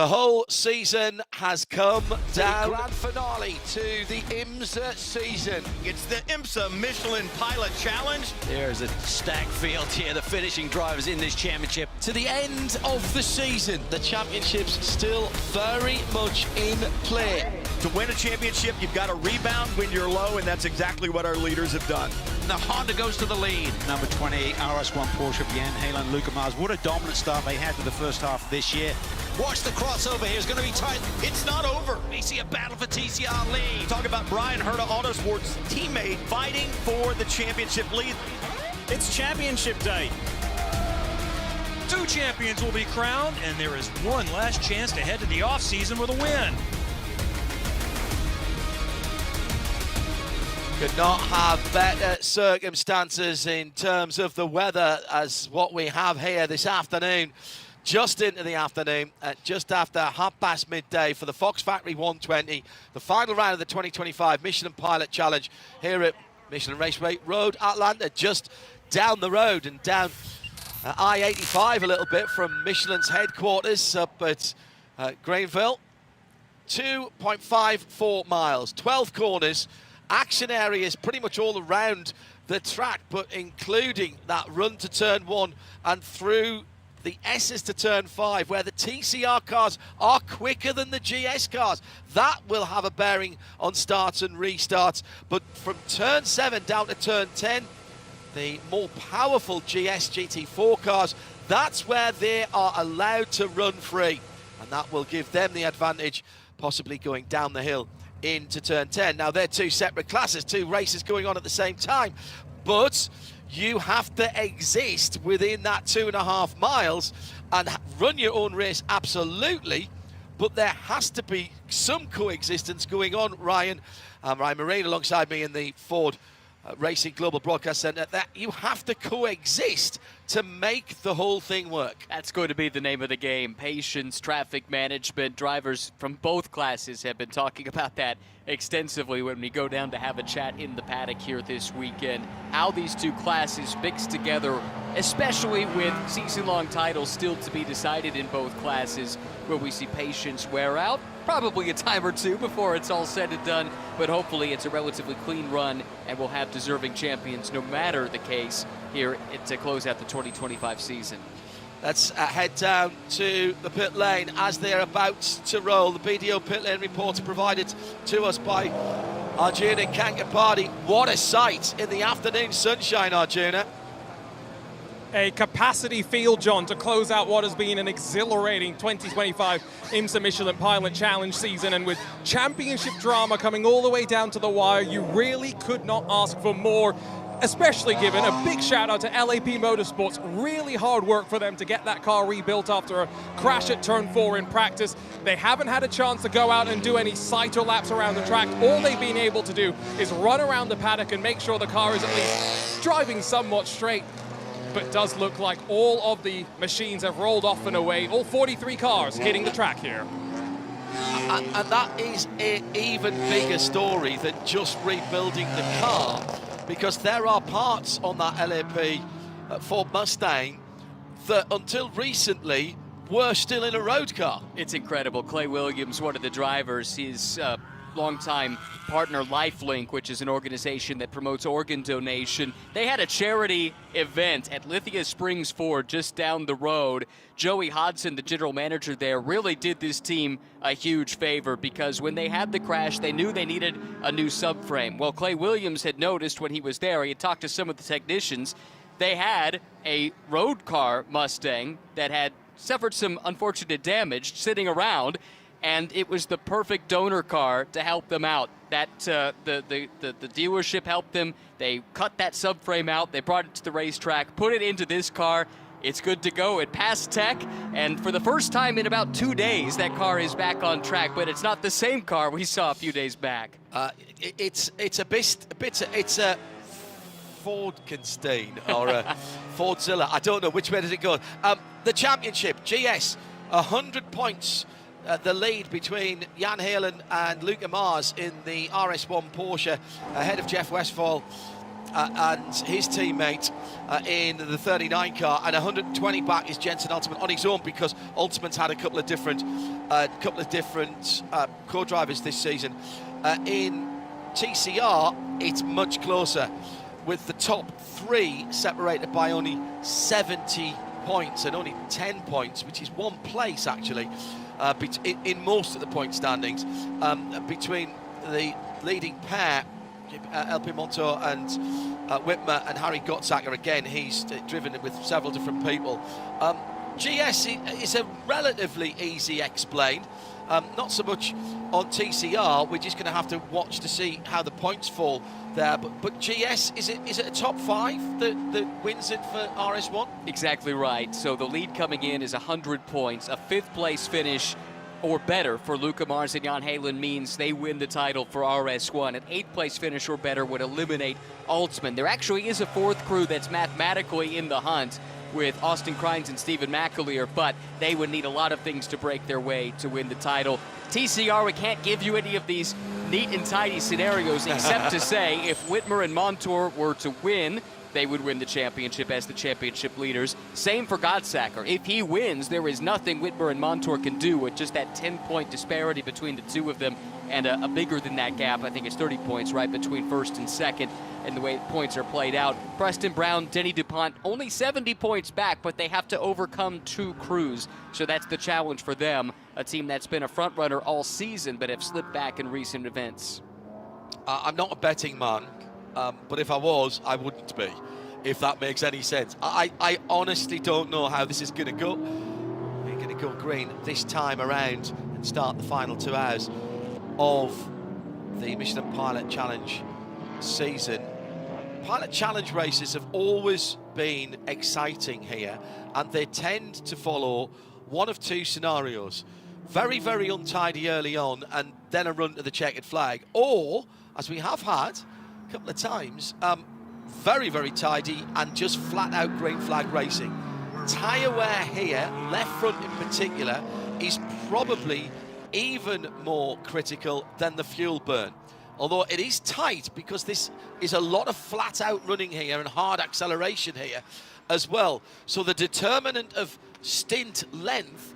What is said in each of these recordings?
The whole season has come down. The grand finale to the IMSA season. It's the IMSA Michelin Pilot Challenge. There's a stacked field here, the finishing drivers in this championship. To the end of the season, the championship's still very much in play. To win a championship, you've got to rebound when you're low, and that's exactly what our leaders have done. The Honda goes to the lead. Number 20, RS1 Porsche, Jan Halen, Luca Mars. What a dominant start they had to the first half of this year. Watch the crossover here. It's going to be tight. It's not over. We see a battle for TCR lead. Talk about Brian Herta Autosports' teammate fighting for the championship lead. It's championship day. 2 champions will be crowned, and there is one last chance to head to the offseason with a win. Could not have better circumstances in terms of the weather as what we have here this afternoon. Just into the afternoon, just after midday for the Fox Factory 120, the final round of the 2025 Michelin Pilot Challenge here at Michelin Raceway Road, Atlanta, just down the road and down I-85 a little bit from Michelin's headquarters up at Greenville. 2.54 miles, 12 corners, action areas pretty much all around the track, but including that run to turn 1 and through the S's to turn 5, where the TCR cars are quicker than the GS cars. That will have a bearing on starts and restarts. But from turn 7 down to turn 10, the more powerful GS GT4 cars, that's where they are allowed to run free. And that will give them the advantage, possibly going down the hill into turn 10. Now, they're 2 separate classes, 2 races going on at the same time. But you have to exist within that 2.5 miles and run your own race, absolutely, but there has to be some coexistence going on, Ryan. Ryan Marine alongside me in the Ford Racing Global Broadcast Centre, that you have to coexist to make the whole thing work. That's going to be the name of the game. Patience, traffic management. Drivers from both classes have been talking about that extensively when we go down to have a chat in the paddock here this weekend. How these 2 classes mix together, especially with season-long titles still to be decided in both classes, where we see patience wear out. Probably a time or 2 before it's all said and done, but hopefully it's a relatively clean run and we'll have deserving champions no matter the case here to close out the 2025 season. Let's head down to the pit lane as they're about to roll. The BDO pit lane reports provided to us by Arjuna Kankapati. What a sight in the afternoon sunshine, Arjuna. A capacity field, John, to close out what has been an exhilarating 2025 IMSA Michelin Pilot Challenge season. And with championship drama coming all the way down to the wire, you really could not ask for more, especially given a big shout out to LAP Motorsports. Really hard work for them to get that car rebuilt after a crash at turn 4 in practice. They haven't had a chance to go out and do any sighter laps around the track. All they've been able to do is run around the paddock and make sure the car is at least driving somewhat straight. But it does look like all of the machines have rolled off and away, all 43 cars hitting the track here. And that is an even bigger story than just rebuilding the car, because there are parts on that LAP Ford Mustang that until recently were still in a road car. It's incredible. Clay Williams, one of the drivers, his longtime partner LifeLink, which is an organization that promotes organ donation. They had a charity event at Lithia Springs Ford just down the road. Joey Hodson, the general manager there, really did this team a huge favor, because when they had the crash, they knew they needed a new subframe. Well, Clay Williams had noticed when he was there, he had talked to some of the technicians, they had a road car Mustang that had suffered some unfortunate damage sitting around, and it was the perfect donor car to help them out. That the dealership helped them. They cut that subframe out. They brought it to the racetrack, put it into this car. It's good to go. It passed tech, and for the first time in about 2 days, that car is back on track. But it's not the same car we saw a few days back. It's a Fordkenstein or a Fordzilla. I don't know which way does it go. The championship, GS, 100 points. The lead between Jan Halen and Luca Mars in the RS1 Porsche, ahead of Jeff Westphal and his teammate in the 39 car, and 120 back is Jensen Ultimate on his own, because Ultimate's had a couple of different co-drivers this season. In TCR, it's much closer, with the top 3 separated by only 70 points and only 10 points, which is 1 place actually, in most of the point standings, between the leading pair, LP Montour and Whitmer, and Harry Gottsacker. Again, he's driven with several different people. GS is a relatively easy explain. Not so much on TCR. We're just going to have to watch to see how the points fall there. But GS, is it a top 5 that wins it for RS1? Exactly right. So the lead coming in is 100 points. A 5th place finish or better for Luca Mars and Jan Halen means they win the title for RS1. An 8th place finish or better would eliminate Altsman. There actually is a 4th crew that's mathematically in the hunt with Austin Crines and Stephen McAleer, but they would need a lot of things to break their way to win the title. TCR, we can't give you any of these neat and tidy scenarios except to say if Whitmer and Montour were to win, they would win the championship as the championship leaders. Same for Gottsacker. If he wins, there is nothing Whitmer and Montour can do with just that 10-point disparity between the two of them, and a bigger than that gap. I think it's 30 points right between first and second, and the way points are played out. Preston Brown, Denny DuPont, only 70 points back, but they have to overcome 2 crews, so that's the challenge for them, a team that's been a front runner all season but have slipped back in recent events. I'm not a betting man, but if I was, I wouldn't be, if that makes any sense. I honestly don't know how this is going to go. We're going to go green this time around and start the final 2 hours of the Michelin Pilot Challenge season. Pilot Challenge races have always been exciting here, and they tend to follow one of 2 scenarios. Very, very untidy early on, and then a run to the checkered flag. Or, as we have had a couple of times, very, very tidy and just flat-out green flag racing. Tyre wear here, left front in particular, is probably even more critical than the fuel burn. Although it is tight, because this is a lot of flat-out running here and hard acceleration here as well. So the determinant of stint length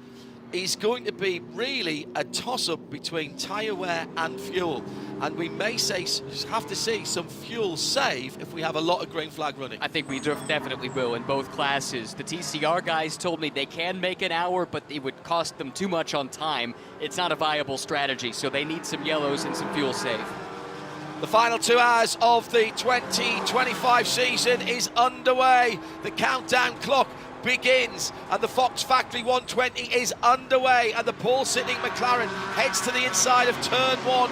is going to be really a toss-up between tyre wear and fuel. And we may have to see some fuel save if we have a lot of green flag running. I think we definitely will in both classes. The TCR guys told me they can make an hour, but it would cost them too much on time. It's not a viable strategy, so they need some yellows and some fuel save. The final 2 hours of the 2025 season is underway. The countdown clock begins, and the Fox Factory 120 is underway, and the pole-sitting McLaren heads to the inside of turn 1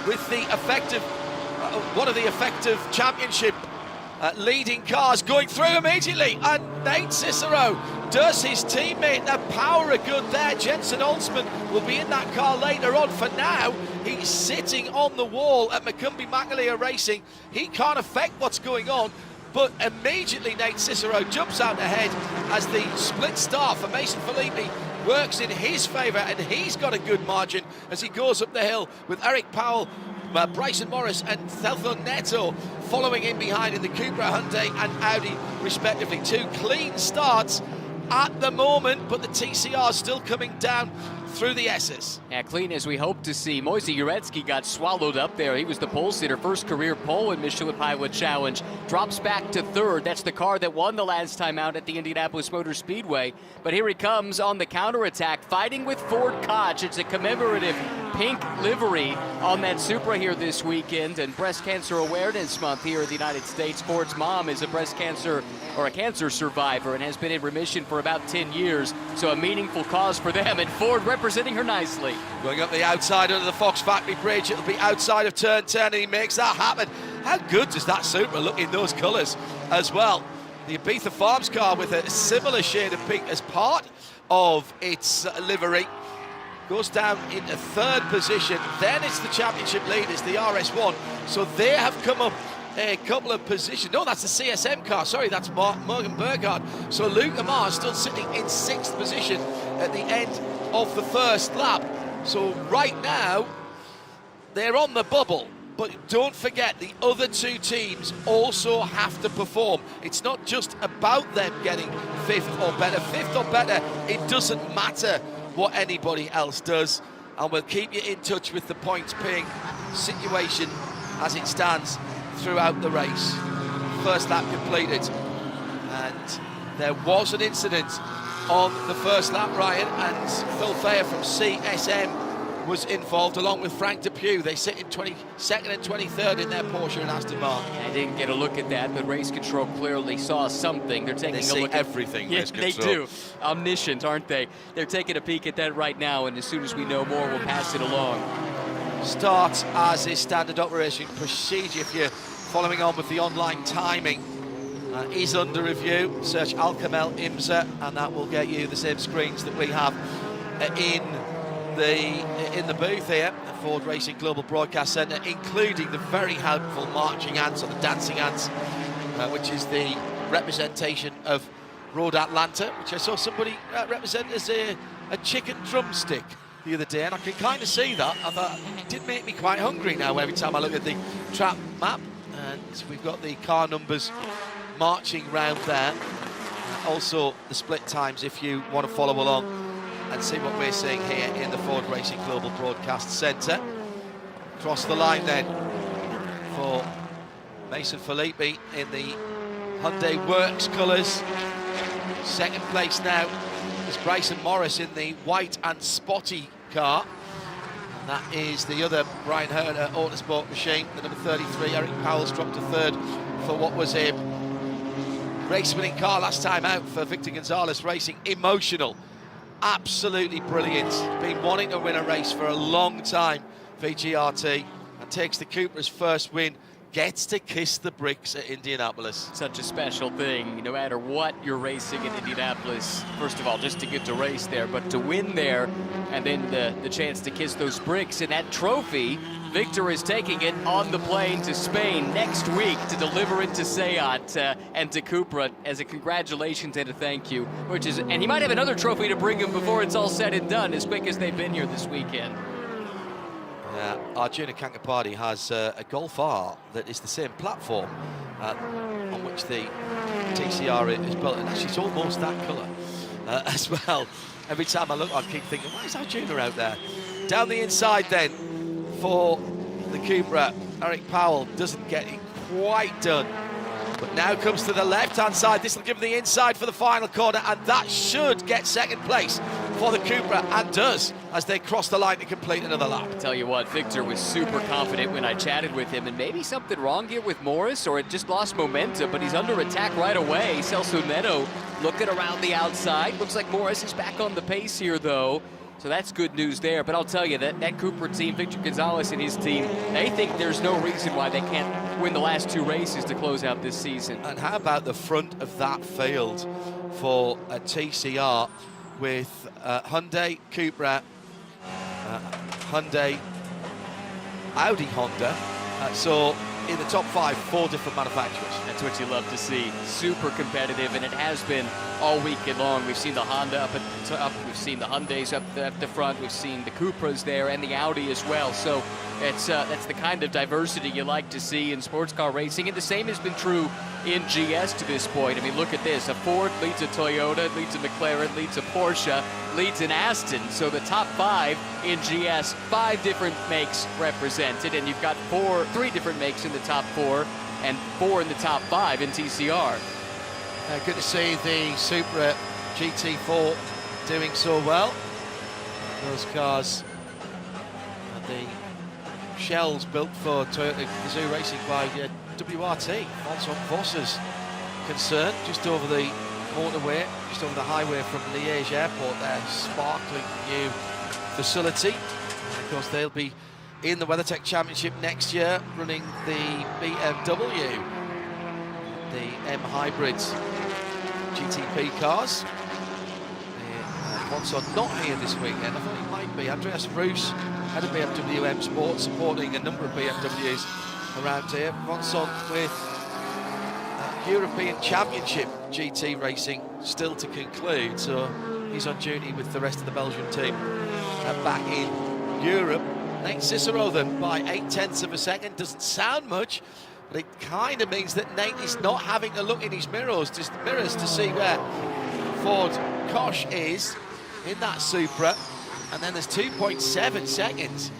with the effective, one of the effective championship leading cars going through immediately, and Nate Cicero does his teammate the power of good there. Jensen Ultsman will be in that car later on. For now, he's sitting on the wall at McCumbee McAleer Racing. He can't affect what's going on, but immediately Nate Cicero jumps out ahead as the split star for Mason Filippi works in his favour, and he's got a good margin as he goes up the hill with Eric Powell, Bryson Morris and Thelfo Neto following in behind in the Cupra, Hyundai and Audi respectively. 2 clean starts at the moment, but the TCR still coming down through the S's. Yeah, clean as we hope to see. Moise Uretsky got swallowed up there. He was the pole sitter, first career pole in Michelin Pilot Challenge. Drops back to 3rd. That's the car that won the last time out at the Indianapolis Motor Speedway. But here he comes on the counterattack, fighting with Ford Koch. It's a commemorative pink livery on that Supra here this weekend, and Breast Cancer Awareness Month here in the United States. Ford's mom is a breast cancer or a cancer survivor and has been in remission for about 10 years, so a meaningful cause for them, and Ford representing her nicely. Going up the outside under the Fox Factory Bridge, it'll be outside of turn 10, and he makes that happen. How good does that Supra look in those colours as well? The Ibiza Farms car with a similar shade of pink as part of its livery goes down into 3rd position. Then it's the championship leaders, the RS1, so they have come up a couple of positions. No, that's the CSM car. Sorry, that's Morgan Burkhardt. So Luca Mars still sitting in 6th position at the end of the first lap. So right now, they're on the bubble. But don't forget, the other two teams also have to perform. It's not just about them getting fifth or better. Fifth or better, it doesn't matter what anybody else does. And we'll keep you in touch with the points paying situation as it stands throughout the race. First lap completed. And there was an incident on the first lap, Ryan, and Phil Thayer from CSM was involved along with Frank Depew. They sit in 22nd and 23rd in their Porsche and Aston Martin. I didn't get a look at that, but race control clearly saw something. They're taking a look at everything. Yeah, they do. Omniscient, aren't they? They're taking a peek at that right now, and as soon as we know more, we'll pass it along. Start as is standard operating procedure. If you're following on with the online timing, is under review. Search Alcamel IMSA, and that will get you the same screens that we have in the booth here at Ford Racing Global Broadcast Centre, including the very helpful marching ants or the dancing ants, which is the representation of Road Atlanta, which I saw somebody represent as a chicken drumstick the other day, and I can kind of see that. I thought it did make me quite hungry now every time I look at the track map. And we've got the car numbers marching round there. Also the split times if you want to follow along and see what we're seeing here in the Ford Racing Global Broadcast Centre. Across the line then for Mason Filippi in the Hyundai Works colours. Second place now is Bryson Morris in the white and spotty car. And that is the other Brian Herner Autosport machine, the number 33. Eric Powell's dropped to third for what was a race-winning car last time out for Victor Gonzalez Racing. Emotional. Absolutely brilliant. Been wanting to win a race for a long time, VGRT, and takes the Cupra's first win. Gets to kiss the bricks at Indianapolis. Such a special thing, no matter what you're racing in Indianapolis. First of all, just to get to race there, but to win there, and then the chance to kiss those bricks. And that trophy, Victor is taking it on the plane to Spain next week to deliver it to Seat and to Cupra as a congratulations and a thank you. And he might have another trophy to bring him before it's all said and done, as quick as they've been here this weekend. Arjuna Kankapati has a Golf R that is the same platform on which the TCR is built, and actually it's almost that colour as well. Every time I look, I keep thinking, why is Arjuna out there? Down the inside then for the Cupra, Eric Powell doesn't get it quite done, but now comes to the left-hand side. This will give him the inside for the final corner, and that should get second place for the Cupra, and does, as they cross the line to complete another lap. Tell you what, Victor was super confident when I chatted with him, and maybe something wrong here with Morris, or it just lost momentum, but he's under attack right away. Celso Neto looking around the outside. Looks like Morris is back on the pace here, though. So that's good news there. But I'll tell you that Cupra team, Victor Gonzalez and his team, they think there's no reason why they can't win the last two races to close out this season. And how about the front of that field for a TCR with Hyundai, Cupra, Hyundai, Audi, Honda. So in the top five, 4 different manufacturers. That's what you love to see. Super competitive, and it has been all weekend long. We've seen the Honda up, we've seen the Hyundais up the front, we've seen the Cupras there, and the Audi as well. So that's the kind of diversity you like to see in sports car racing, and the same has been true in GS to this point. I mean, look at this. A Ford leads a Toyota, leads a McLaren, leads a Porsche, leads an Aston. So the top 5 in GS, 5 different makes represented, and you've got 3 different makes in the top 4 and 4 in the top 5 in TCR. Good to see the Supra GT4 doing so well. Those cars are the shells built for Toyota Gazoo Racing by WRT. Francois Voss's concern, just over the motorway, just over the highway from Liège Airport, their sparkling new facility. And of course, they'll be in the WeatherTech Championship next year, running the BMW, the M Hybrids GTP cars. Fonson not here this weekend. I thought he might be. Andreas Roos, head of BMW M Sport, supporting a number of BMWs around here. Fonson with European Championship GT racing still to conclude, so he's on duty with the rest of the Belgian team back in Europe. Nate Cicero then by 0.8 of a second. Doesn't sound much, but it kind of means that Nate is not having to look in his mirrors to see where Ford Koch is in that Supra. And then there's 2.7 seconds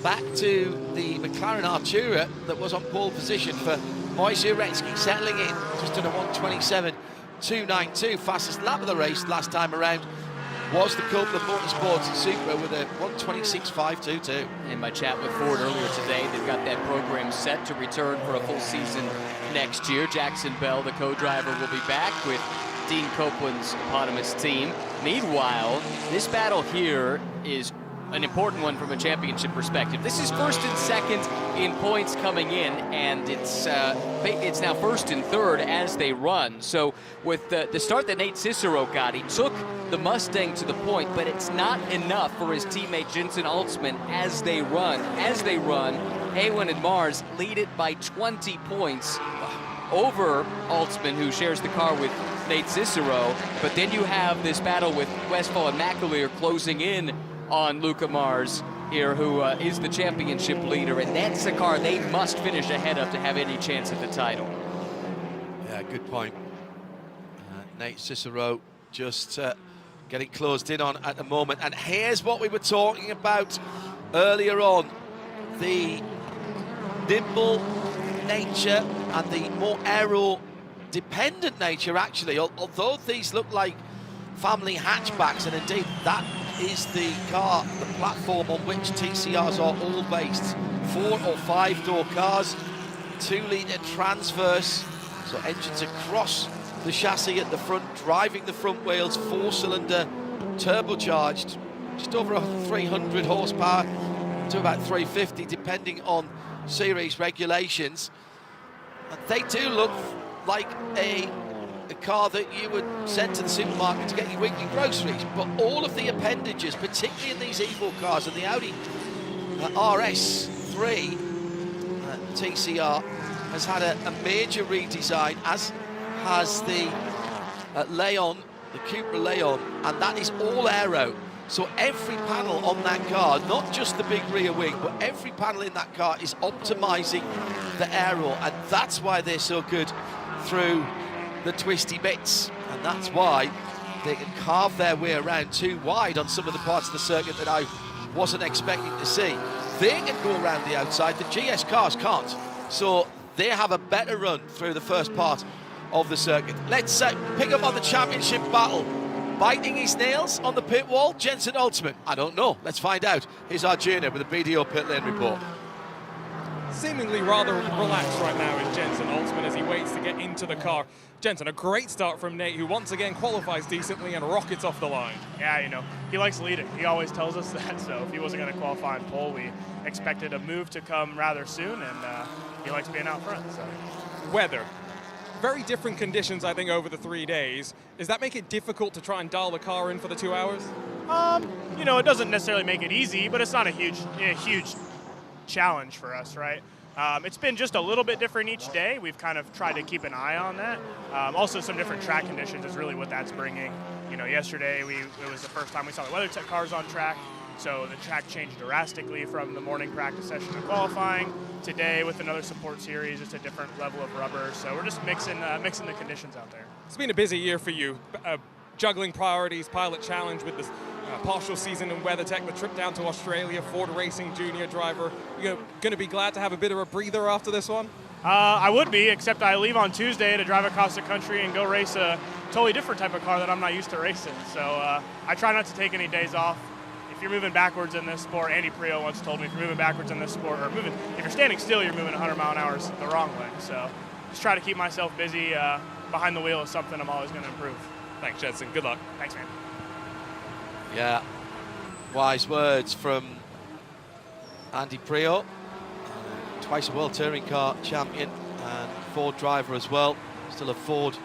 back to the McLaren Artura that was on pole position for Moise Uretsky, settling in just under 1:27.292. Fastest lap of the race last time around was the Copeland Motorsports Supra with a 1:26.522. In my chat with Ford earlier today, they've got that program set to return for a full season next year. Jackson Bell, the co-driver, will be back with Dean Copeland's eponymous team. Meanwhile, this battle here is an important one from a championship perspective. This is first and second in points coming in, and it's now first and third as they run. So with the start that Nate Cicero got, he took the Mustang to the point, but it's not enough for his teammate Jensen Altzman as they run. Halen and Mars lead it by 20 points over Altzman, who shares the car with Nate Cicero. But then you have this battle with Westphal and McAleer closing in on Luca Mars here, who is the championship leader, and that's the car they must finish ahead of to have any chance at the title. Yeah, good point. Nate Cicero just getting closed in on at the moment. And here's what we were talking about earlier on. The nimble nature and the more aero-dependent nature, actually. Although these look like family hatchbacks, and indeed that is the car, the platform on which TCRs are all based. 4 or 5 door cars, 2-litre transverse, so engines across the chassis at the front, driving the front wheels, 4-cylinder, turbocharged, just over 300 horsepower to about 350, depending on series regulations. And they do look like a car that you would send to the supermarket to get your weekly groceries, but all of the appendages, particularly in these Evo cars and the Audi RS3 TCR, has had a major redesign, as has the Leon, the Cupra Leon, and that is all aero. So every panel on that car, not just the big rear wing, but every panel in that car is optimizing the aero, and that's why they're so good through the twisty bits, and that's why they can carve their way around too wide on some of the parts of the circuit that I wasn't expecting to see. They can go around the outside, the GS cars can't, so they have a better run through the first part of the circuit. Let's pick up on the championship battle. Biting his nails on the pit wall, Jensen Altzman. I don't know, let's find out. Here's our journey with the BDO pit lane report. Seemingly rather relaxed right now is Jensen Altzman as he waits to get into the car. Jensen, a great start from Nate, who once again qualifies decently and rockets off the line. Yeah, you know, he likes leading. He always tells us that, so if he wasn't going to qualify in pole, we expected a move to come rather soon, and he likes being out front. So. Weather. Very different conditions, I think, over the 3 days. Does that make it difficult to try and dial the car in for the 2 hours? You know, it doesn't necessarily make it easy, but it's not a huge challenge for us, right? It's been just a little bit different each day. We've kind of tried to keep an eye on that. Also, some different track conditions is really what that's bringing. You know, yesterday it was the first time we saw the WeatherTech cars on track, so the track changed drastically from the morning practice session to qualifying. Today, with another support series, it's a different level of rubber, so we're just mixing the conditions out there. It's been a busy year for you, juggling priorities, Pilot Challenge with this partial season in WeatherTech, the trip down to Australia, Ford Racing junior driver. You're going to be glad to have a bit of a breather after this one? I would be, except I leave on Tuesday to drive across the country and go race a totally different type of car that I'm not used to racing. So I try not to take any days off. If you're moving backwards in this sport, Andy Prio once told me, if you're moving backwards in this sport, or if you're standing still, you're moving 100 mile an hour the wrong way. So just try to keep myself busy. Behind the wheel is something I'm always going to improve. Thanks, Jensen. Good luck. Thanks, man. Yeah, wise words from Andy Prio, twice a World Touring Car champion and Ford driver as well, still a Ford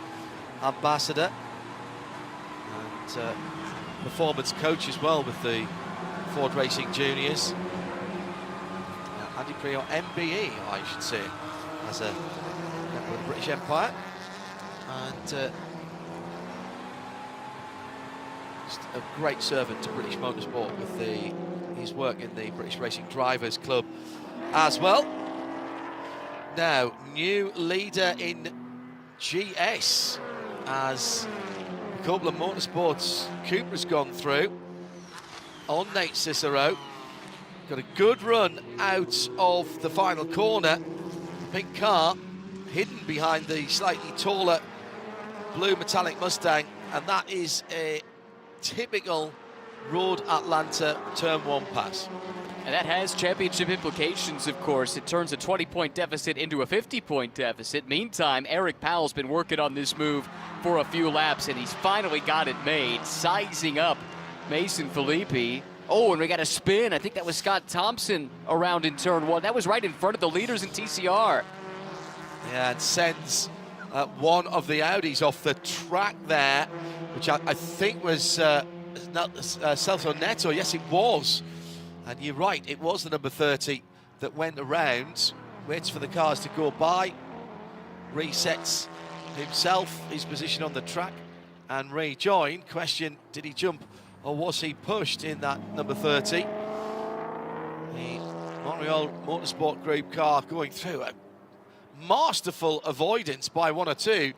ambassador and performance coach as well with the Ford Racing Juniors. Andy Prio, MBE, I should say, as a member of the British Empire, and just a great servant to British motorsport with the his work in the British Racing Drivers Club as well. Now, new leader in GS as a couple of motorsports Cooper's gone through on Nate Cicero. Got a good run out of the final corner. Pink car hidden behind the slightly taller blue metallic Mustang, and that is a typical Road Atlanta Turn 1 pass. And that has championship implications, of course. It turns a 20-point deficit into a 50-point deficit. Meantime, Eric Powell's been working on this move for a few laps, and he's finally got it made, sizing up Mason Filippi. Oh, and we got a spin. I think that was Scott Thompson around in turn 1. That was right in front of the leaders in TCR. Yeah, and sends one of the Audis off the track there, which I think was not Celso Neto. Yes, it was. And you're right, it was the number 30 that went around, waits for the cars to go by, resets himself, his position on the track, and rejoin. Question, did he jump or was he pushed in that number 30? The Montreal Motorsport Group car going through a masterful avoidance by one or two,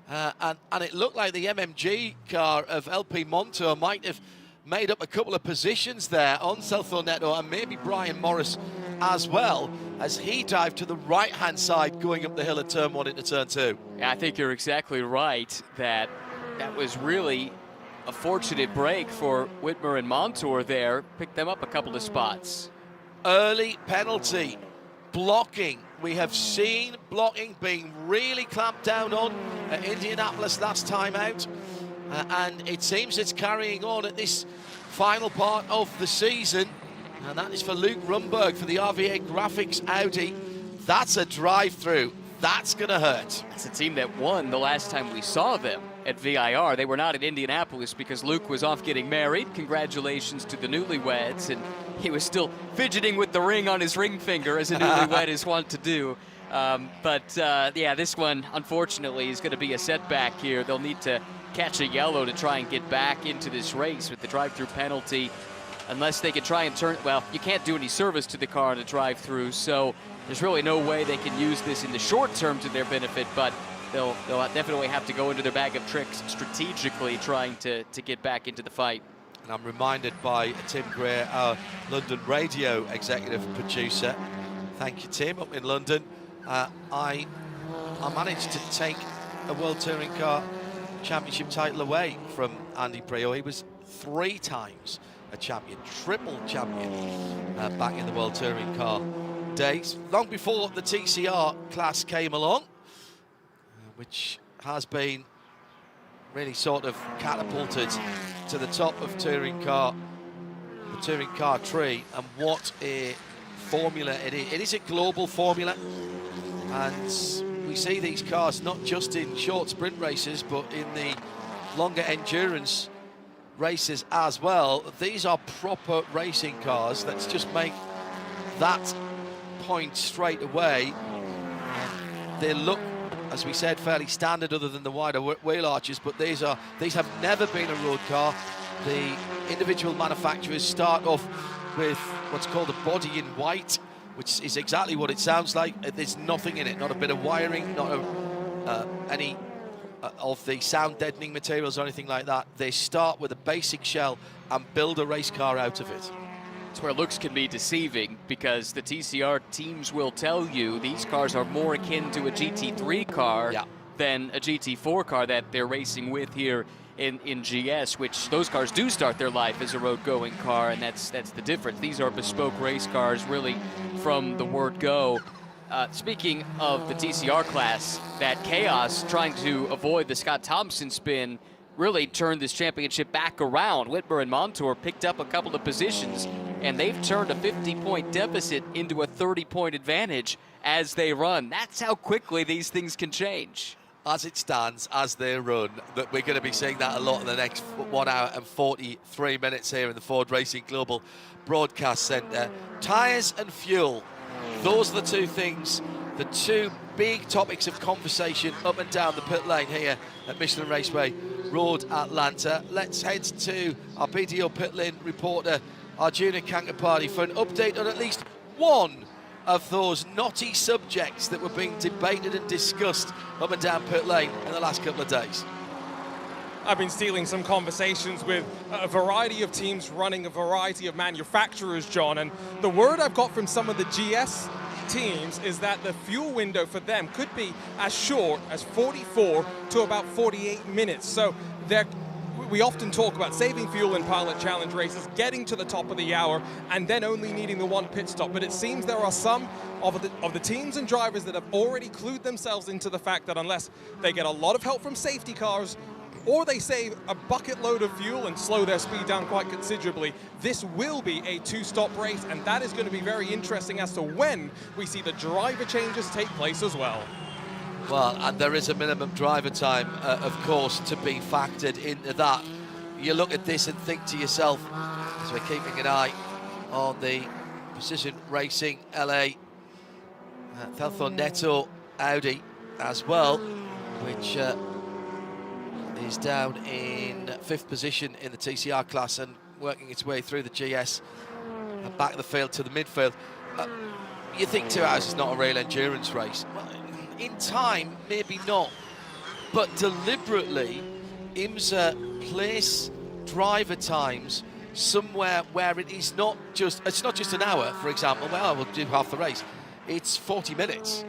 and it looked like the MMG car of LP Montour might have made up a couple of positions there on Celso Neto and maybe Brian Morris as well, as he dived to the right-hand side going up the hill at turn 1 into turn 2. Yeah, I think you're exactly right that was really a fortunate break for Whitmer and Montour there. Picked them up a couple of spots. Early penalty, blocking. We have seen blocking being really clamped down on at Indianapolis last time out. And it seems it's carrying on at this final part of the season. And that is for Luke Rumberg for the RVA Graphics Audi. That's a drive-through. That's going to hurt. It's a team that won the last time we saw them at VIR. They were not in Indianapolis because Luke was off getting married. Congratulations to the newlyweds. And he was still fidgeting with the ring on his ring finger, as a newlywed is wont to do. Yeah, this one, unfortunately, is going to be a setback here. They'll need to catch a yellow to try and get back into this race with the drive-through penalty, unless they can try and turn. Well, you can't do any service to the car on a drive-through, so there's really no way they can use this in the short term to their benefit, but they'll definitely have to go into their bag of tricks strategically, trying to get back into the fight. And I'm reminded by Tim Greer, our London radio executive producer. Thank you, Tim, up in London. I managed to take a World Touring Car Championship title away from Andy Priaulx. He was 3 times a champion, triple champion back in the World Touring Car days, long before the TCR class came along, which has been really sort of catapulted to the top of the touring car tree. And what a formula it is. It is a global formula, and we see these cars not just in short sprint races, but in the longer endurance races as well. These are proper racing cars. Let's just make that point straight away. They look, as we said, fairly standard other than the wider wheel arches, but these have never been a road car. The individual manufacturers start off with what's called a body in white, which is exactly what it sounds like. There's nothing in it, not a bit of wiring, not any of the sound deadening materials or anything like that. They start with a basic shell and build a race car out of it. It's where looks can be deceiving, because the TCR teams will tell you these cars are more akin to a GT3 car than a GT4 car that they're racing with here in GS, which those cars do start their life as a road-going car, and that's the difference. These are bespoke race cars, really, from the word go. Speaking of the TCR class, that chaos trying to avoid the Scott Thompson spin really turned this championship back around. Whitmer and Montour picked up a couple of positions, and they've turned a 50-point deficit into a 30-point advantage as they run. That's how quickly these things can change. As it stands, as they run, that we're going to be seeing that a lot in the next 1 hour and 43 minutes here in the Ford Racing Global Broadcast Centre. Tyres and fuel, those are the two things, the two big topics of conversation up and down the pit lane here at Michelin Raceway Road Atlanta. Let's head to our BDO pit lane reporter, Arjuna Kankapati for an update on at least one of those knotty subjects that were being debated and discussed up and down pit lane in the last couple of days. I've been stealing some conversations with a variety of teams running a variety of manufacturers, John, and the word I've got from some of the GS teams is that the fuel window for them could be as short as 44 to about 48 minutes. So we often talk about saving fuel in Pilot Challenge races, getting to the top of the hour, and then only needing the one pit stop. But it seems there are some of the teams and drivers that have already clued themselves into the fact that unless they get a lot of help from safety cars, or they save a bucket load of fuel and slow their speed down quite considerably, this will be a two-stop race, and that is going to be very interesting as to when we see the driver changes take place as well. Well, and there is a minimum driver time, of course, to be factored into that. You look at this and think to yourself, as we're keeping an eye on the Precision Racing LA Thelthorne Netto Audi as well, which is down in 5th position in the TCR class and working its way through the GS back of the field to the midfield. You think 2 hours is not a real endurance race. Well, in time, maybe not, but deliberately, IMSA place driver times somewhere where it's not just an hour, for example. Well, we'll do half the race. It's 40 minutes,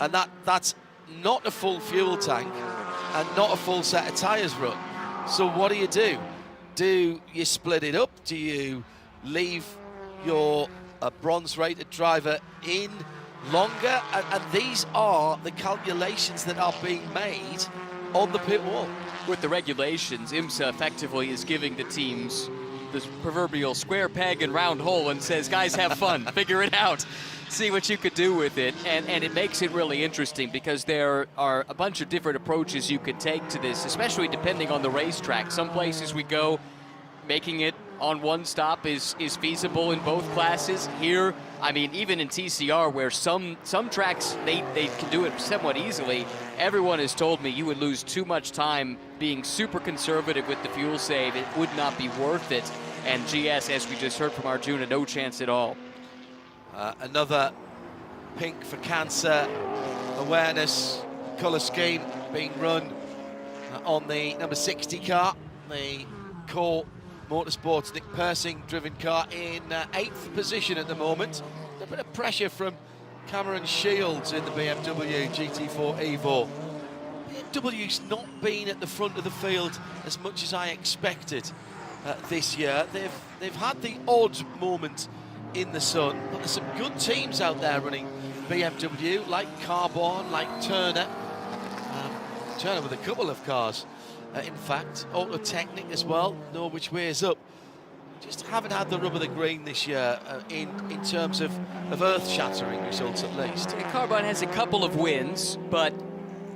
and that's not a full fuel tank and not a full set of tyres run. So what do? Do you split it up? Do you leave your bronze-rated driver in longer? And these are the calculations that are being made on the pit wall. With the regulations, IMSA effectively is giving the teams this proverbial square peg and round hole and says, guys, have fun, figure it out, see what you could do with it. And it makes it really interesting because there are a bunch of different approaches you could take to this, especially depending on the racetrack. Some places we go, making it on one stop is feasible in both classes. Here, I mean, even in TCR, where some tracks, they can do it somewhat easily, everyone has told me you would lose too much time being super conservative with the fuel save. It would not be worth it. And GS, as we just heard from Arjuna, no chance at all. Another pink for cancer awareness colour scheme being run on the number 60 car, the Core Motorsports Nick Persing driven car in 8th position at the moment. A bit of pressure from Cameron Shields in the BMW GT4 Evo. BMW's not been at the front of the field as much as I expected this year. They've had the odd moment in the sun, but there's some good teams out there running BMW, like Carbon, like Turner. Turner with a couple of cars. In fact, Autotechnic as well, know which way is up. Just haven't had the rub of the green this year in terms of earth-shattering results, at least. Carbon has a couple of wins, but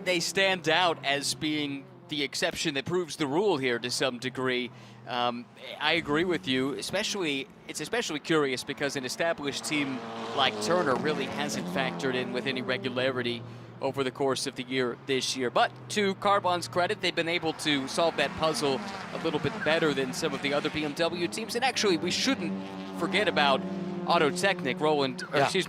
they stand out as being the exception that proves the rule here to some degree. I agree with you. It's especially curious because an established team like Turner really hasn't factored in with any regularity over the course of the year this year. But to Carbon's credit, they've been able to solve that puzzle a little bit better than some of the other BMW teams. And actually, we shouldn't forget about Autotechnic,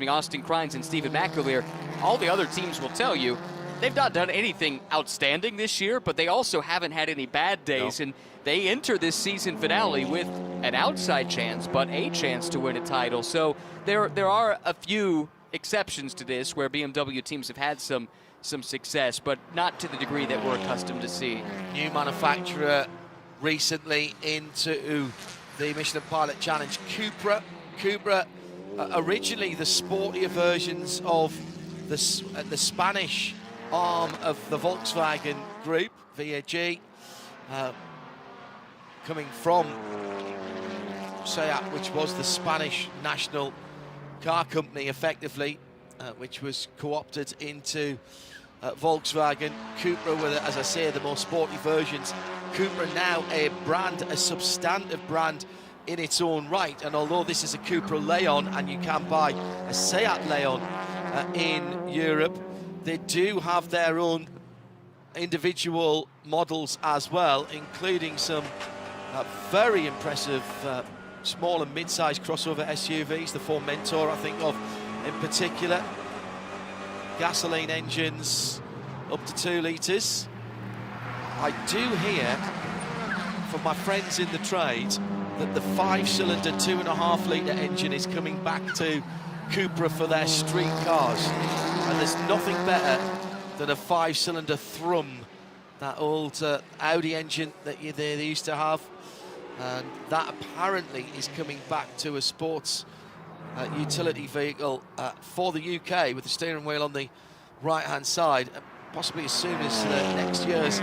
Austin Crines and Stephen McAleer. All the other teams will tell you they've not done anything outstanding this year, but they also haven't had any bad days. No. And they enter this season finale with an outside chance, but a chance to win a title. So there are a few exceptions to this where BMW teams have had some success, but not to the degree that we're accustomed to see. New manufacturer recently into the Michelin Pilot Challenge, Cupra. Cupra, originally the sportier versions of the Spanish arm of the Volkswagen group, VAG, coming from SEAT, which was the Spanish national car company, effectively, which was co-opted into Volkswagen. Cupra with, as I say, the more sporty versions. Cupra now a brand, a substantive brand in its own right. And although this is a Cupra Leon and you can buy a SEAT Leon in Europe, they do have their own individual models as well, including some very impressive small and mid-sized crossover SUVs, the 4 Mentor I think of in particular. Gasoline engines up to 2 litres. I do hear from my friends in the trade that the 5-cylinder 2.5 litre engine is coming back to Cupra for their street cars, and there's nothing better than a 5-cylinder Thrum, that old Audi engine that they used to have, and that apparently is coming back to a sports utility vehicle for the UK, with the steering wheel on the right-hand side, possibly as soon as next year's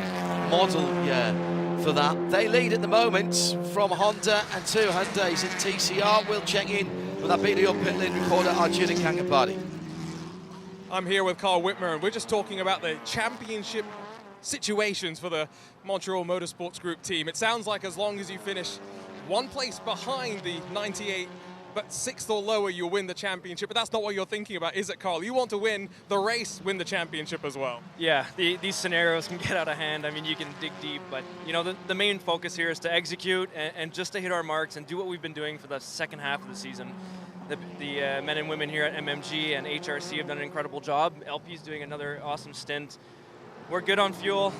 model year for that. They lead at the moment from Honda and 2 Hyundais in TCR. We'll check in with our BDO pit lane reporter, Arjun Kangapati. I'm here with Carl Whitmer, and we're just talking about the championship situations for the Montreal Motorsports Group team. It sounds like as long as you finish 1 place behind the 98, but 6th or lower, you'll win the championship. But that's not what you're thinking about, is it, Carl? You want to win the race, win the championship as well. Yeah, these scenarios can get out of hand. I mean, you can dig deep, but you know, the main focus here is to execute and just to hit our marks and do what we've been doing for the second half of the season. The men and women here at MMG and HRC have done an incredible job. LP's doing another awesome stint. We're good on fuel.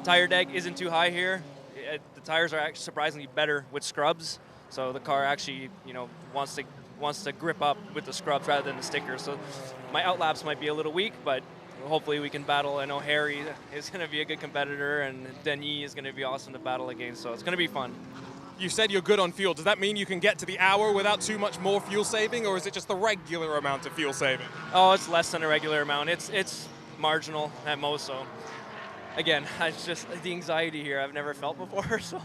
Tire deg isn't too high here. The tires are actually surprisingly better with scrubs. So the car actually, you know, wants to grip up with the scrubs rather than the stickers. So my outlaps might be a little weak, but hopefully we can battle. I know Harry is going to be a good competitor, and Denis is going to be awesome to battle against. So it's going to be fun. You said you're good on fuel. Does that mean you can get to the hour without too much more fuel saving, or is it just the regular amount of fuel saving? Oh, it's less than a regular amount. It's marginal at most. So again, it's just the anxiety here I've never felt before. So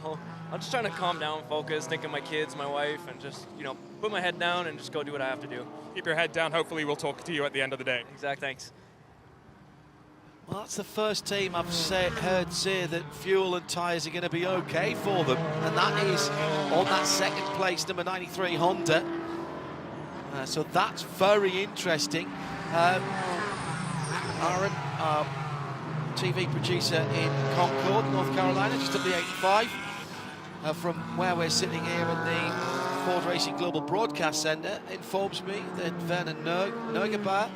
I'm just trying to calm down, focus, think of my kids, my wife, and just, you know, put my head down and just go do what I have to do. Keep your head down. Hopefully we'll talk to you at the end of the day. Exact, thanks. Well, that's the first team I've heard say that fuel and tyres are going to be okay for them, and that is on that 2nd place, number 93 Honda. So that's very interesting. Aaron, TV producer in Concord, North Carolina, just up the 85. From where we're sitting here in the Ford Racing Global Broadcast Centre, informs me that Werner Neugebauer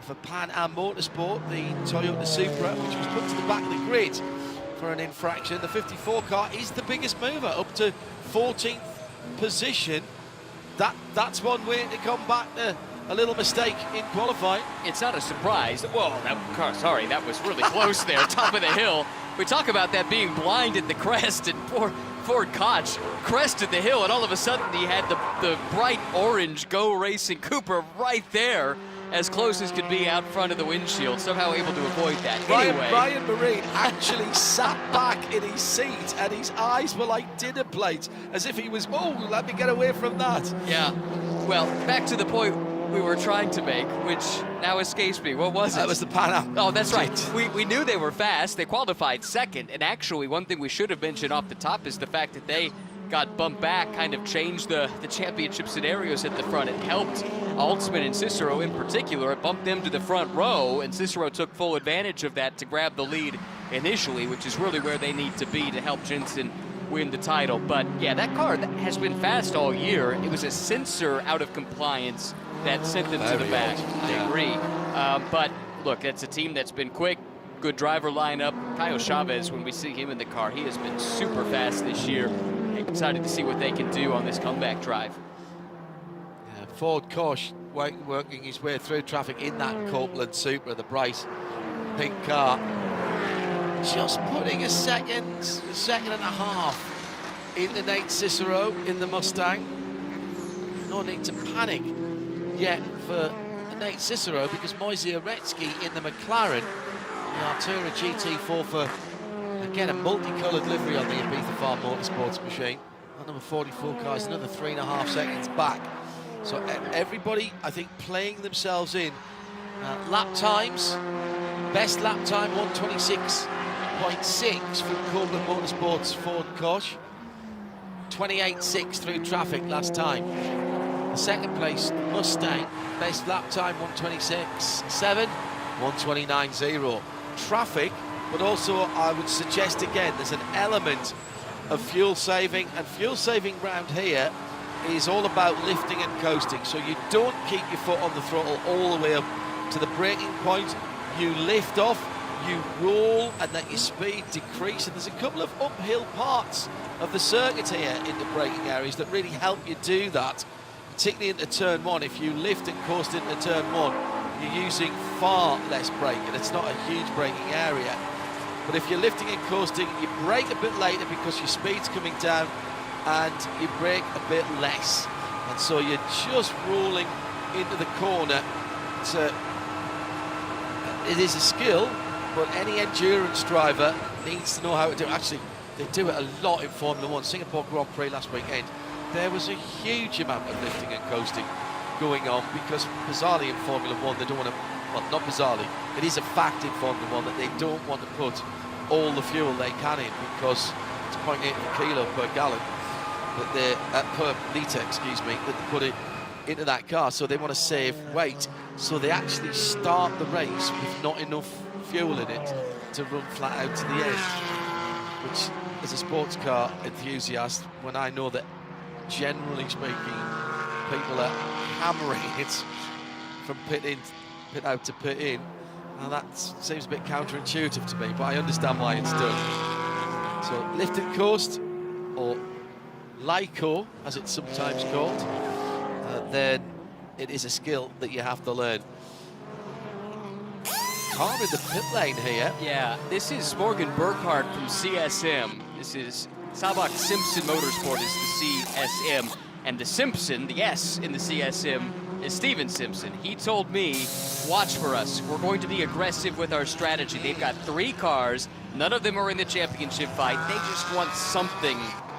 for Pan Am Motorsport, the Toyota Supra, which was put to the back of the grid for an infraction. The 54 car is the biggest mover, up to 14th position. That's one way to come back to a little mistake in qualifying. It's not a surprise. Whoa, that was really close there, top of the hill. We talk about that being blind at the crest, and poor Ford Koch crested the hill, and all of a sudden he had the bright orange Go Racing Cooper right there, as close as could be out front of the windshield, somehow able to avoid that. Anyway. Ryan Marine actually sat back in his seat, and his eyes were like dinner plates, as if he was, oh, let me get away from that. Yeah, well, back to the point we were trying to make, which now escapes me. What was it? That was the Pan Am. Oh, that's right. We knew they were fast. They qualified 2nd, and actually one thing we should have mentioned off the top is the fact that they got bumped back, kind of changed the championship scenarios at the front. It helped Altsman and Cicero in particular. It bumped them to the front row, and Cicero took full advantage of that to grab the lead initially, which is really where they need to be to help Jensen win the title. But yeah, that car has been fast all year. It was a sensor out of compliance that sent them to the back. I agree. But look, that's a team that's been quick, good driver lineup. Caio Chavez, when we see him in the car, he has been super fast this year. Excited to see what they can do on this comeback drive. Yeah, Ford Koch working his way through traffic in that Copeland Supra, the bright pink car. Just putting a second and a half in the Nate Cicero in the Mustang. No need to panic yet for Nate Cicero, because Moise Oretsky in the McLaren, the Artura GT4 for, again, a multicoloured livery on the Ibiza Farm Motorsports machine. That number 44 car is another 3.5 seconds back. So everybody, I think, playing themselves in. Lap times, best lap time 126.6 from Copeland Motorsports Ford Koch. 28.6 through traffic last time. The 2nd place Mustang, best lap time 126.7, 129.0. Traffic, but also I would suggest again there's an element of fuel saving, and fuel saving round here is all about lifting and coasting. So you don't keep your foot on the throttle all the way up to the braking point. You lift off, you roll, and let your speed decrease. And there's a couple of uphill parts of the circuit here in the braking areas that really help you do that, particularly into turn one. If you lift and coast into turn one, you're using far less brake, and it's not a huge braking area. But if you're lifting and coasting, you brake a bit later because your speed's coming down, and you brake a bit less. And so you're just rolling into the corner. It is a skill, but any endurance driver needs to know how to do it. Actually, they do it a lot in Formula One. Singapore Grand Prix last weekend, there was a huge amount of lifting and coasting going on, because bizarrely in Formula One, they don't want to, well, not bizarrely, it is a fact in Formula One that they don't want to put all the fuel they can in, because it's 0.8 kilo per gallon, that they, per litre, excuse me, that they put it into that car. So they want to save weight, so they actually start the race with not enough fuel in it to run flat out to the end, which, as a sports car enthusiast, when I know that generally speaking people are hammering it from pit out to pit in, now that seems a bit counterintuitive to me, but I understand why it's done. So lift and coast, or LICO as it's sometimes called, then it is a skill that you have to learn. Car in the pit lane here. Yeah, this is Morgan Burkhardt from CSM. This is Sabak Simpson Motorsport is the CSM. And the Simpson, the S in the CSM, is Steven Simpson. He told me, watch for us. We're going to be aggressive with our strategy. They've got 3 cars. None of them are in the championship fight. They just want something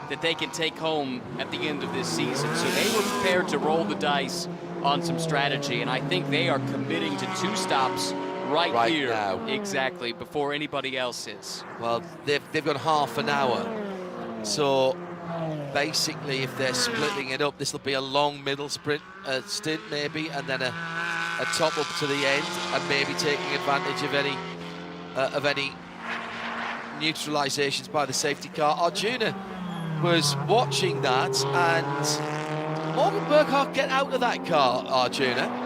that they can take home at the end of this season. So they were prepared to roll the dice on some strategy. And I think they are committing to 2 stops right here now. Exactly, before anybody else is. Well, they've got half an hour. So basically, if they're splitting it up, this will be a long middle sprint stint maybe, and then a top up to the end, and maybe taking advantage of any neutralizations by the safety car. Arjuna was watching that, and Morgan Burkhardt get out of that car, Arjuna.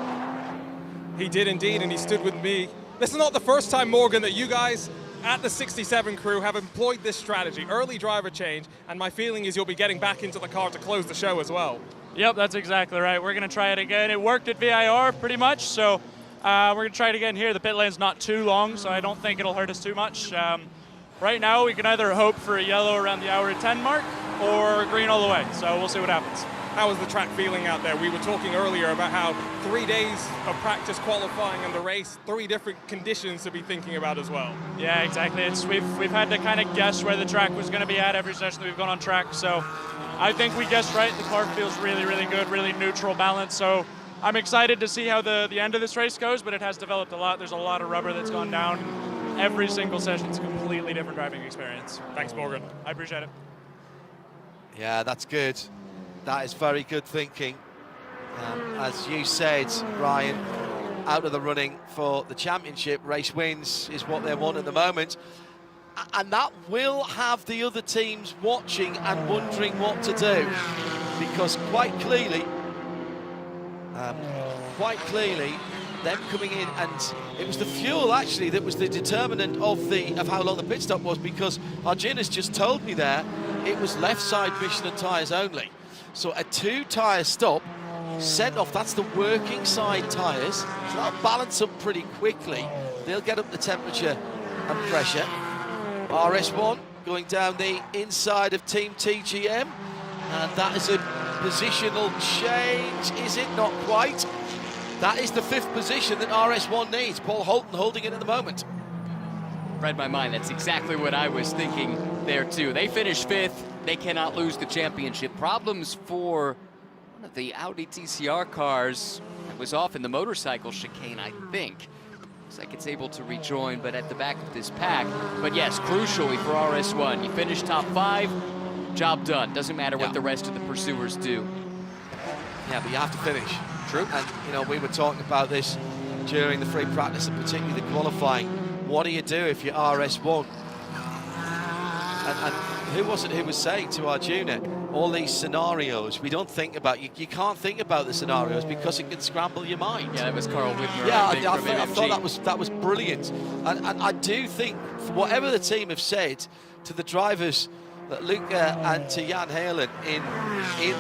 He did indeed, and he stood with me. This is not the first time, Morgan, that you guys at the 67 crew have employed this strategy, early driver change, and my feeling is you'll be getting back into the car to close the show as well. Yep, that's exactly right. We're going to try it again. It worked at VIR pretty much, so we're going to try it again here. The pit lane's not too long, so I don't think it'll hurt us too much. Right now, we can either hope for a yellow around the hour 10 mark or green all the way, so we'll see what happens. How was the track feeling out there? We were talking earlier about how 3 days of practice qualifying and the race, 3 different conditions to be thinking about as well. Yeah, exactly. We've had to kind of guess where the track was going to be at every session that we've gone on track, so I think we guessed right. The car feels really, really good, really neutral balance, so I'm excited to see how the end of this race goes, but it has developed a lot. There's a lot of rubber that's gone down. Every single session's a completely different driving experience. Thanks, Morgan. I appreciate it. Yeah, that's good. That is very good thinking. As you said, Ryan, out of the running for the championship, race wins is what they want at the moment. And that will have the other teams watching and wondering what to do. Because quite clearly, them coming in, and it was the fuel actually that was the determinant of how long the pit stop was, because Arjuna's just told me there it was left side Michelin tyres only. So a 2-tyre stop sent off, that's the working side tyres, so that'll balance up pretty quickly. They'll get up the temperature and pressure. RS1 going down the inside of Team TGM, and that is a positional change, is it? Not quite. That is the 5th position that RS1 needs. Paul Holton holding it at the moment. Read my mind. That's exactly what I was thinking there too. They finished 5th. They cannot lose the championship. Problems for one of the Audi TCR cars that was off in the motorcycle chicane, I think. Looks like it's able to rejoin, but at the back of this pack. But yes, crucially for RS1, you finish top 5, job done. Doesn't matter what the rest of the pursuers do. Yeah, but you have to finish. True. And, you know, we were talking about this during the free practice and particularly the qualifying. What do you do if you're RS1 And who was it who was saying to Arjuna, all these scenarios we don't think about, you can't think about the scenarios because it can scramble your mind. Yeah, that was Carl Whitmer. Yeah, I thought that was brilliant. And I do think, whatever the team have said to the drivers, Luca and to Jan Heylen in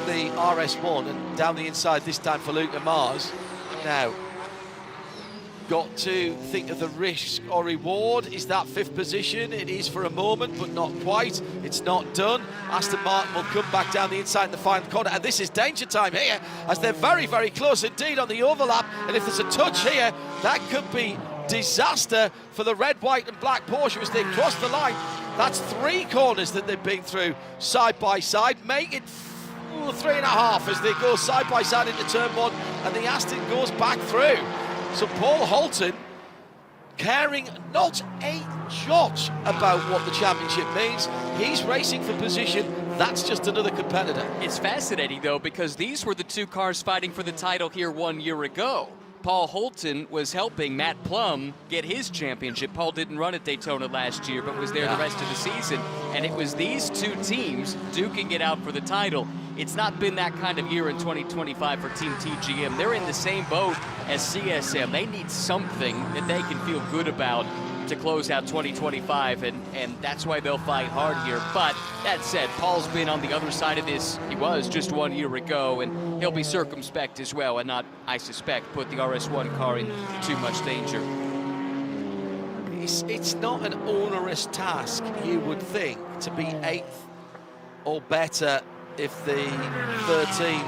the RS1 and down the inside this time for Luca Mars, now got to think of the risk or reward. Is that 5th position? It is for a moment, but not quite. It's not done. Aston Martin will come back down the inside in the final corner, and this is danger time here as they're very, very close indeed on the overlap. And if there's a touch here, that could be disaster for the red, white and black Porsche as they cross the line. That's 3 corners that they've been through side by side, make it 3.5 as they go side by side into turn 1, and the Aston goes back through. So Paul Holton caring not a jot about what the championship means. He's racing for position. That's just another competitor. It's fascinating, though, because these were the 2 cars fighting for the title here 1 year ago. Paul Holton was helping Matt Plum get his championship. Paul didn't run at Daytona last year, but was there the rest of the season. And it was these 2 teams duking it out for the title. It's not been that kind of year in 2025 for Team TGM. They're in the same boat as CSM. They need something that they can feel good about to close out 2025, and that's why they'll fight hard here. But that said, Paul's been on the other side of this. He was just 1 year ago, and he'll be circumspect as well and not, I suspect, put the RS1 car in too much danger. It's not an onerous task, you would think, to be 8th or better if the 13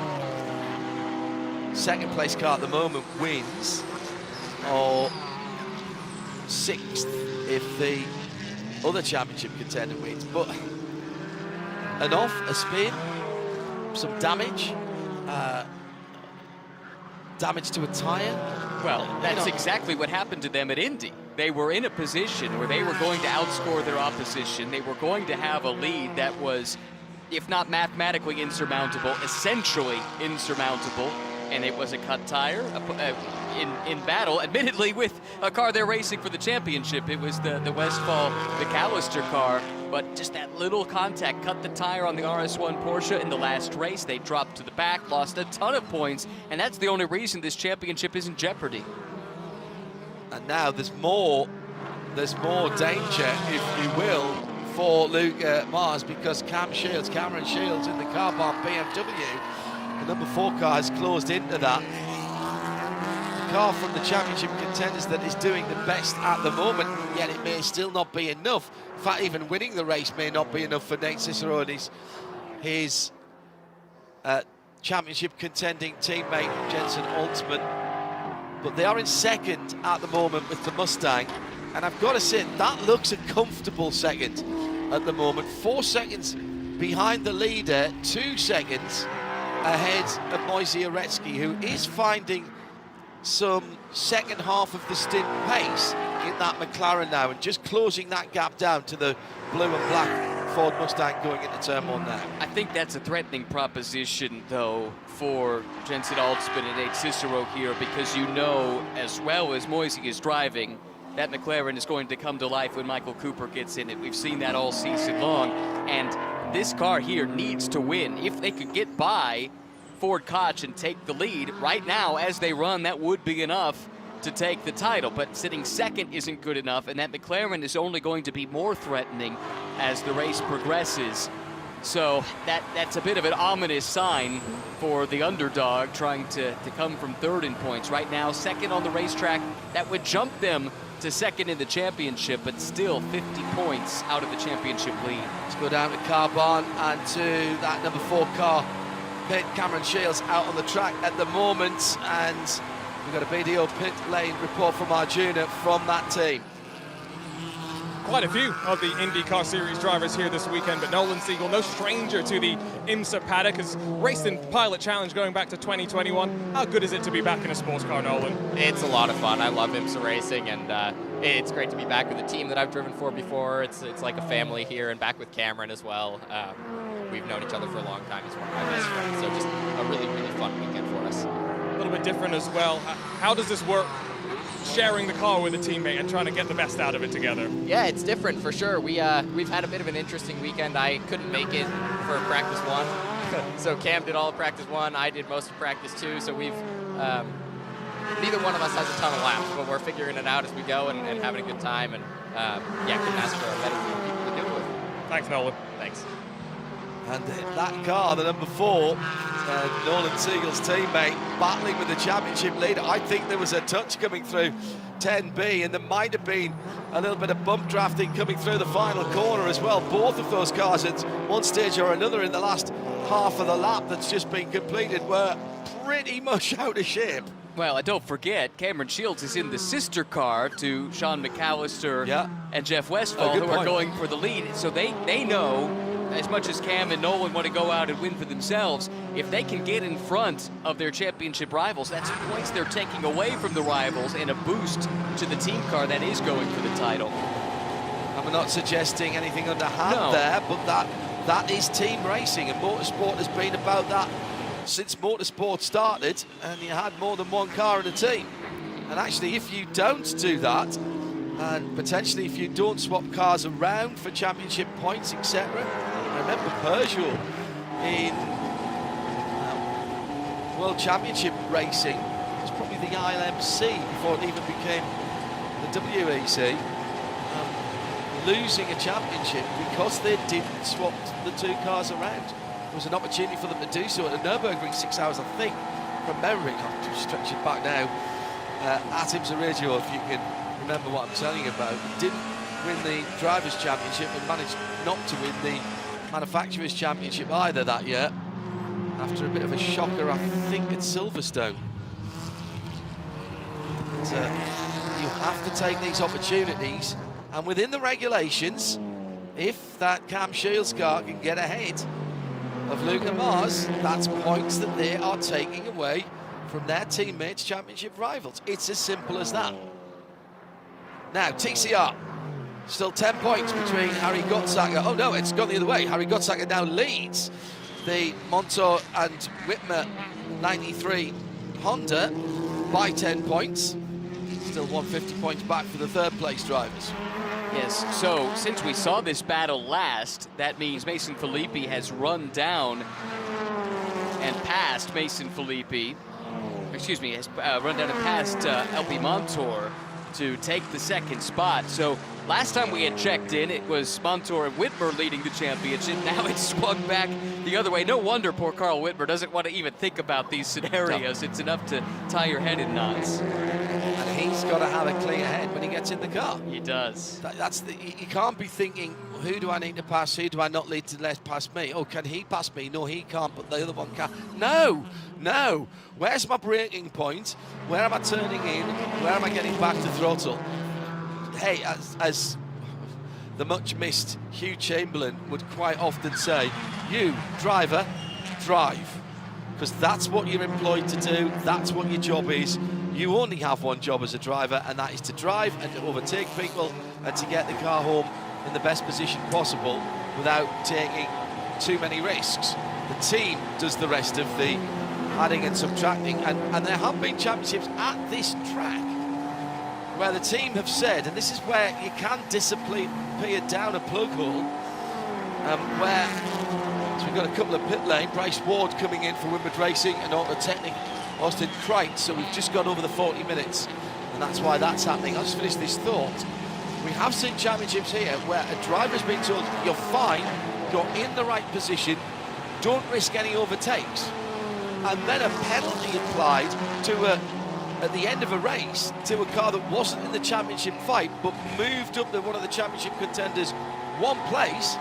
second place car at the moment wins, or 6th if the other championship contender wins. But an off, a spin, some damage, damage to a tyre. Well, that's exactly what happened to them at Indy. They were in a position where they were going to outscore their opposition. They were going to have a lead that was, if not mathematically insurmountable, essentially insurmountable. And it was a cut tire in battle, admittedly with a car they're racing for the championship. It was the Westphal McAllister car, but just that little contact cut the tire on the RS1 Porsche in the last race. They dropped to the back, lost a ton of points, and that's the only reason this championship is in jeopardy. And now there's more danger, if you will, for Luca Mars, because Cameron Shields in the car bar BMW, the number 4 car, has closed into that. The car from the championship contenders that is doing the best at the moment, yet it may still not be enough. In fact, even winning the race may not be enough for Nate Cicero and his championship contending teammate Jensen Altman. But they are in 2nd at the moment with the Mustang, and I've got to say that looks a comfortable 2nd at the moment. 4 seconds behind the leader, 2 seconds ahead of Moise Uretsky, who is finding some second half of the stint pace in that McLaren now, and just closing that gap down to the blue and black Ford Mustang going into turn 1 now. I think that's a threatening proposition, though, for Jensen Altsman and Nate Cicero here, because you know, as well as Moise is driving, that McLaren is going to come to life when Michael Cooper gets in it. We've seen that all season long, and this car here needs to win. If they could get by Ford Koch and take the lead right now as they run, that would be enough to take the title. But sitting 2nd isn't good enough, and that McLaren is only going to be more threatening as the race progresses. So that's a bit of an ominous sign for the underdog trying to come from 3rd in points. Right now, 2nd on the racetrack. That would jump them to 2nd in the championship, but still 50 points out of the championship lead. Let's go down to car barn and to that number 4 car, Pit. Cameron Shields out on the track at the moment, and we've got a BDO pit lane report from Arjuna from that team. Quite a few of the IndyCar Series drivers here this weekend, but Nolan Siegel, no stranger to the IMSA paddock, has raced in Pilot Challenge going back to 2021. How good is it to be back in a sports car, Nolan? It's a lot of fun. I love IMSA racing, and it's great to be back with a team that I've driven for before. It's like a family here, and back with Cameron as well. We've known each other for a long time. He's one of my best friends, so just a really, really fun weekend for us. A little bit different as well. How does this work sharing the car with a teammate and trying to get the best out of it together. Yeah, it's different for sure. We've had a bit of an interesting weekend. I couldn't make it for practice 1. So Cam did all of practice 1, I did most of practice 2, so we've neither one of us has a ton of laps, but we're figuring it out as we go and having a good time, and yeah, couldn't ask for a better team of people to do it with. Thanks, Nolan. Thanks. And that car, the number 4, Nolan Siegel's teammate, battling with the championship leader. I think there was a touch coming through 10B, and there might have been a little bit of bump drafting coming through the final corner as well. Both of those cars at one stage or another in the last half of the lap that's just been completed were pretty much out of shape. Well, and don't forget, Cameron Shields is in the sister car to Sean McAllister and Jeff Westphal, who are going for the lead. So they know, as much as Cam and Nolan want to go out and win for themselves, if they can get in front of their championship rivals, that's points they're taking away from the rivals and a boost to the team car that is going for the title. I'm not suggesting anything underhand there, but that is team racing, and motorsport has been about that since motorsport started, and you had more than one car in a team. And actually, if you don't do that, and potentially if you don't swap cars around for championship points, etc. I remember Peugeot in World Championship racing, it was probably the IMSA before it even became the WEC, losing a championship because they didn't swap the 2 cars around. There was an opportunity for them to do so at the Nürburgring 6 hours, I think, from memory. I'll just stretch it back now. At IMSA Radio, if you can remember what I'm telling you about. Didn't win the Drivers' Championship and managed not to win the Manufacturers' Championship either that year, after a bit of a shocker, I think, at Silverstone. But, you have to take these opportunities, and within the regulations, if that Cam Shields car can get ahead of Luca Mars, that's points that they are taking away from their teammates' championship rivals. It's as simple as that. Now, TCR, still 10 points between Harry Gottsacker. Oh no, it's gone the other way. Harry Gottsacker now leads the Montour and Whitmer 93 Honda by 10 points. Still 150 points back for the third place drivers. Yes, so since we saw this battle last, that means Mason Filippi has run down and passed Mason Filippi, excuse me, has run down and passed LP Montour to take the second spot. So last time we had checked in, it was Montour and Whitmer leading the championship. Now it's swung back the other way. No wonder poor Carl Whitmer doesn't want to even think about these scenarios. It's enough to tie your head in knots. And he's got to have a clear head when he gets in the car. He does. You can't be thinking, who do I need to pass? Who do I not need to let pass me? Oh, can he pass me? No, he can't, but the other one can. No. Where's my braking point? Where am I turning in? Where am I getting back to throttle? Hey, as the much-missed Hugh Chamberlain would quite often say, you, driver, drive. Because that's what you're employed to do. That's what your job is. You only have one job as a driver, and that is to drive and to overtake people and to get the car home in the best position possible without taking too many risks. The team does the rest of the adding and subtracting, and there have been championships at this track where the team have said, and this is where you can disappear down a plug hole, where so we've got a couple of pit lane, Bryce Ward coming in for Wimbledon Racing and Autotechnic Austin Crate, so we've just got over the 40 minutes, and that's why that's happening. I'll just finish this thought. We have seen championships here where a driver's been told, you're fine, you're in the right position, don't risk any overtakes, and then a penalty applied to at the end of a race to a car that wasn't in the championship fight but moved up to one of the championship contenders one place,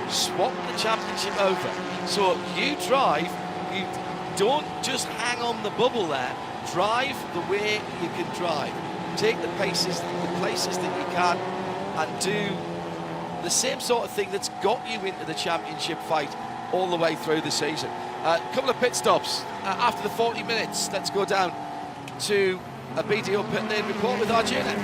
swapped the championship over. So you drive, you don't just hang on the bubble there, drive the way you can drive. Take the places that you can, and do the same sort of thing that's got you into the championship fight all the way through the season. A couple of pit stops after the 40 minutes. Let's go down to a BDO pit lane report with Arjuna.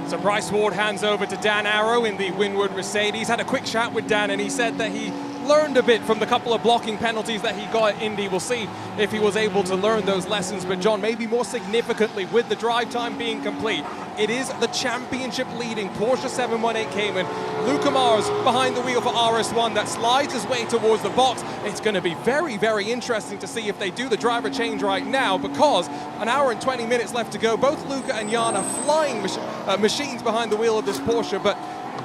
So Bryce Ward hands over to Dan Arrow in the Winwood Mercedes. Had a quick chat with Dan, and he said that he learned a bit from the couple of blocking penalties that he got at Indy. We'll see if he was able to learn those lessons. But John, maybe more significantly, with the drive time being complete, it is the championship leading Porsche 718 Cayman. Luca Mars behind the wheel for RS1 that slides his way towards the box. It's going to be very, very interesting to see if they do the driver change right now, because an hour and 20 minutes left to go. Both Luca and Jan are flying machines behind the wheel of this Porsche, but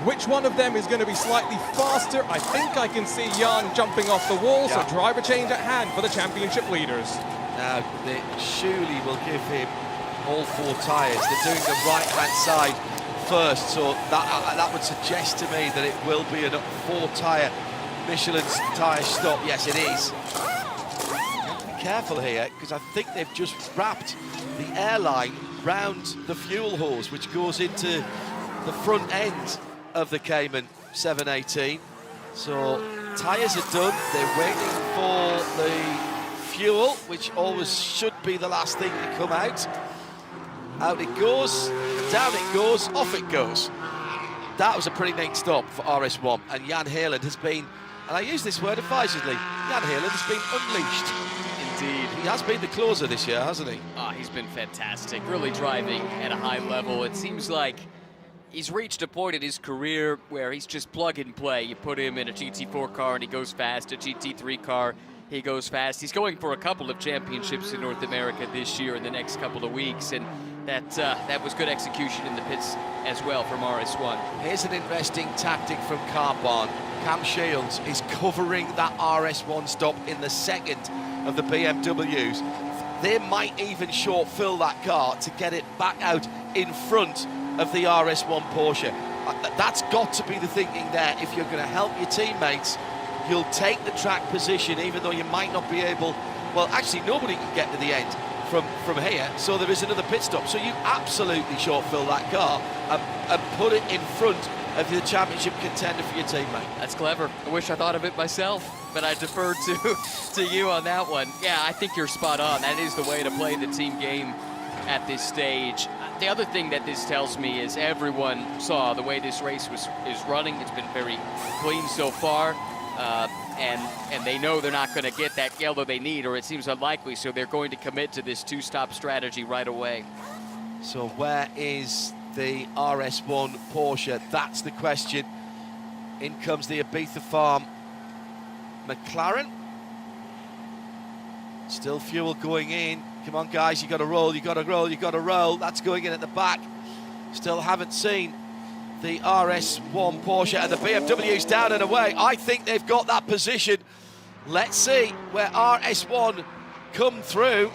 which one of them is going to be slightly faster? I think I can see Jan jumping off the wall, so driver change at hand for the championship leaders. Now, they surely will give him all 4 tyres. They're doing the right-hand side first, so that would suggest to me that it will be a 4-tyre Michelin tyre stop. Yes, it is. Be careful here, because I think they've just wrapped the airline round the fuel hose, which goes into the front end of the Cayman 718. So tyres are done. They're waiting for the fuel, which always should be the last thing to come out. Out it goes, down it goes, off it goes. That was a pretty neat stop for RS1, and Jan Heerland has been, and I use this word advisedly, Jan Heerland has been unleashed. Indeed. He has been the closer this year, hasn't he? Oh, he's been fantastic, really driving at a high level. It seems like he's reached a point in his career where he's just plug and play. You put him in a GT4 car and he goes fast, a GT3 car, he goes fast. He's going for a couple of championships in North America this year in the next couple of weeks, and that was good execution in the pits as well from RS1. Here's an interesting tactic from Carbon. Cam Shields is covering that RS1 stop in the second of the BMWs. They might even short fill that car to get it back out in front of the RS1 Porsche. That's got to be the thinking there. If you're going to help your teammates, you'll take the track position, even though you might not be able, well, actually nobody can get to the end from here, so there is another pit stop. So you absolutely short fill that car and put it in front of the championship contender for your teammate. That's clever. I wish I thought of it myself, but I defer to you on that one. Yeah, I think you're spot on. That is the way to play the team game at this stage. The other thing that this tells me is everyone saw the way this race is running. It's been very clean so far, and they know they're not going to get that yellow they need, or it seems unlikely, so they're going to commit to this 2-stop strategy right away. So where is the RS1 Porsche? That's the question. In comes the Ibiza Farm McLaren. Still fuel going in. Come on, guys, you got to roll, you got to roll, you got to roll. That's going in at the back. Still haven't seen the RS1 Porsche, and the BMW's down and away. I think they've got that position. Let's see where RS1 come through,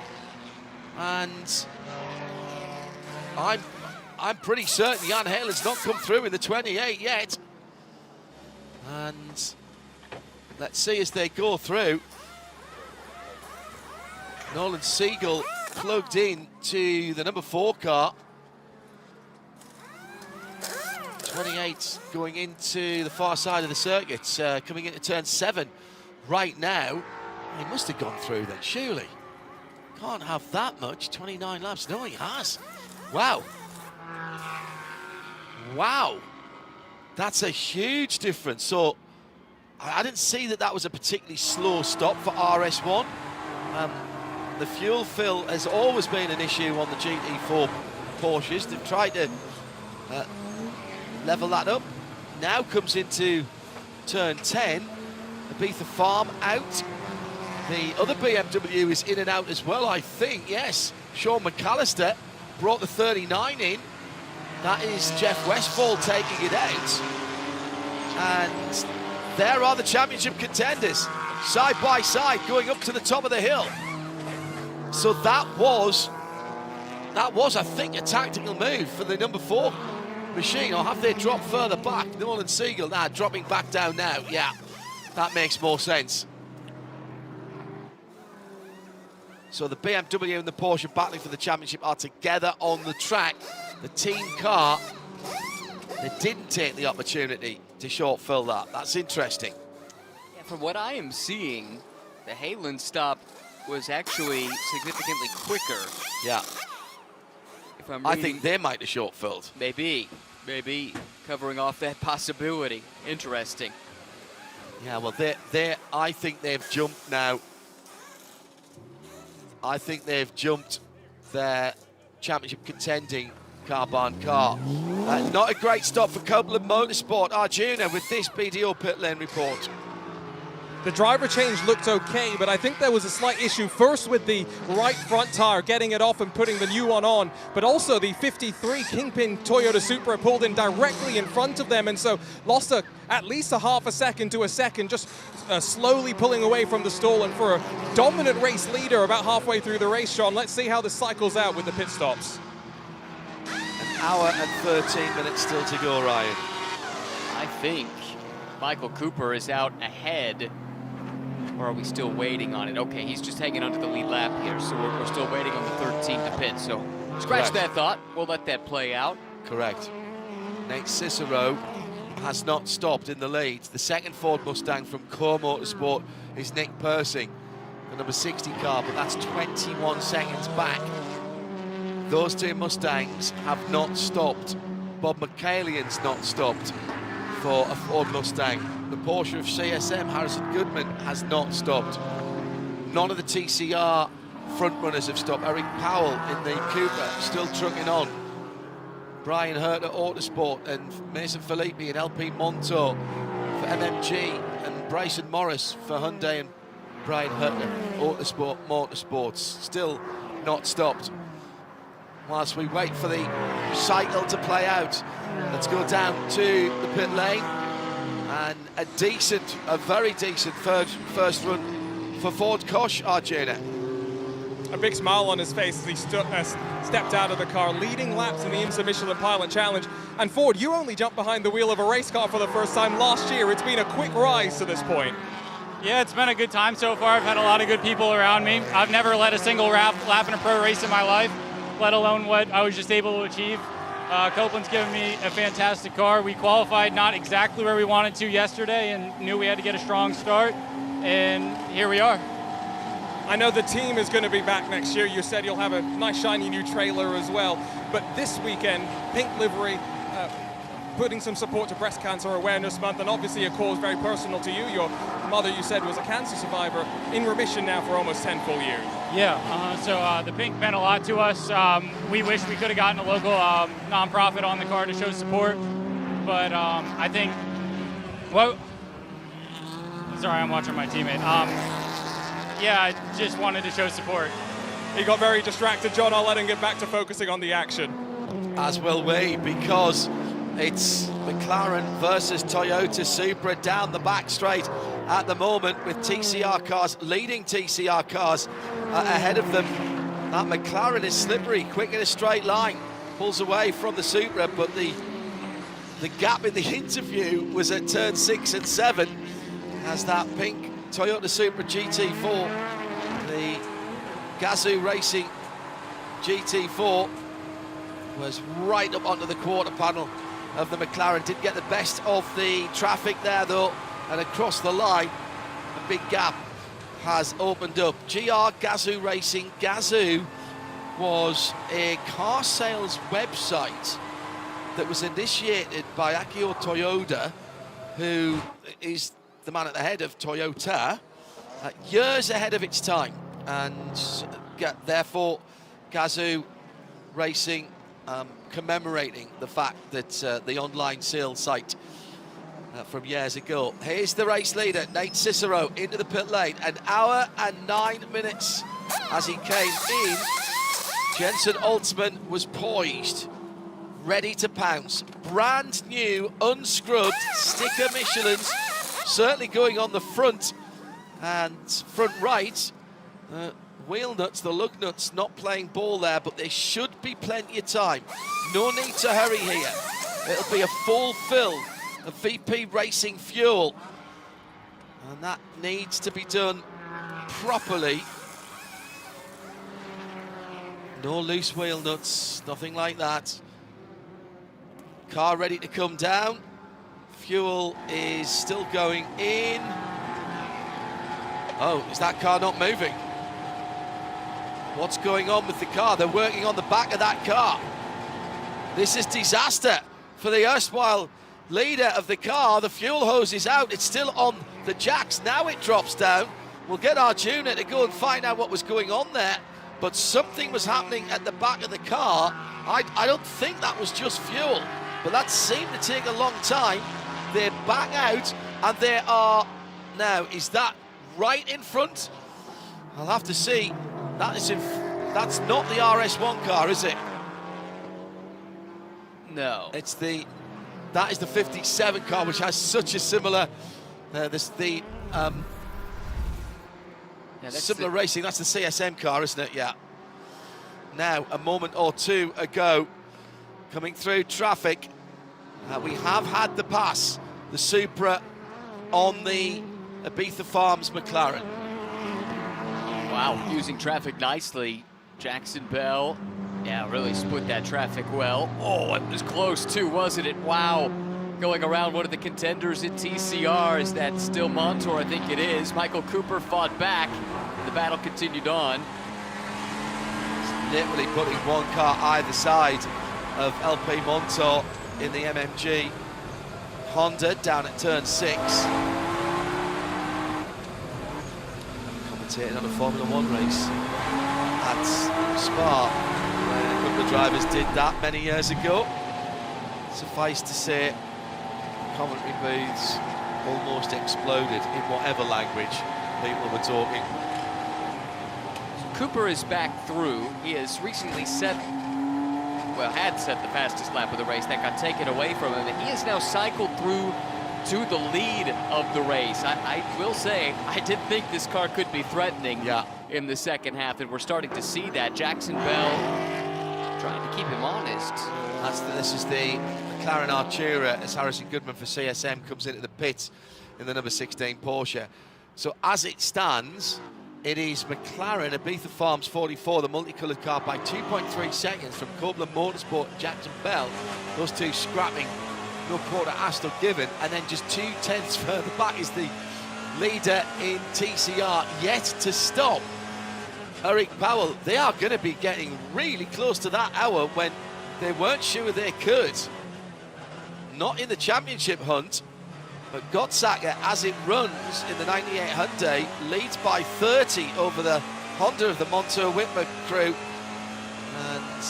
and I'm pretty certain Jan Heerland's not come through in the 28 yet. And let's see as they go through. Nolan Siegel plugged in to the number 4 car. 28 going into the far side of the circuit, coming into turn 7 right now. He must have gone through then, surely. Can't have that much, 29 laps. No, he has. Wow. Wow. That's a huge difference. So I didn't see that was a particularly slow stop for RS1. The fuel fill has always been an issue on the GT4 Porsches. They've tried to level that up. Now comes into turn 10. Ibiza Farm out. The other BMW is in and out as well, I think. Yes, Sean McAllister brought the 39 in. That is Jeff Westphal taking it out. And there are the championship contenders, side by side, going up to the top of the hill. So that was, I think, a tactical move for the number 4 machine. Or have they dropped further back? Nolan Siegel, dropping back down now. Yeah, that makes more sense. So the BMW and the Porsche battling for the championship are together on the track. The team car, they didn't take the opportunity to short fill that. That's interesting. Yeah, from what I am seeing, the Heerland stop was actually significantly quicker. Yeah. If I'm I think they might have short filled. Maybe covering off that possibility. Interesting. Yeah, well, I think they've jumped now. I think they've jumped their championship contending carbon car. Not a great stop for Copeland Motorsport. Arjuna with this BDO pit lane report. The driver change looked okay, but I think there was a slight issue first with the right front tire, getting it off and putting the new one on, but also the 53 Kingpin Toyota Supra pulled in directly in front of them, and so lost at least a half a second to a second, just slowly pulling away from the stall. And for a dominant race leader about halfway through the race, Sean, let's see how this cycles out with the pit stops. An hour and 13 minutes still to go, Ryan. I think Michael Cooper is out ahead. Or are we still waiting on it? Okay, he's just hanging onto the lead lap here, so we're still waiting on the 13 to pit. So scratch that thought. We'll let that play out. Correct. Nate Cicero has not stopped in the lead. The second Ford Mustang from Core Motorsport is Nick Persing, the number 60 car, but that's 21 seconds back. Those two Mustangs have not stopped. Bob McCallian's not stopped for a Ford Mustang. The Porsche of CSM, Harrison Goodman, has not stopped. None of the TCR front runners have stopped. Eric Powell in the Cooper still trucking on. Brian Hurt at Autosport and Mason Felipe and LP Monto for MMG and Bryson Morris for Hyundai and Brian Hurt at Autosport Motorsports still not stopped. Whilst we wait for the cycle to play out, let's go down to the pit lane. And a very decent first run for Ford Koch, Arjuna. A big smile on his face as he stepped out of the car, leading laps in the IMSA-Michelin Pilot Challenge. And Ford, you only jumped behind the wheel of a race car for the first time last year. It's been a quick rise to this point. Yeah, it's been a good time so far. I've had a lot of good people around me. I've never led a single lap in a pro race in my life, let alone what I was just able to achieve. Copeland's given me a fantastic car. We qualified not exactly where we wanted to yesterday and knew we had to get a strong start, and here we are. I know the team is going to be back next year. You said you'll have a nice shiny new trailer as well, but this weekend, pink livery, putting some support to Breast Cancer Awareness Month, and obviously a cause very personal to you. Your mother, you said, was a cancer survivor in remission now for almost 10 full years. Yeah, so the pink meant a lot to us. We wish we could have gotten a local nonprofit on the car to show support, but I think, sorry, I'm watching my teammate. Yeah, I just wanted to show support. He got very distracted, John. I'll let him get back to focusing on the action. As will we, because it's McLaren versus Toyota Supra down the back straight at the moment, with TCR cars, leading TCR cars ahead of them. That McLaren is slippery, quick in a straight line, pulls away from the Supra, but the gap in the interview was at turn 6 and 7 as that pink Toyota Supra GT4, the Gazoo Racing GT4, was right up onto the quarter panel of the McLaren. Did get the best of the traffic there though, and across the line a big gap has opened up. GR Gazoo Racing. Gazoo was a car sales website that was initiated by Akio Toyoda, who is the man at the head of Toyota, years ahead of its time, and therefore Gazoo Racing commemorating the fact that the online sales site from years ago. Here's the race leader, Nate Cicero, into the pit lane. An hour and 9 minutes as he came in. Jensen Altman was poised, ready to pounce. Brand new, unscrubbed sticker Michelins, certainly going on the front and front right. Wheel nuts, the lug nuts, not playing ball there, but there should be plenty of time. No need to hurry here. It'll be a full fill of VP Racing fuel, and that needs to be done properly. No loose wheel nuts, nothing like that. Car ready to come down. Fuel is still going in. Oh, is that car not moving? What's going on with the car? They're working on the back of that car. This is disaster for the erstwhile leader of the car. The fuel hose is out. It's still on the jacks. Now it drops down. We'll get Arjuna to go and find out what was going on there. But something was happening at the back of the car. I don't think that was just fuel, but that seemed to take a long time. They're back out, and they are now. Is that right in front? I'll have to see. That's not the RS1 car, is it? No. That is the 57 car, which has such a similar similar racing. That's the CSM car, isn't it? Yeah. Now, a moment or two ago, coming through traffic, we have had the pass, the Supra on the Ibiza Farms McLaren. Wow, using traffic nicely. Jackson Bell, yeah, really split that traffic well. Oh, it was close too, wasn't it? Wow. Going around one of the contenders in TCR. Is that still Montour? I think it is. Michael Cooper fought back. The battle continued on. Literally putting one car either side of LP Montour in the MMG Honda down at turn 6. Commentating on a Formula 1 race at Spa, where a couple of drivers did that many years ago. Suffice to say, commentary booths almost exploded in whatever language people were talking. Cooper is back through. He has recently had set the fastest lap of the race. That got taken away from him, and he has now cycled through to the lead of the race. I will say, I did think this car could be threatening in the second half, and we're starting to see that. Jackson Bell trying to keep him honest. This is the McLaren Artura as Harrison Goodman for CSM comes into the pit in the number 16 Porsche. So as it stands, it is McLaren Ibiza Farms 44, the multicoloured car, by 2.3 seconds from Copeland Motorsport and Jackson Bell. Those two scrapping, no quarter asked or given, and then just 0.2 further back is the leader in TCR, yet to stop Eric Powell. They are going to be getting really close to that hour when they weren't sure they could. Not in the championship hunt, but Gottsacker, as it runs in the 98 Hyundai, leads by 30 over the Honda of the Montour-Whitmer crew. And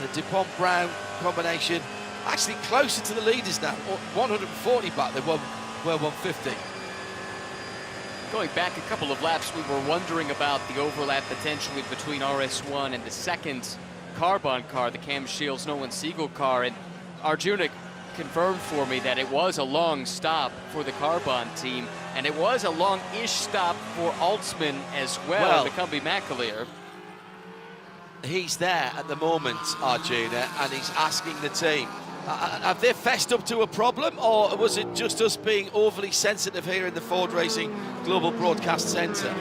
the DuPont-Brown combination actually closer to the leaders now, 140 back, they were 150. Going back a couple of laps, we were wondering about the overlap potentially between RS1 and the second Carbon car, the Cam Shields Nolan Siegel car, and Arjuna confirmed for me that it was a long stop for the Carbon team, and it was a long-ish stop for Altsman as well, the Cumbie McAleer. He's there at the moment, Arjuna, and he's asking the team, have they fessed up to a problem, or was it just us being overly sensitive here in the Ford Racing Global Broadcast Centre?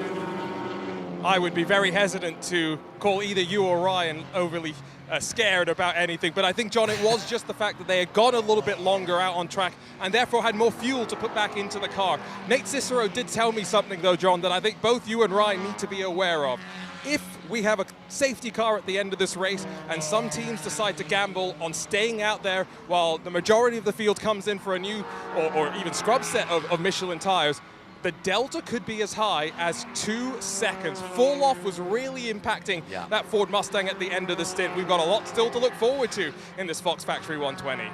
I would be very hesitant to call either you or Ryan overly scared about anything, but I think, John, it was just the fact that they had gone a little bit longer out on track and therefore had more fuel to put back into the car. Nate Cicero did tell me something, though, John, that I think both you and Ryan need to be aware of. If we have a safety car at the end of this race and some teams decide to gamble on staying out there while the majority of the field comes in for a new or even scrub set of Michelin tires, the delta could be as high as 2 seconds. Fall off was really impacting that Ford Mustang at the end of the stint. We've got a lot still to look forward to in this Fox Factory 120.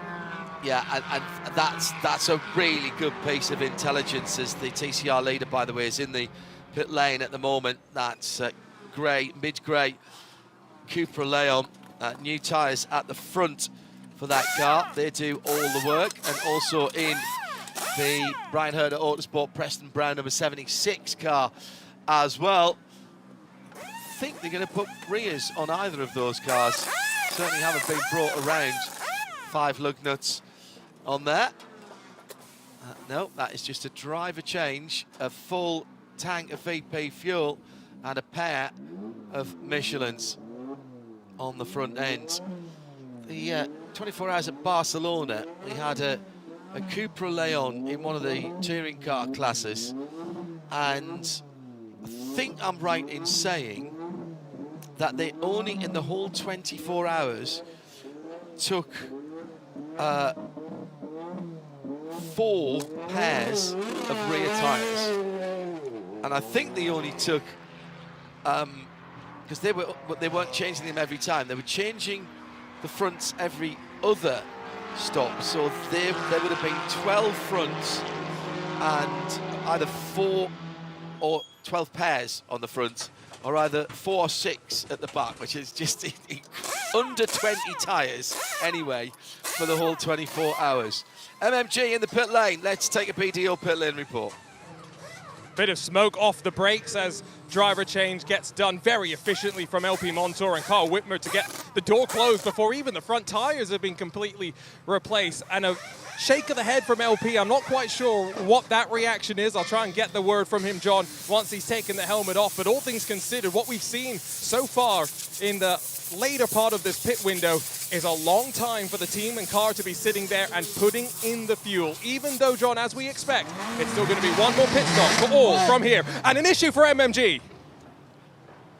Yeah, and that's a really good piece of intelligence, as the TCR leader, by the way, is in the pit lane at the moment. That's grey, mid-grey Cupra Leon. New tyres at the front for that car. They do all the work, and also in the Brian Herder Autosport Preston Brown number 76 car as well. I think they're going to put rears on either of those cars. Certainly haven't been brought around. 5 lug nuts on there. No, that is just a driver change, a full tank of VP fuel and a pair of Michelins on the front end. The 24 hours at Barcelona, we had a Cupra Leon in one of the touring car classes, and I think I'm right in saying that they only, in the whole 24 hours, took 4 pairs of rear tyres. And I think they only took, because they weren't changing them every time. They were changing the fronts every other stop. So there would have been 12 fronts and either 4 or 12 pairs on the front, or either 4 or 6 at the back, which is just under 20 tyres anyway for the whole 24 hours. MMG in the pit lane. Let's take a PDO pit lane report. Bit of smoke off the brakes as driver change gets done very efficiently from LP Montour and Carl Whitmer to get the door closed before even the front tires have been completely replaced. And a shake of the head from LP. I'm not quite sure what that reaction is. I'll try and get the word from him, John, once he's taken the helmet off. But all things considered, what we've seen so far in the later part of this pit window is a long time for the team and car to be sitting there and putting in the fuel. Even though, John, as we expect, it's still going to be one more pit stop for all from here. And an issue for MMG.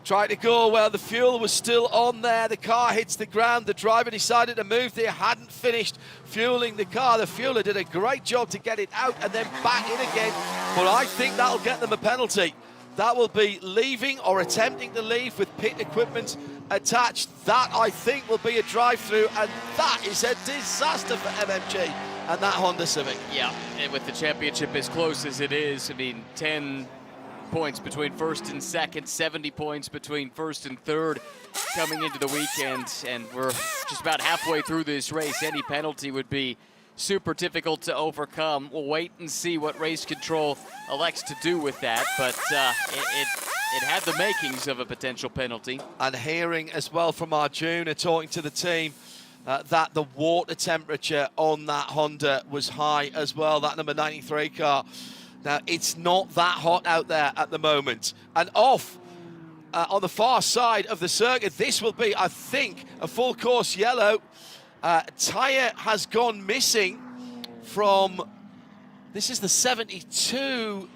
Tried to go well, the fuel was still on there, the car hits the ground, the driver decided to move there, hadn't finished fueling the car. The fueler did a great job to get it out and then back in again, but I think that'll get them a penalty. That will be leaving or attempting to leave with pit equipment attached. That, I think, will be a drive-through, and that is a disaster for MMG and that Honda Civic. Yeah, and with the championship as close as it is, I mean, 10 points between first and second, 70 points between first and third coming into the weekend, and we're just about halfway through this race. Any penalty would be super difficult to overcome. We'll wait and see what race control elects to do with that, but it had the makings of a potential penalty. And hearing as well from Arjuna talking to the team that the water temperature on that Honda was high as well, that number 93 car. Now, it's not that hot out there at the moment. And off on the far side of the circuit, this will be, I think, a full course yellow. Tyre has gone missing from, this is the 72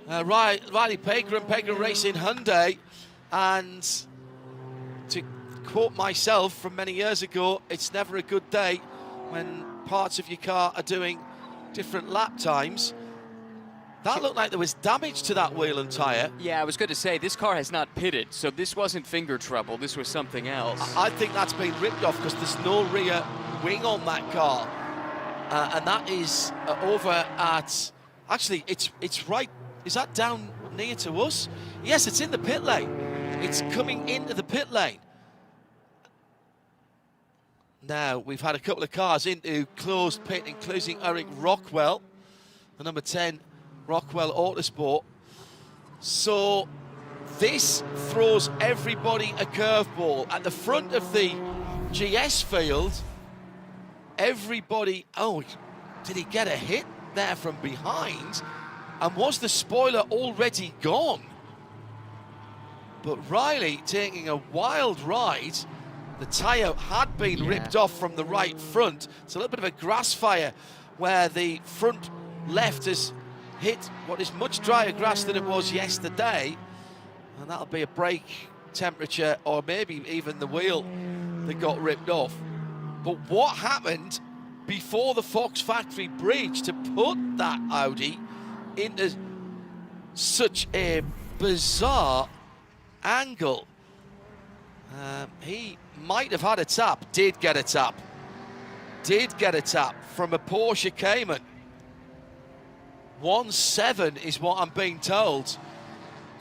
Riley Pegram Racing Hyundai. And to quote myself from many years ago, it's never a good day when parts of your car are doing different lap times. That looked like there was damage to that wheel and tyre. Yeah, I was going to say, this car has not pitted, so this wasn't finger trouble. This was something else. I think that's been ripped off because there's no rear wing on that car. And that is over at... Actually, it's right... Is that down near to us? Yes, it's in the pit lane. It's coming into the pit lane. Now, we've had a couple of cars into closed pit, including Eric Rockwell, the number 10 Rockwell Autosport. So this throws everybody a curveball. At the front of the GS field, everybody, oh, did he get a hit there from behind? And was the spoiler already gone? But Riley taking a wild ride. The tyre had been ripped off from the right front. It's a little bit of a grass fire where the front left has hit what is much drier grass than it was yesterday, and that'll be a brake temperature or maybe even the wheel that got ripped off. But what happened before the Fox Factory Bridge to put that Audi into such a bizarre angle? He might have had a tap, did get a tap from a Porsche Cayman. 1-7 is what I'm being told.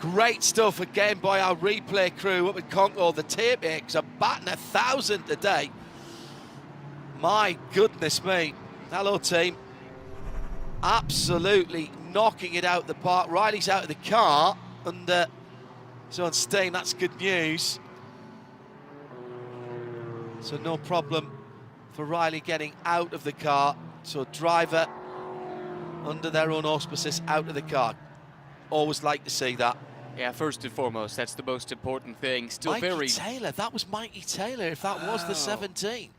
Great stuff again by our replay crew up at Concord. The tape X are batting 1,000 today. My goodness me. Hello, team. Absolutely knocking it out the park. Riley's out of the car and so on Stain, that's good news. So no problem for Riley getting out of the car. So driver under their own auspices out of the car. Always like to see that. Yeah, first and foremost, that's the most important thing. Still Mikey very... Taylor, that was Mikey Taylor, if that was the 17.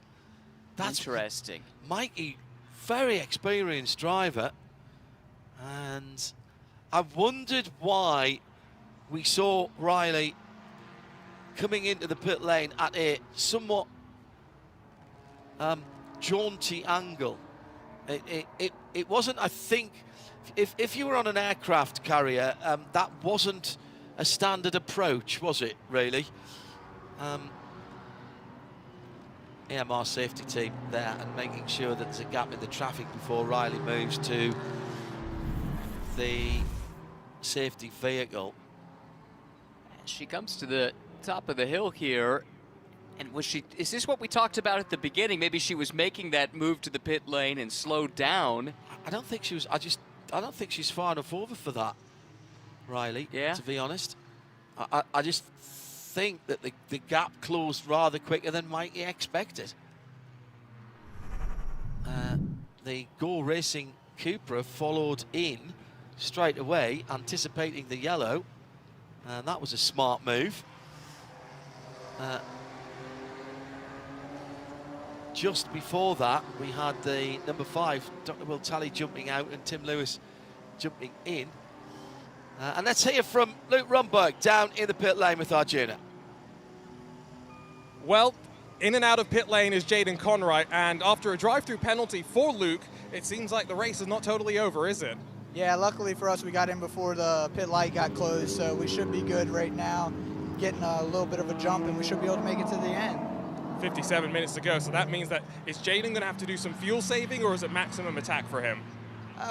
That's interesting. Mikey, very experienced driver. And I wondered why we saw Riley coming into the pit lane at a somewhat jaunty angle. It wasn't, I think, if you were on an aircraft carrier, that wasn't a standard approach, was it, really? EMR safety team there and making sure that there's a gap in the traffic before Riley moves to the safety vehicle. She comes to the top of the hill here, and is this what we talked about at the beginning? Maybe she was making that move to the pit lane and slowed down. I don't think she was, I don't think she's far enough over for that, Riley, to be honest. I just think that the gap closed rather quicker than might be expected. The Go Racing Cupra followed in straight away, anticipating the yellow, and that was a smart move. Just before that, we had the number 5, Dr. Will Talley, jumping out and Tim Lewis jumping in. And let's hear from Luke Rumberg down in the pit lane with Arjuna. Well, in and out of pit lane is Jaden Conright, and after a drive-through penalty for Luke, it seems like the race is not totally over, is it? Yeah, luckily for us, we got in before the pit light got closed, so we should be good right now, getting a little bit of a jump, and we should be able to make it to the end. 57 minutes to go, so that means that is Jaden going to have to do some fuel saving, or is it maximum attack for him?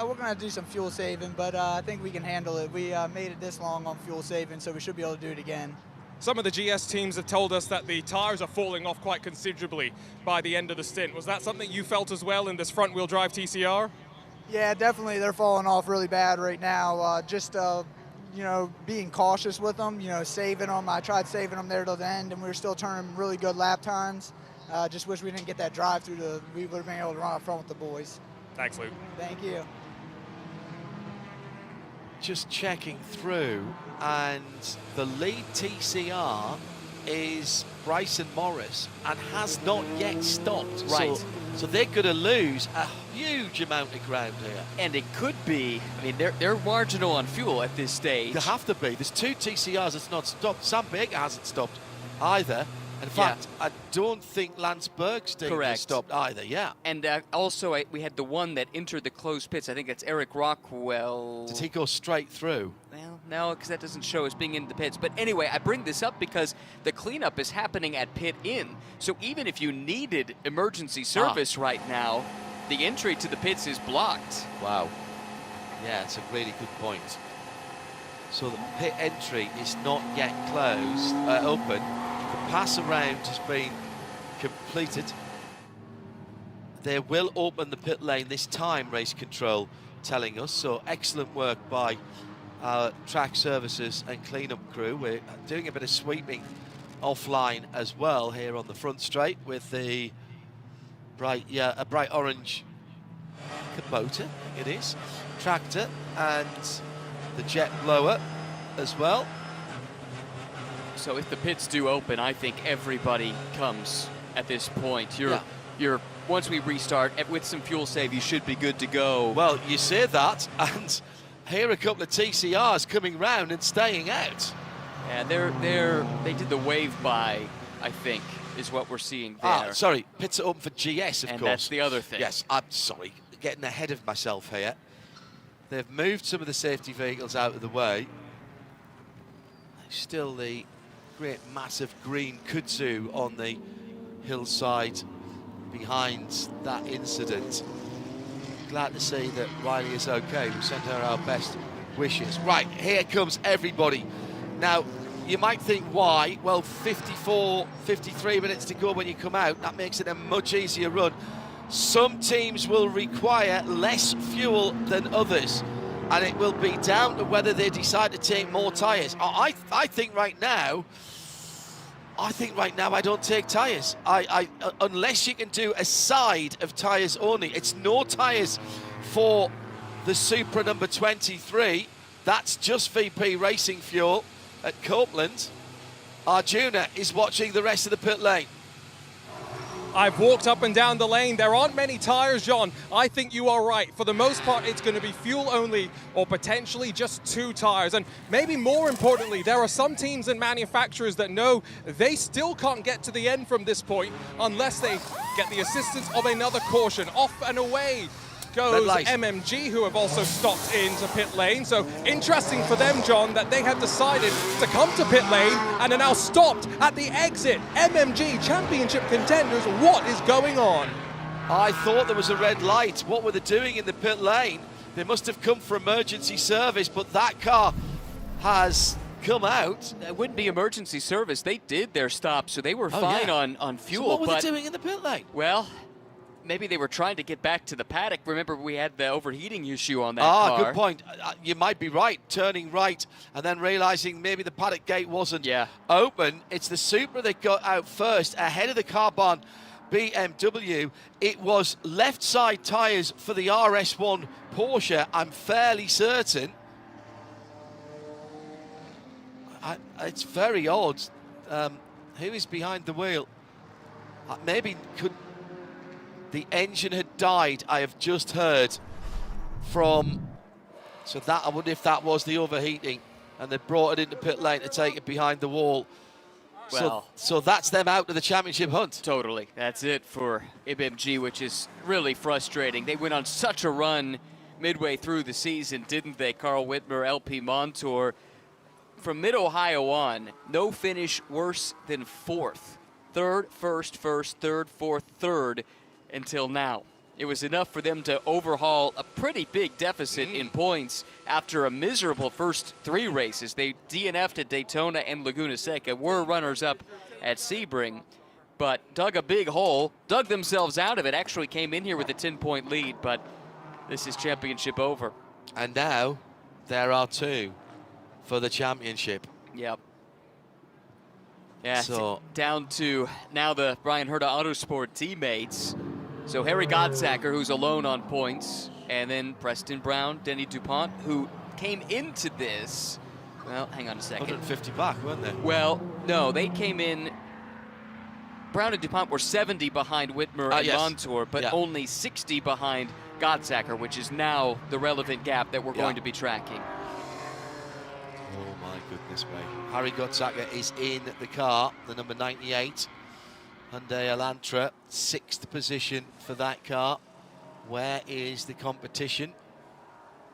We're going to do some fuel saving, but I think we can handle it. We made it this long on fuel saving, so we should be able to do it again. Some of the GS teams have told us that the tires are falling off quite considerably by the end of the stint. Was that something you felt as well in this front-wheel drive TCR? Yeah, definitely. They're falling off really bad right now. You know, being cautious with them, you know, saving them. I tried saving them there till the end, and we were still turning really good lap times. Just wish we didn't get that drive through. We would have been able to run up front with the boys. Thanks, Luke. Thank you. Just checking through, and the lead TCR is Bryson Morris and has not yet stopped. Right. So they're going to lose a huge amount of ground here. And it could be, I mean, they're marginal on fuel at this stage. They have to be. There's 2 TCRs that's not stopped. Sam Baker hasn't stopped either. In fact, I don't think Lance Bergstein has stopped either, And also, we had the one that entered the closed pits. I think it's Eric Rockwell. Did he go straight through? Well, no, because that doesn't show as being in the pits. But anyway, I bring this up because the cleanup is happening at pit in. So even if you needed emergency service right now, the entry to the pits is blocked. Wow. Yeah, it's a really good point. So the pit entry is not yet closed, open. The pass around has been completed. They will open the pit lane this time, race control telling us. So excellent work by our track services and cleanup crew. We're doing a bit of sweeping offline as well here on the front straight with the bright orange Kubota, it is, tractor, and the jet blower as well. So if the pits do open, I think everybody comes at this point. You're once we restart with some fuel save, you should be good to go. Well, you say that, and here are a couple of TCRs coming round and staying out. Yeah, they did the wave by, I think, is what we're seeing there. Sorry, pits are open for GS, of course. And that's the other thing. Yes, I'm sorry, getting ahead of myself here. They've moved some of the safety vehicles out of the way. Still the great massive green kudzu on the hillside behind that incident. Glad to see that Riley is okay. We send her our best wishes. Right, here comes everybody. Now, you might think why? Well, 53 minutes to go when you come out. That makes it a much easier run. Some teams will require less fuel than others, and it will be down to whether they decide to take more tyres. I think right now I don't take tyres. Unless you can do a side of tyres only. It's no tyres for the Supra number 23. That's just VP Racing fuel at Copeland. Arjuna is watching the rest of the pit lane. I've walked up and down the lane. There aren't many tires, John. I think you are right. For the most part, it's going to be fuel only or potentially just 2 tires. And maybe more importantly, there are some teams and manufacturers that know they still can't get to the end from this point unless they get the assistance of another caution. Off and away goes MMG, who have also stopped into pit lane. So interesting for them, John, that they have decided to come to pit lane and are now stopped at the exit. MMG championship contenders, what is going on? I thought there was a red light. What were they doing in the pit lane? They must have come for emergency service, but that car has come out. It wouldn't be emergency service. They did their stop, so they were fine on fuel. So what were they doing in the pit lane? Well, maybe they were trying to get back to the paddock. Remember, we had the overheating issue on that car. Good point. You might be right, turning right and then realizing maybe the paddock gate wasn't open. It's the Supra that got out first, ahead of the Carbon BMW. It was left side tyres for the RS1 Porsche, I'm fairly certain. It's very odd. Who is behind the wheel? Maybe the engine had died, I have just heard from. So that, I wonder if that was the overheating and they brought it into pit lane to take it behind the wall. Well, so that's them out of the championship hunt. Totally. That's it for MMG, which is really frustrating. They went on such a run midway through the season, didn't they? Carl Whitmer, LP Montour. From mid-Ohio on, no finish worse than fourth. Third, first, third, fourth, third until now. It was enough for them to overhaul a pretty big deficit in points after a miserable first three races. They DNF'd at Daytona and Laguna Seca, were runners-up at Sebring, but dug a big hole, dug themselves out of it, actually came in here with a 10-point lead, but this is championship over. And now there are two for the championship. Yep. Yeah, so down to now the Brian Herta Autosport teammates. So Harry Godsacker, who's alone on points, and then Preston Brown, Denny DuPont, who came into this, well, hang on a second. 150 back, weren't they? Well, no, they came in, Brown and DuPont were 70 behind Whitmer and Montour, but only 60 behind Godsacker, which is now the relevant gap that we're going to be tracking. Oh my goodness me. Harry Godsacker is in the car, the number 98. Hyundai Elantra, 6th position for that car. Where is the competition?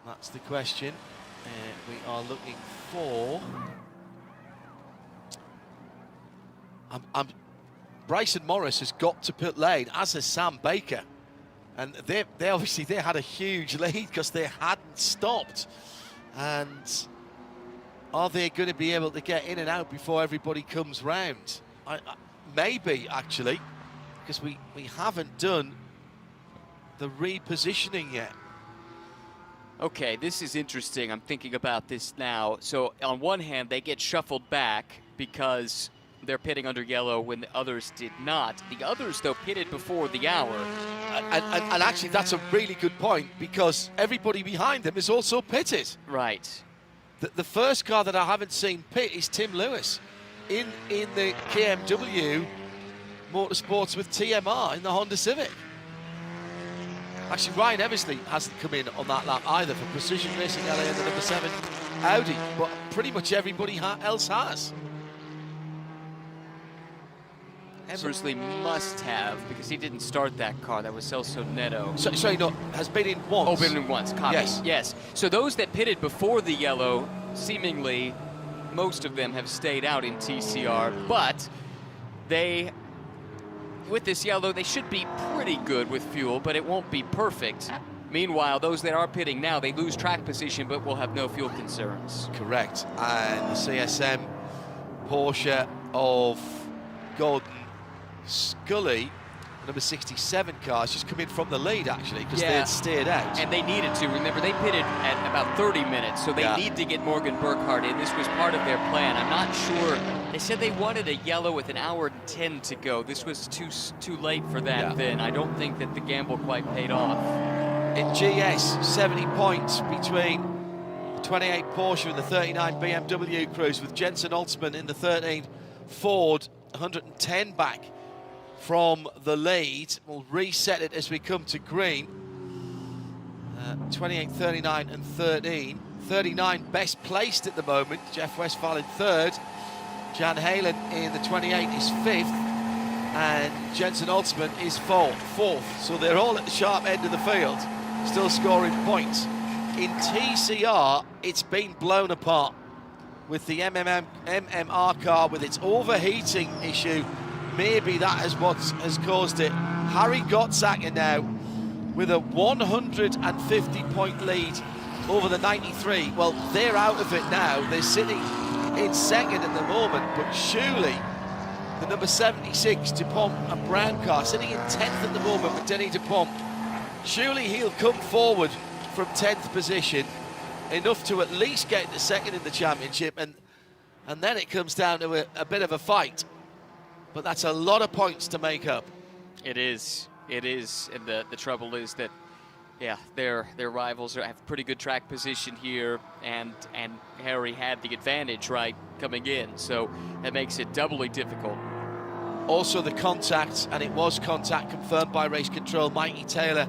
That's the question. We are looking for... Bryson Morris has got to pit lane, as has Sam Baker. And they obviously had a huge lead because they hadn't stopped. And are they going to be able to get in and out before everybody comes round? Maybe, actually, because we haven't done the repositioning yet. Okay, this is interesting. I'm thinking about this now. So on one hand, they get shuffled back because they're pitting under yellow when the others did not. The others, though, pitted before the hour. And actually, that's a really good point because everybody behind them is also pitted. Right. The first car that I haven't seen pit is Tim Lewis in the KMW Motorsports with TMR in the Honda Civic. Actually, Ryan Eversley hasn't come in on that lap either for Precision Racing LA and the number 7 Audi, but pretty much everybody else has. Eversley must have, because he didn't start that car. That was Celso Neto. Sorry, no, has been in once. Oh, been in once. Copy. Yes. So those that pitted before the yellow, seemingly most of them have stayed out in TCR, but they, with this yellow, they should be pretty good with fuel, but it won't be perfect. Meanwhile, those that are pitting now, they lose track position, but will have no fuel concerns. Correct. And the CSM Porsche of Gordon Scully, number 67 car, has just come in from the lead, actually, because they had steered out. And they needed to. Remember, they pitted at about 30 minutes, so they need to get Morgan Burkhardt in. This was part of their plan. I'm not sure. They said they wanted a yellow with an hour and 10 to go. This was too late for that then. I don't think that the gamble quite paid off. In GS, 70 points between the 28 Porsche and the 39 BMW crews, with Jensen Altzman in the 13 Ford, 110 back from the lead. We'll reset it as we come to green. 28, 39 and 13. 39 best placed at the moment. Jeff Westphal in third. Jan Halen in the 28 is fifth. And Jensen Altzman is fourth. So they're all at the sharp end of the field. still scoring points. In TCR, it's been blown apart with the MMR car, with its overheating issue. Maybe that is what has caused it. Harry Gottsacker now with a 150-point lead over the 93. Well, they're out of it now. They're sitting in second at the moment, but surely the number 76 Dupont and Brown car sitting in 10th at the moment with Denis Dupont. Surely he'll come forward from 10th position, enough to at least get to second in the championship, and then it comes down to a bit of a fight. But that's a lot of points to make up. It is, and the trouble is that, yeah, their rivals have pretty good track position here, and Harry had the advantage, right, coming in, so that makes it doubly difficult. Also the contact, and it was contact confirmed by race control. Mikey Taylor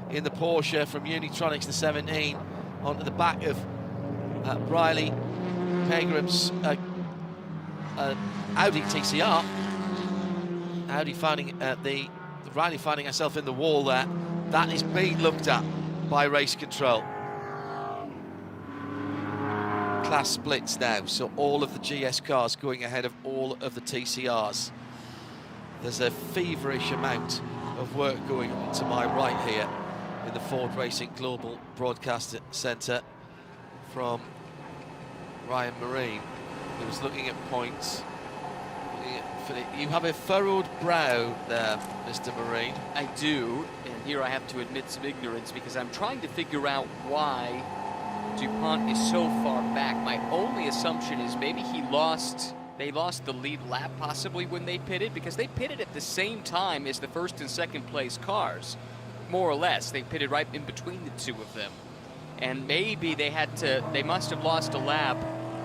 in the Porsche from Unitronics, the 17, onto the back of Riley Pegram's Audi TCR. Audi finding Riley finding herself in the wall there. That is being looked at by race control. Class splits now, so all of the GS cars going ahead of all of the TCRs. There's a feverish amount of work going on to my right here in the Ford Racing Global Broadcast Centre from Ryan Marine, who's looking at points. You have a furrowed brow there, Mr. Marine. I do, and here I have to admit some ignorance because I'm trying to figure out why DuPont is so far back. My only assumption is maybe they lost the lead lap possibly when they pitted, because they pitted at the same time as the first and second place cars, more or less. They pitted right in between the two of them. And maybe they must have lost a lap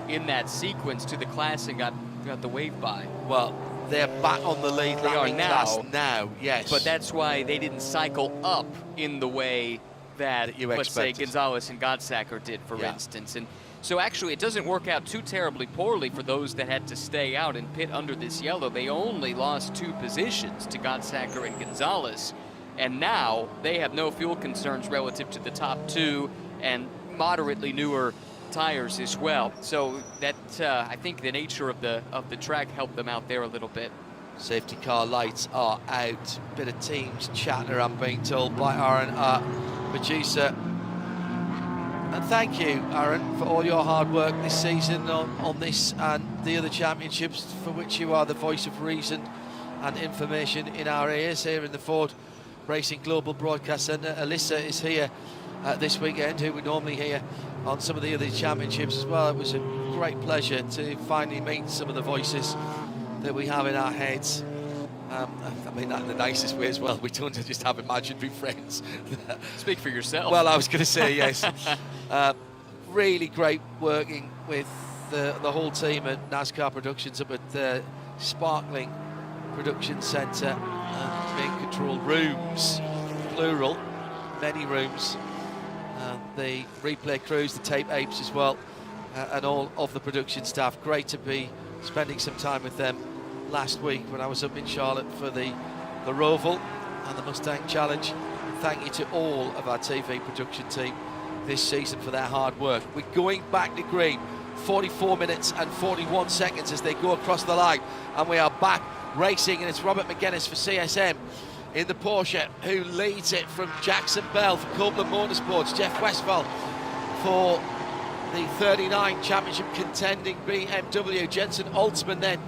in that sequence to the class and got the wave by. Well, they're back on the lead lapping class now, yes. But that's why they didn't cycle up in the way that you let's say, expected. Gonzalez and Gottsacker did, for instance. And so actually it doesn't work out too terribly poorly for those that had to stay out and pit under this yellow. They only lost 2 positions to Gottsacker and Gonzalez. And now they have no fuel concerns relative to the top 2 and moderately newer tires as well. So that I think the nature of the track helped them out there a little bit. Safety car lights are out. Bit of teams chatter, I'm being told by Aaron, our producer. And thank you, Aaron, for all your hard work this season on this and the other championships, for which you are the voice of reason and information in our ears here in the Ford Racing Global Broadcast Centre. Alyssa is here this weekend, who we normally hear on some of the other championships as well. It was a great pleasure to finally meet some of the voices that we have in our heads. I mean that in the nicest way as well. We don't just have imaginary friends. Speak for yourself. Well, I was going to say yes. Really great working with the whole team at NASCAR Productions up at the Sparkling Production Centre, main control rooms, plural, many rooms. The replay crews, the tape apes as well, and all of the production staff. Great to be spending some time with them last week when I was up in Charlotte for the Roval and the Mustang Challenge. And thank you to all of our TV production team this season for their hard work. We're going back to green, 44 minutes and 41 seconds as they go across the line, and we are back racing, and it's Robert McGuinness for CSM in the Porsche, who leads it from Jackson Bell for Copeland Motorsports, Jeff Westphal for the 39 championship contending BMW, Jensen Altzman then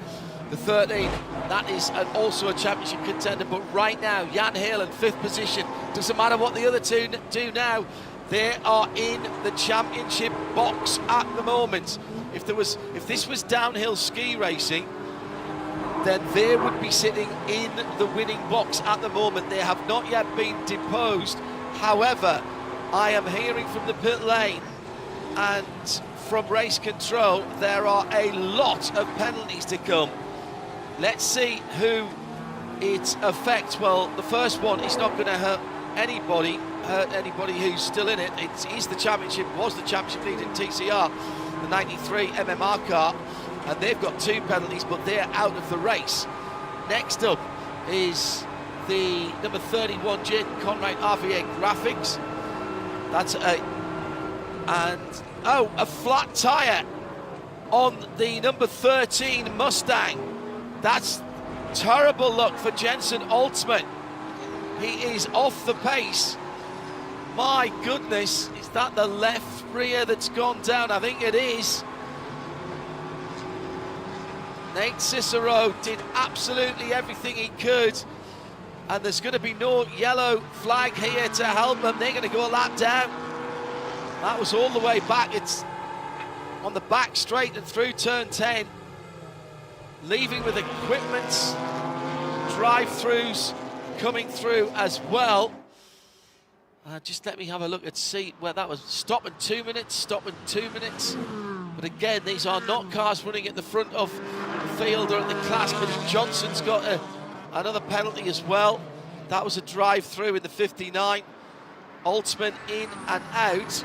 the 13, that is also a championship contender. But right now, Jan Halen, 5th position. Doesn't matter what the other two do now, they are in the championship box at the moment. If this was downhill ski racing, then they would be sitting in the winning box at the moment. They have not yet been deposed. However, I am hearing from the pit lane and from race control, there are a lot of penalties to come. Let's see who it affects. Well, the first one is not going to hurt anybody who's still in it. It is the championship, was the championship lead in TCR, the 93 MMR car, and they've got 2 penalties, but they're out of the race. Next up is the number 31 Jaden Conrad RVA Graphics. That's a flat tyre on the number 13 Mustang. That's terrible luck for Jensen Altsman. He is off the pace. My goodness, is that the left rear that's gone down? I think it is. Nate Cicero did absolutely everything he could, and there's going to be no yellow flag here to help them. They're going to go a lap down. That was all the way back. It's on the back straight and through turn 10, leaving with equipment drive-throughs coming through as well. Just let me have a look and see where that was. Stop in 2 minutes, stop in 2 minutes. But again, these are not cars running at the front of the field or at the class. But Johnson's got another penalty as well. That was a drive-through in the 59. Altsman in and out.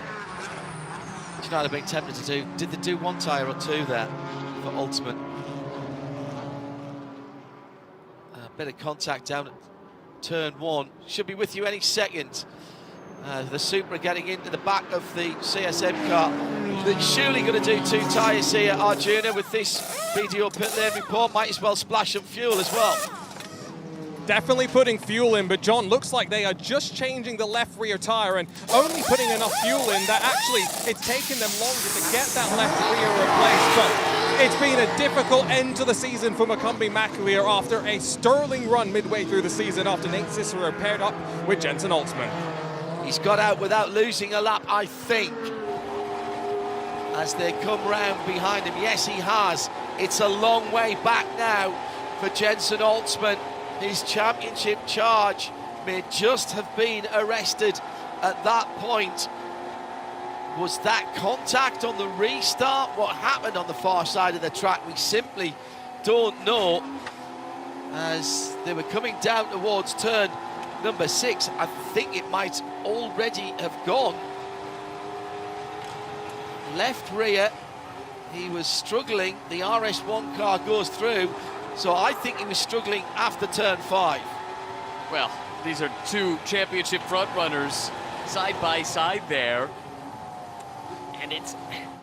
Do you know what I've been tempted to do? Did they do one tyre or two there for Altsman? A bit of contact down at turn 1. Should be with you any second. The Supra getting into the back of the CSM car. They're surely going to do 2 tyres here, Arjuna, with this BDO pit lane report. Might as well splash some fuel as well. Definitely putting fuel in, but John, looks like they are just changing the left rear tyre and only putting enough fuel in that actually it's taken them longer to get that left rear replaced. But it's been a difficult end to the season for Macombi McAleer after a sterling run midway through the season after Nate Cicero paired up with Jensen Altsman. He's got out without losing a lap, I think, as they come round behind him. Yes, he has. It's a long way back now for Jensen Altsman. His championship charge may just have been arrested at that point. Was that contact on the restart? What happened on the far side of the track? We simply don't know. As they were coming down towards turn number 6, I think it might already have gone. Left rear, he was struggling. The RS1 car goes through, so I think he was struggling after turn 5. Well, these are 2 championship front runners side by side there, and it's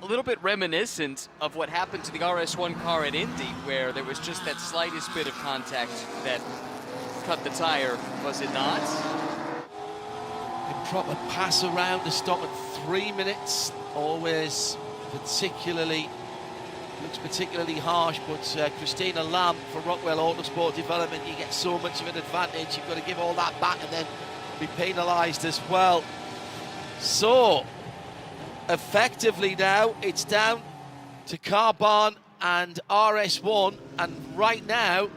a little bit reminiscent of what happened to the RS1 car at Indy, where there was just that slightest bit of contact that cut the tire, was it not? A proper pass around to stop at 3 minutes, always looks particularly harsh, but Christina Lamb from Rockwell Autosport Development, you get so much of an advantage, you've got to give all that back and then be penalised as well. So, effectively now, it's down to Carbahn and RS1, and right now,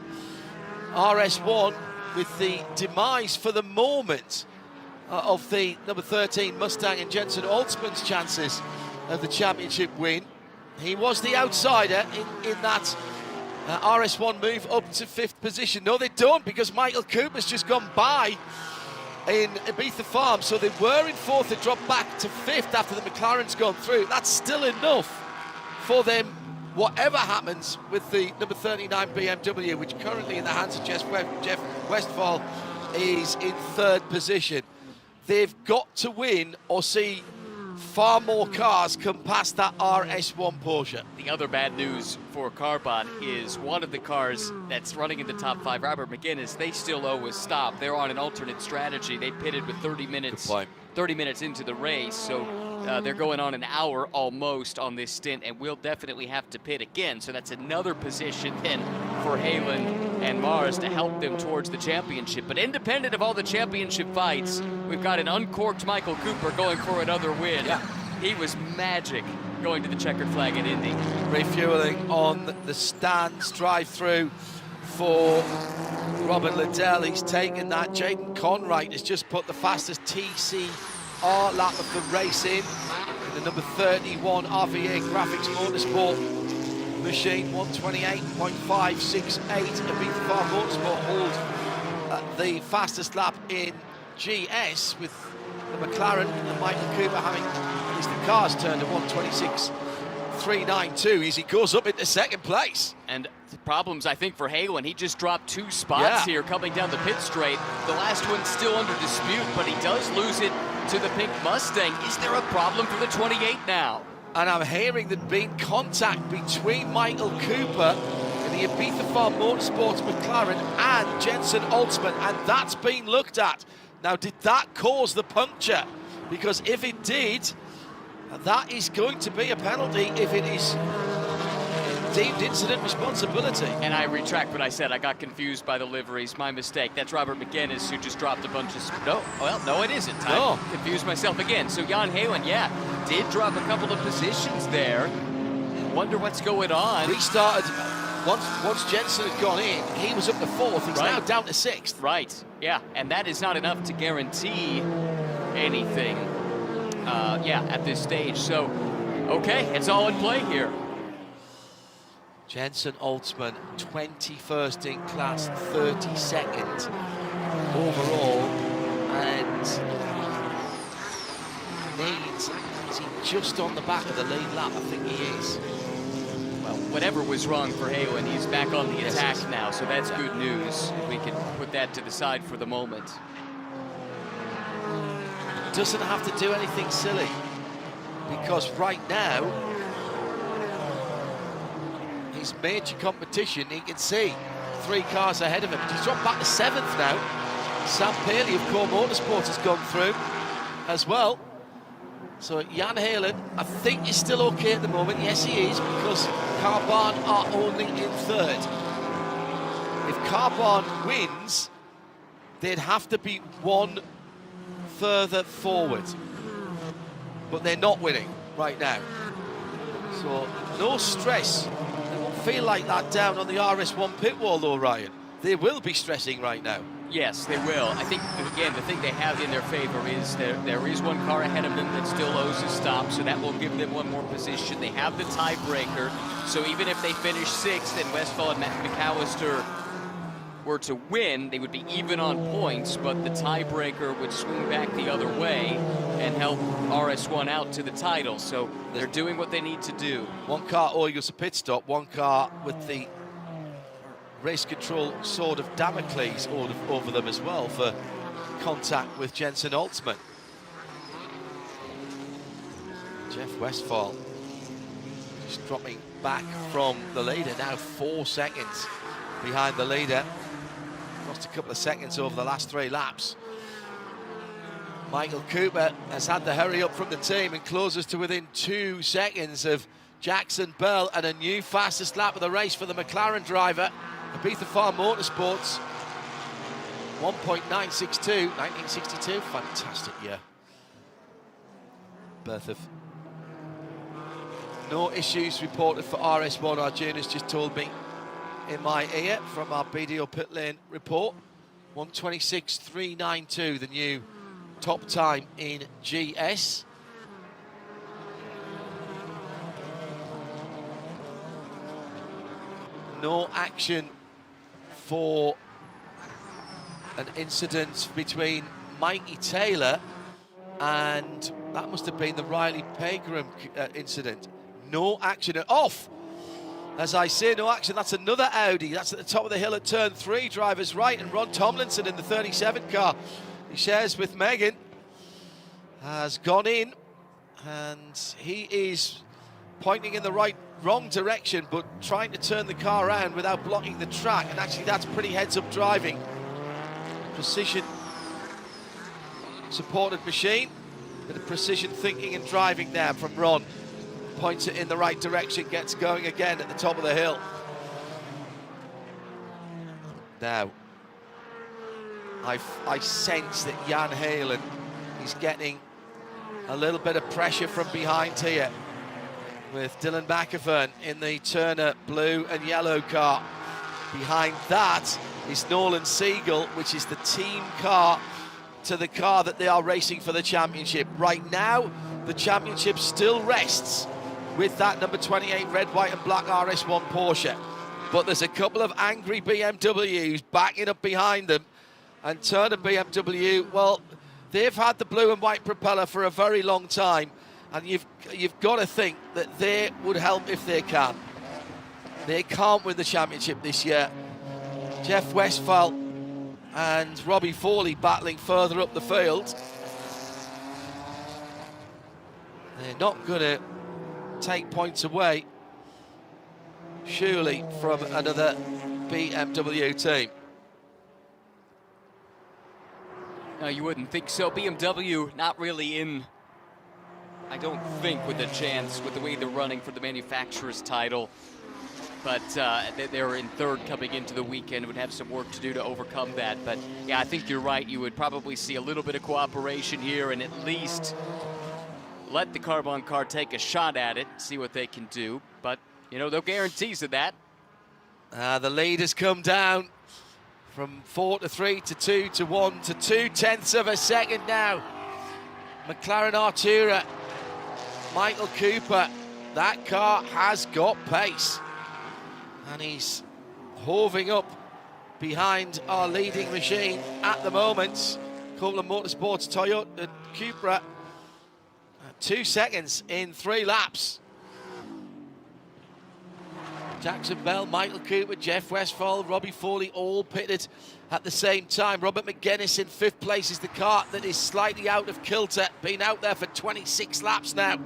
RS1 with the demise for the moment of the number 13 Mustang and Jensen Altsman's chances of the championship win. He was the outsider in that RS1 move up to 5th position. No, they don't, because Michael Cooper's just gone by in Ibiza Farm, so they were in 4th. They dropped back to 5th after the McLaren's gone through. That's still enough for them, whatever happens with the number 39 BMW, which currently in the hands of Jeff Westphal is in 3rd position. They've got to win or see far more cars come past that RS1 Porsche. The other bad news for Carbahn is one of the cars that's running in the top 5, Robert McGuinness, they still owe a stop. They're on an alternate strategy. They pitted with 30 minutes into the race, so they're going on an hour almost on this stint, and we'll definitely have to pit again. So that's another position then for Halen and Mars to help them towards the championship. But independent of all the championship fights, we've got an uncorked Michael Cooper going for another win. Yeah. He was magic going to the checkered flag at Indy. Refueling on the stands, drive-through for Robert Liddell. He's taken that. Jaden Conwright has just put the fastest TCR lap of the race in the number 31 RVA Graphics Motorsport machine, 128.568. Ibiza Farm Motorsport hold the fastest lap in GS, with the McLaren and Michael Cooper having at least the cars turned to 126.392 as he goes up into 2nd place. And the problems, I think, for Halen, he just dropped 2 spots here coming down the pit straight. The last one's still under dispute, but he does lose it to the pink Mustang. Is there a problem for the 28 now? And I'm hearing there'd been contact between Michael Cooper in the Ibiza Farm Motorsports McLaren and Jensen Altzman, and that's been looked at. Now, did that cause the puncture? Because if it did, that is going to be a penalty if it is deemed incident responsibility. And I retract what I said. I got confused by the liveries. My mistake. That's Robert McGinnis who just dropped a bunch of... No, it isn't. No. I confused myself again. So Jan Heylen, did drop a couple of positions there. Wonder what's going on. Restarted. Once Jensen had gone in, he was up to 4th. He's now down to 6th. Right, yeah. And that is not enough to guarantee anything, at this stage. So, okay, it's all in play here. Jensen Altzman, 21st in class, 32nd overall, and is he just on the back of the lead lap? I think he is. Well, whatever was wrong for Heylen, he's back on the attack now, so that's good news. We can put that to the side for the moment. Doesn't have to do anything silly, because right now, his major competition, he can see 3 cars ahead of him. He's dropped back to 7th now. Sam Paley of Core Motorsports has gone through as well. So Jan Heylen, I think he's still okay at the moment. Yes, he is, because Carbon are only in 3rd. If Carbon wins, they'd have to be 1 further forward. But they're not winning right now. So no stress. They won't feel like that down on the RS1 pit wall though, Ryan. They will be stressing right now. Yes, they will. I think, again, the thing they have in their favor is there is 1 car ahead of them that still owes a stop, so that will give them 1 more position. They have the tiebreaker, so even if they finish 6th and Westphal and McAllister were to win, they would be even on points, but the tiebreaker would swing back the other way and help RS1 out to the title. So they're doing what they need to do. 1 car argues a pit stop, 1 car with the race control sword of Damocles over them as well for contact with Jensen Altzman. Jeff Westphal just dropping back from the leader, now 4 seconds behind the leader. Lost a couple of seconds over the last 3 laps. Michael Cooper has had the hurry up from the team and closes to within 2 seconds of Jackson Bell, and a new fastest lap of the race for the McLaren driver. Ibiza Farm Motorsports, 1.962, 1962, fantastic year. Birth of no issues reported for RS1, Arjun has just told me in my ear from our BDO pit lane report. 1:26.392, the new top time in GS. No action for an incident between Mikey Taylor and that must have been the Riley Pegram incident. No action off. As I say, no action. That's another Audi. That's at the top of the hill at turn 3. Drivers right, and Ron Tomlinson in the 37 car. He shares with Megan. Has gone in, and he is pointing in the wrong direction, but trying to turn the car around without blocking the track. And actually, that's pretty heads-up driving. Precision supported machine. Bit of precision thinking and driving there from Ron. Points it in the right direction, gets going again at the top of the hill. Now, I sense that Jan Heylen is getting a little bit of pressure from behind here with Dylan McAfee in the Turner blue and yellow car. Behind that is Nolan Siegel, which is the team car to the car that they are racing for the championship. Right now, the championship still rests with that number 28 red, white and black RS1 Porsche. But there's a couple of angry BMWs backing up behind them. And Turner BMW, well, they've had the blue and white propeller for a very long time. And you've got to think that they would help if they can. They can't win the championship this year. Jeff Westphal and Robbie Foley battling further up the field. They're not going to take points away, surely, from another BMW team. No, you wouldn't think so. BMW not really in, I don't think, with a chance with the way they're running for the manufacturer's title. But they're in third coming into the weekend, would have some work to do to overcome that. But yeah, I think you're right. You would probably see a little bit of cooperation here and at least let the Carbon car take a shot at it, see what they can do. But, you know, no guarantees of that. The lead has come down from 4 to 3 to 2 to 1 to 0.2 of a second now. McLaren Artura, Michael Cooper, that car has got pace. And he's hoving up behind our leading machine at the moment. Copeland Motorsports Toyota Cupra, 2 seconds in 3 laps. Jackson Bell, Michael Cooper, Jeff Westphal, Robbie Foley all pitted at the same time. Robert McGuinness in 5th place is the car that is slightly out of kilter. Been out there for 26 laps now.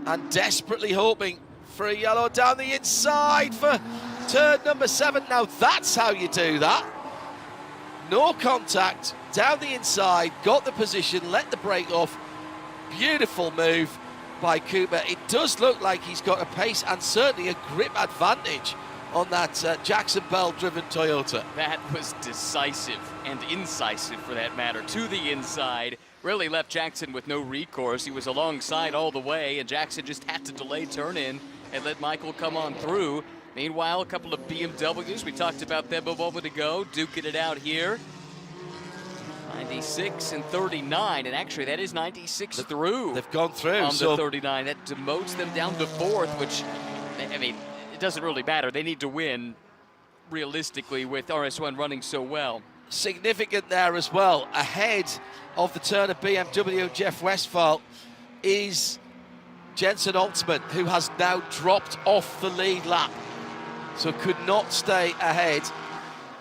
And desperately hoping for a yellow down the inside for turn number 7. Now that's how you do that. No contact, down the inside, got the position, let the brake off. Beautiful move by Cooper. It does look like he's got a pace and certainly a grip advantage on that Jackson Bell driven Toyota. That was decisive and incisive for that matter, to the inside. Really left Jackson with no recourse. He was alongside all the way and Jackson just had to delay turn in and let Michael come on through. Meanwhile, a couple of BMWs, we talked about them a moment ago, duking it out here. 96 and 39, and actually that is 96 through. They've gone through. On the 39, that demotes them down to 4th, which, I mean, it doesn't really matter. They need to win, realistically, with RS1 running so well. Significant there as well. Ahead of the turn of BMW, Jeff Westphal, is Jensen Altman, who has now dropped off the lead lap, so could not stay ahead.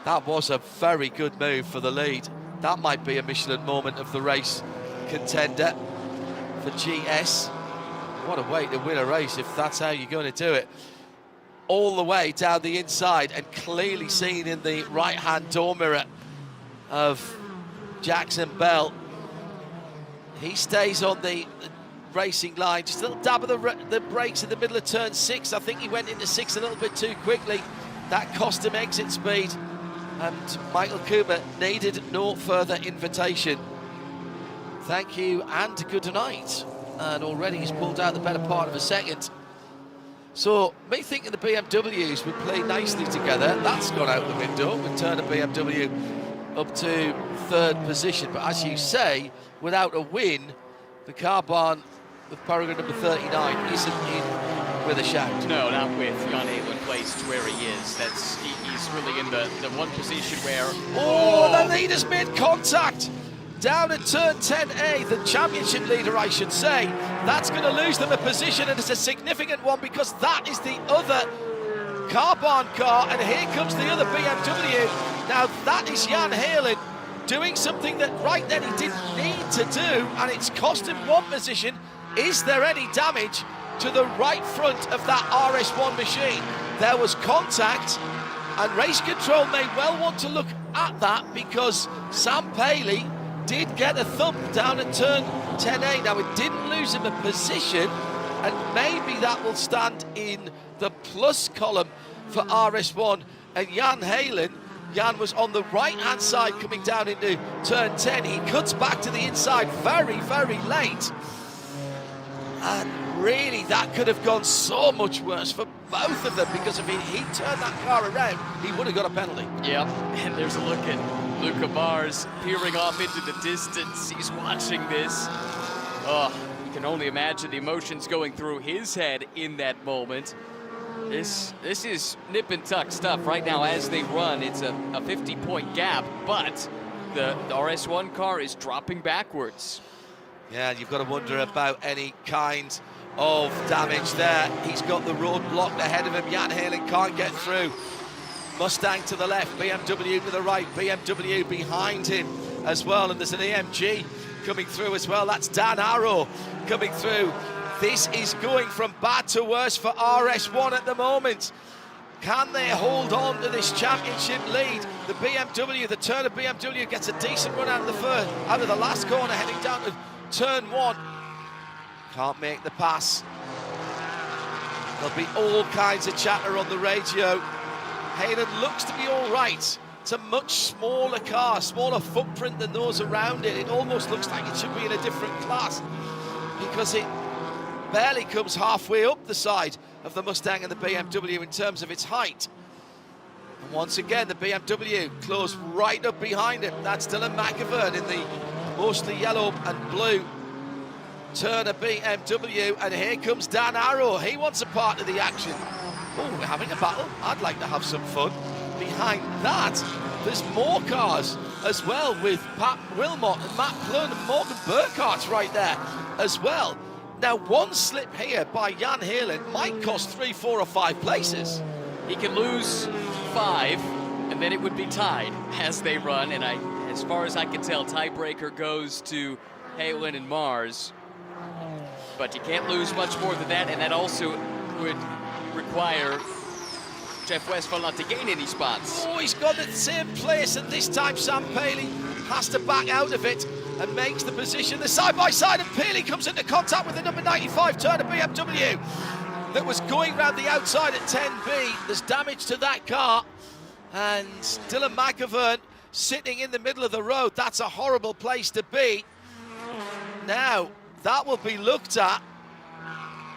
That was a very good move for the lead. That might be a Michelin moment of the race contender for GS. What a way to win a race if that's how you're going to do it. All the way down the inside and clearly seen in the right-hand door mirror of Jackson Bell. He stays on the racing line, just a little dab of the brakes in the middle of turn 6. I think he went into 6 a little bit too quickly. That cost him exit speed. And Michael Cooper needed no further invitation. Thank you and good night. And already he's pulled out the better part of a second. So, me thinking the BMWs would play nicely together. That's gone out the window. We've turned a BMW up to 3rd position. But as you say, without a win, the Carbon with Paragon number 39 isn't in with a shout. No, not with Jan Halen placed where he is. He's really in the one position where... Oh, the leader's made contact down at turn 10A, the championship leader, I should say. That's going to lose them a position, and it's a significant one because that is the other Carbon car, and here comes the other BMW. Now, that is Jan Halen doing something that right then he didn't need to do, and it's cost him 1 position. Is there any damage to the right front of that RS1 machine? There was contact, and race control may well want to look at that because Sam Paley did get a thump down at turn 10A. Now, it didn't lose him a position, and maybe that will stand in the plus column for RS1 and Jan Halen. Jan was on the right-hand side coming down into turn 10. He cuts back to the inside very, very late. And really, that could have gone so much worse for both of them because if he turned that car around, he would have got a penalty. Yep, and there's a look at Luca Mars peering off into the distance. He's watching this. Oh, you can only imagine the emotions going through his head in that moment. This is nip and tuck stuff right now as they run. It's a 50-point gap, but the RS1 car is dropping backwards. Yeah, you've got to wonder about any kind of damage there. He's got the road blocked ahead of him. Jan Halen can't get through. Mustang to the left, BMW to the right, BMW behind him as well. And there's an AMG coming through as well. That's Dan Arrow coming through. This is going from bad to worse for RS1 at the moment. Can they hold on to this championship lead? The BMW, the Turner BMW gets a decent run out of the last corner, heading down to turn 1. Can't make the pass. There'll be all kinds of chatter on the radio. Heyland looks to be all right. It's a much smaller car, smaller footprint than those around it. It almost looks like it should be in a different class because it barely comes halfway up the side of the Mustang and the BMW in terms of its height. And once again, the BMW close right up behind him. That's Dylan McIvern in the mostly yellow and blue Turner BMW, and here comes Dan Arrow. He wants a part of the action. Oh, we're having a battle. I'd like to have some fun. Behind that, there's more cars as well, with Pat Wilmot and Matt Plun and Morgan Burkhart's right there as well. Now, one slip here by Jan Heyland might cost 3, 4 or 5 places. He can lose 5, and then it would be tied as they run. And as far as I can tell, tiebreaker goes to Heyland and Mars. But you can't lose much more than that, and that also would require Jeff Westphal not to gain any spots. Oh, he's got the same place, and this time Sam Paley has to back out of it and makes the position. The side-by-side, and Paley comes into contact with the number 95 Turner BMW that was going round the outside at 10B. There's damage to that car, and Dylan McIvern sitting in the middle of the road. That's a horrible place to be. Now, that will be looked at.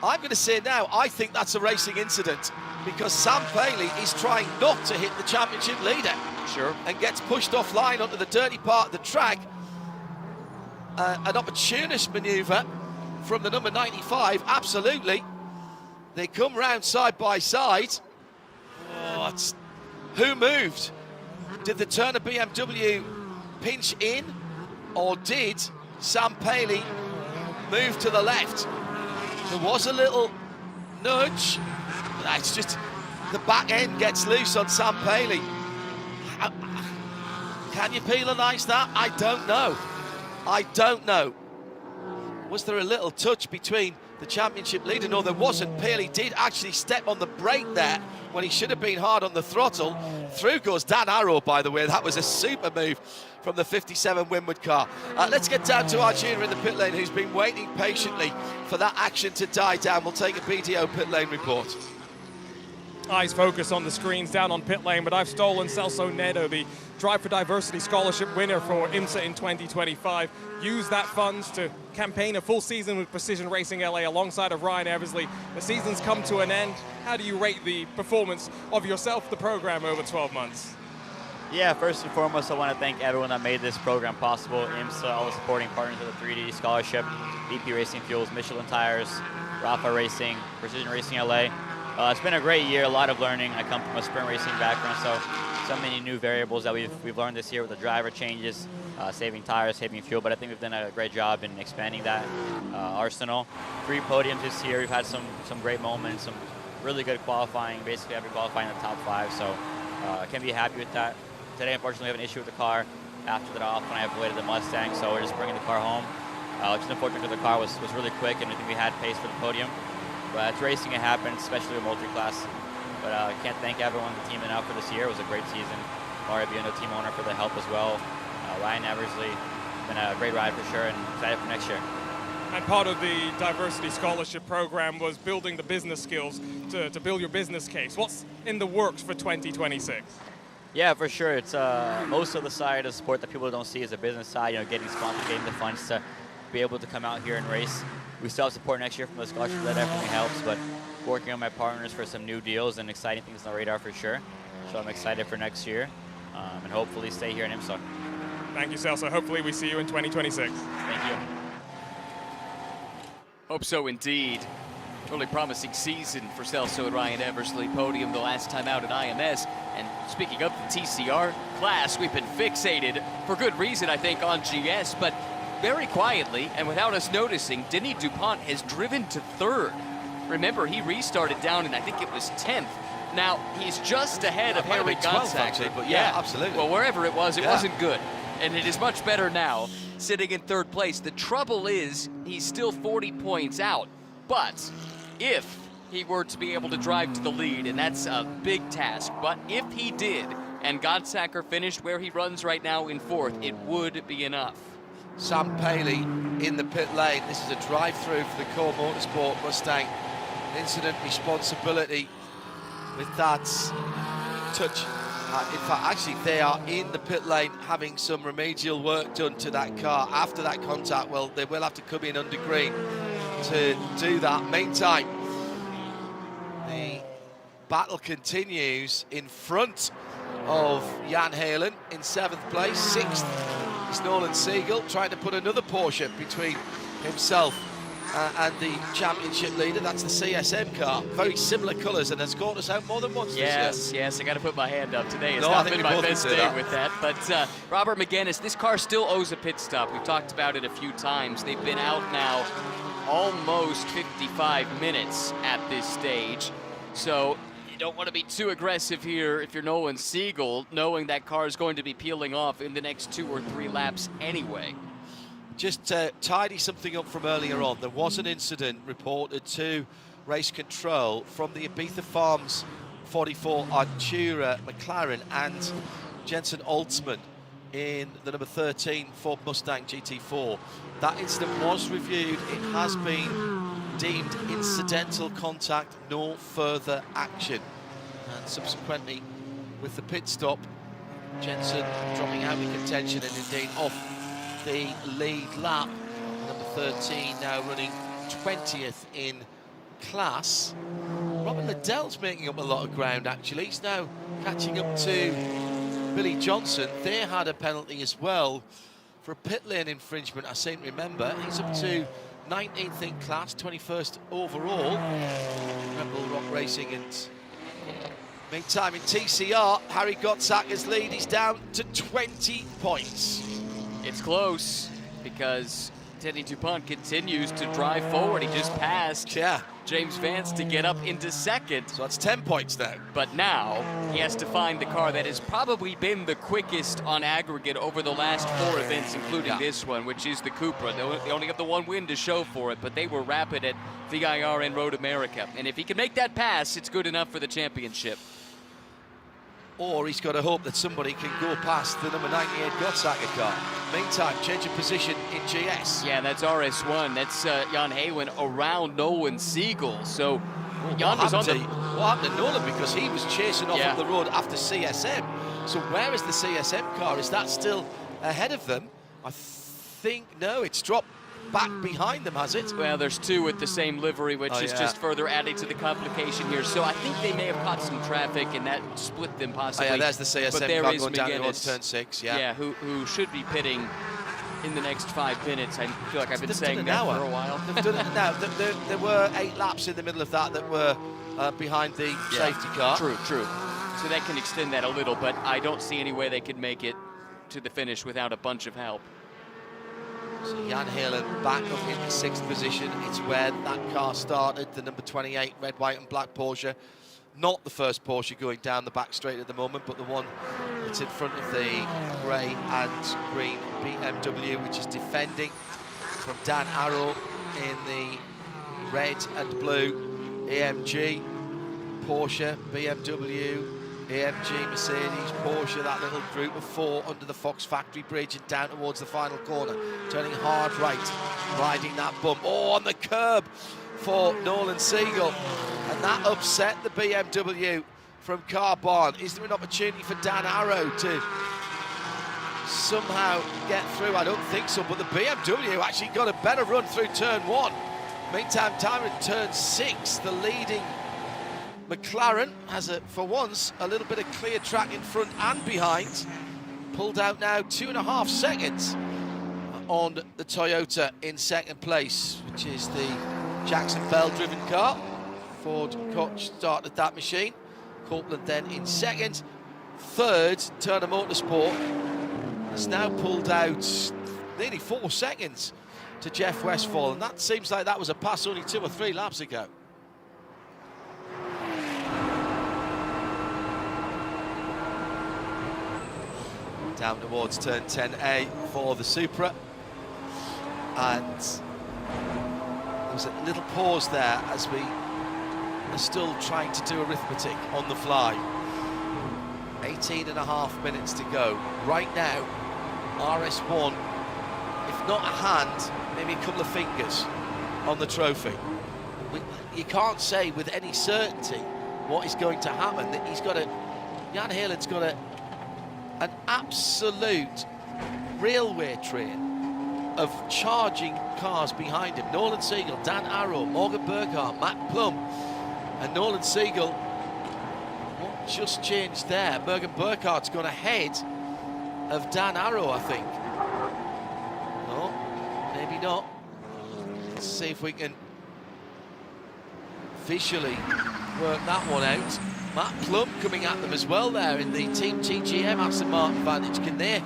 I'm going to say now, I think that's a racing incident because Sam Paley is trying not to hit the championship leader. Sure. And gets pushed offline onto the dirty part of the track. An opportunist manoeuvre from the number 95, absolutely. They come round side by side. Oh, who moved? Did the Turner BMW pinch in, or did Sam Paley move to the left? There was a little nudge. It's just the back end gets loose on Sam Paley. Can you penalise that? I don't know. I don't know. Was there a little touch between the championship leader? No, there wasn't. Paley did actually step on the brake there when he should have been hard on the throttle. Through goes Dan Arrow, by the way. That was a super move from the 57 Winward car. Let's get down to our junior in the pit lane, who's been waiting patiently for that action to die down. We'll take a BDO pit lane report. Eyes focus on the screens down on pit lane, but I've stolen Celso Neto, the Drive for Diversity Scholarship winner for IMSA in 2025. Use that funds to campaign a full season with Precision Racing LA alongside of Ryan Eversley. The season's come to an end. How do you rate the performance of yourself, the program, over 12 months? Yeah, first and foremost, I want to thank everyone that made this program possible. IMSA, all the supporting partners of the 3D Scholarship, BP Racing Fuels, Michelin Tires, Rafa Racing, Precision Racing LA. It's been a great year, a lot of learning. I come from a sprint racing background, so many new variables that we've learned this year with the driver changes, saving tires, saving fuel, but I think we've done a great job in expanding that arsenal. 3 podiums this year. We've had some great moments, some really good qualifying, basically every qualifying in the top 5, so I can be happy with that. Today, unfortunately, we have an issue with the car after the off when I avoided the Mustang, so we're just bringing the car home, which is unfortunate because the car was really quick and I think we had pace for the podium. But it's racing, it happens, especially with multi-class. But I can't thank everyone, the team enough for this year. It was a great season. Mario Biondo, team owner, for the help as well. Ryan Eversley, been a great ride for sure, and excited for next year. And part of the Diversity Scholarship program was building the business skills to build your business case. What's in the works for 2026? Yeah, for sure. It's most of the side of sport that people don't see is the business side, getting sponsors, getting the funds to be able to come out here and race. We still have support next year from the scholarship, that definitely helps, but working on my partners for some new deals and exciting things on the radar for sure. So I'm excited for next year and hopefully stay here in IMSA. Thank you, Celso. Hopefully we see you in 2026. Thank you. Hope so indeed. Really promising season for Celso and Ryan Eversley. Podium the last time out at IMS. And speaking of the TCR class, we've been fixated for good reason, I think, on GS, but very quietly and without us noticing, Denis DuPont has driven to 3rd. Remember, he restarted down in, I think it was 10th. Now, he's just ahead of Harry Gonsack. But yeah, absolutely. Well, wherever it was, it wasn't good. And it is much better now. sitting in third place. The trouble is he's still 40 points out. But if he were to be able to drive to the lead, and that's a big task, but if he did, and Godsacker finished where he runs right now in fourth, it would be enough. Sam Paley in the pit lane. This is a drive-through for the Core Motorsport Mustang. Incident responsibility with that touch. In fact, actually, they are in the pit lane having some remedial work done to that car after that contact. Well, they will have to come in under green to do that. Meantime, the battle continues in front of Jan Halen in 7th place. 6th is Nolan Siegel, trying to put another Porsche between himself and the championship leader. That's the CSM car. Very similar colours, and has caught us out more than once this year. Yes, I got to put my hand up today. It's not been my best day with that. But Robert McGinnis, this car still owes a pit stop. We've talked about it a few times. They've been out now almost 55 minutes at this stage. So you don't want to be too aggressive here if you're Nolan Siegel, knowing that car is going to be peeling off in the next 2 or 3 laps anyway. Just to tidy something up from earlier on, there was an incident reported to race control from the Ibiza Farms 44 Artura McLaren and Jensen Altsman in the number 13 Ford Mustang GT4. That incident was reviewed. It has been deemed incidental contact, no further action. And subsequently, with the pit stop, Jensen dropping out of contention and indeed off the lead lap. Number 13 now running 20th in class. Robin Liddell's making up a lot of ground, actually. He's now catching up to Billy Johnson. They had a penalty as well for a pit lane infringement, I seem to remember. He's up to 19th in class, 21st overall. Red Bull Rock Racing. And meantime in TCR, Harry Gottsager's lead is down to 20 points. It's close because Teddy Dupont continues to drive forward. He just passed James Vance to get up into second. So that's 10 points now. But now he has to find the car that has probably been the quickest on aggregate over the last 4 events, including this one, which is the Cupra. They only have the 1 win to show for it, but they were rapid at VIR and Road America. And if he can make that pass, it's good enough for the championship. Or he's got to hope that somebody can go past the number 98 Gottsager car. Meantime, change of position in GS. Yeah, that's RS1. That's Jan Halen around Nolan Siegel. So Jan was on what happened to Nolan? Because he was chasing off up the road after CSM. So where is the CSM car? Is that still ahead of them? I think, no, it's dropped back behind them, has it? Well, there's 2 with the same livery, which is just further adding to the complication here. So I think they may have caught some traffic and that split them possibly. Oh, yeah, there's the CSM but there car is going down towards McGinnis, turn 6, who should be pitting in the next 5 minutes. I feel like I've been saying that for a while. They've done it now. There were 8 laps in the middle of that were behind the safety car. True. So that can extend that a little, but I don't see any way they could make it to the finish without a bunch of help. So Jan Halen back up in the 6th position. It's where that car started, the number 28 red, white and black Porsche. Not the first Porsche going down the back straight at the moment, but the one that's in front of the grey and green BMW, which is defending from Dan Arrow in the red and blue AMG, Porsche, BMW, AMG, Mercedes, Porsche, that little group of 4 under the Fox Factory Bridge and down towards the final corner. Turning hard right, riding that bump. Oh, on the curb for Nolan Siegel. And that upset the BMW from Carbon. Is there an opportunity for Dan Arrow to somehow get through? I don't think so, but the BMW actually got a better run through turn 1. Meantime, time in turn 6, the leading McLaren has, for once, a little bit of clear track in front and behind. Pulled out now 2.5 seconds on the Toyota in 2nd place, which is the Jackson Bell-driven car. Ford Koch started that machine. Copeland then in 2nd. 3rd, Turner Motorsport has now pulled out nearly 4 seconds to Jeff Westphal, and that seems like that was a pass only 2 or 3 laps ago. Down towards turn 10A for the Supra. And there was a little pause there as we are still trying to do arithmetic on the fly. 18.5 minutes to go. Right now, RS1, if not a hand, maybe a couple of fingers on the trophy. You can't say with any certainty what is going to happen. Jan Heelan's got an absolute railway train of charging cars behind him. Nolan Siegel, Dan Arrow, Morgan Burkhardt, Matt Plum, and Nolan Siegel. What just changed there? Morgan Burkhardt's gone ahead of Dan Arrow, I think. No, maybe not. Let's see if we can visually work that one out. Matt Plum coming at them as well there in the Team TGM Aston Martin advantage. Can they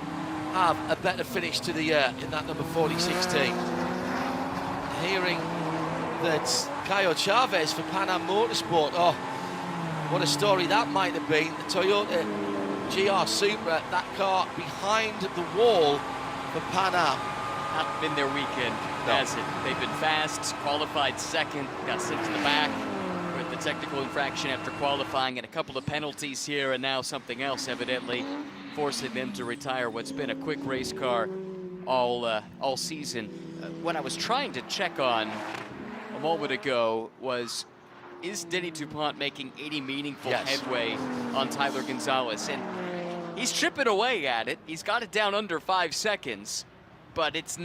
have a better finish to the year in that number 4016? Hearing that Caio Chavez for Pan Am Motorsport, oh, what a story that might have been. The Toyota GR Supra, that car behind the wall for Pan Am. Not been their weekend, has it? They've been fast, qualified second, got sent to the back with the technical infraction after qualifying and a couple of penalties here, and now something else evidently forcing them to retire what's been a quick race car all season. What I was trying to check on a moment ago was, is Denny DuPont making any meaningful headway on Tyler Gonzalez? And he's chipping away at it. He's got it down under 5 seconds, but it's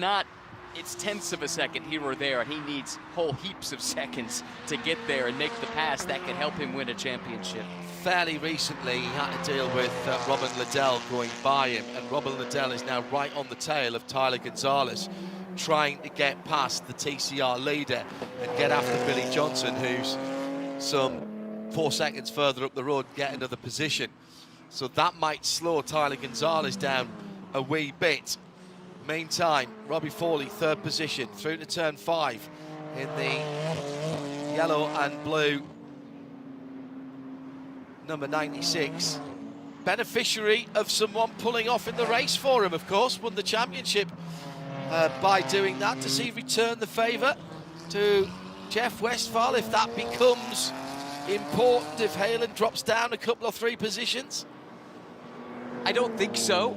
tenths of a second here or there, and he needs whole heaps of seconds to get there and make the pass that can help him win a championship. Fairly recently, he had to deal with Robin Liddell going by him, and Robin Liddell is now right on the tail of Tyler Gonzalez, trying to get past the TCR leader and get after Billy Johnson, who's some 4 seconds further up the road, get another position. So that might slow Tyler Gonzalez down a wee bit. Meantime, Robbie Foley, 3rd position, through to turn 5 in the yellow and blue number 96. Beneficiary of someone pulling off in the race for him, of course, won the championship by doing that. Does he return the favour to Jeff Westphal if that becomes important, if Heelan drops down a couple or 3 positions? I don't think so.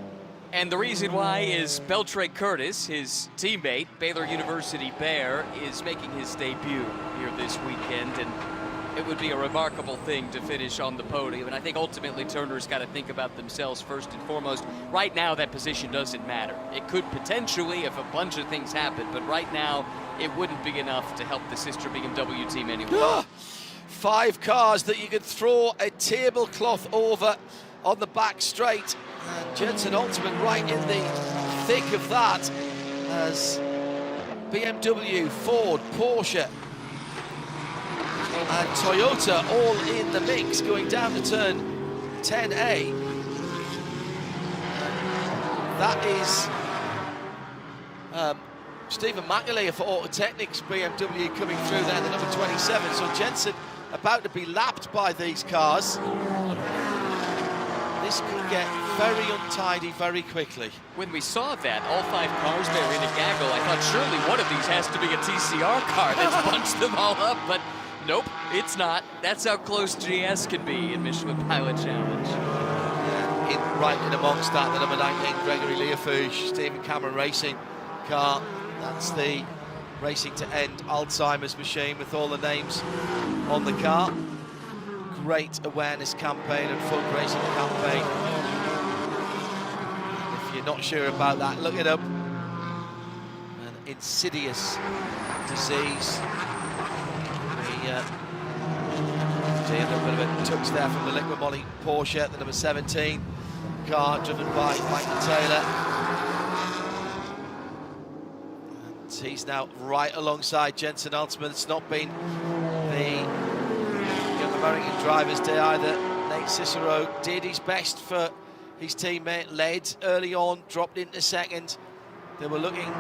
And the reason why is Beltray Curtis, his teammate, Baylor University Bear, is making his debut here this weekend, and it would be a remarkable thing to finish on the podium. And I think ultimately Turner's got to think about themselves first and foremost. Right now, that position doesn't matter. It could potentially if a bunch of things happen, but right now, it wouldn't be enough to help the sister BMW team anyway. 5 cars that you could throw a tablecloth over on the back straight. And Jensen Ultimate right in the thick of that as BMW, Ford, Porsche and Toyota all in the mix going down to turn 10A. That is Stephen McAleer for Autotechnics BMW coming through there, the number 27. So Jensen about to be lapped by these cars. This could get very untidy very quickly. When we saw that, all 5 cars there in a gaggle, I thought surely one of these has to be a TCR car that's bunched them all up, but nope, it's not. That's how close GS can be in Michelin Pilot Challenge. Right in amongst that, the number 19, Gregory Leofouge, Stephen Cameron Racing car. That's the Racing to End Alzheimer's machine with all the names on the car. Great awareness campaign and fundraising campaign. If you're not sure about that, look it up. An insidious disease. See a little bit of a touch there from the Liquid Molly Porsche, the number 17 car driven by Michael Taylor. And he's now right alongside Jensen Ultimate. It's not been the American Drivers' Day either. Nate Cicero did his best for his teammate, led early on, dropped into second. They were looking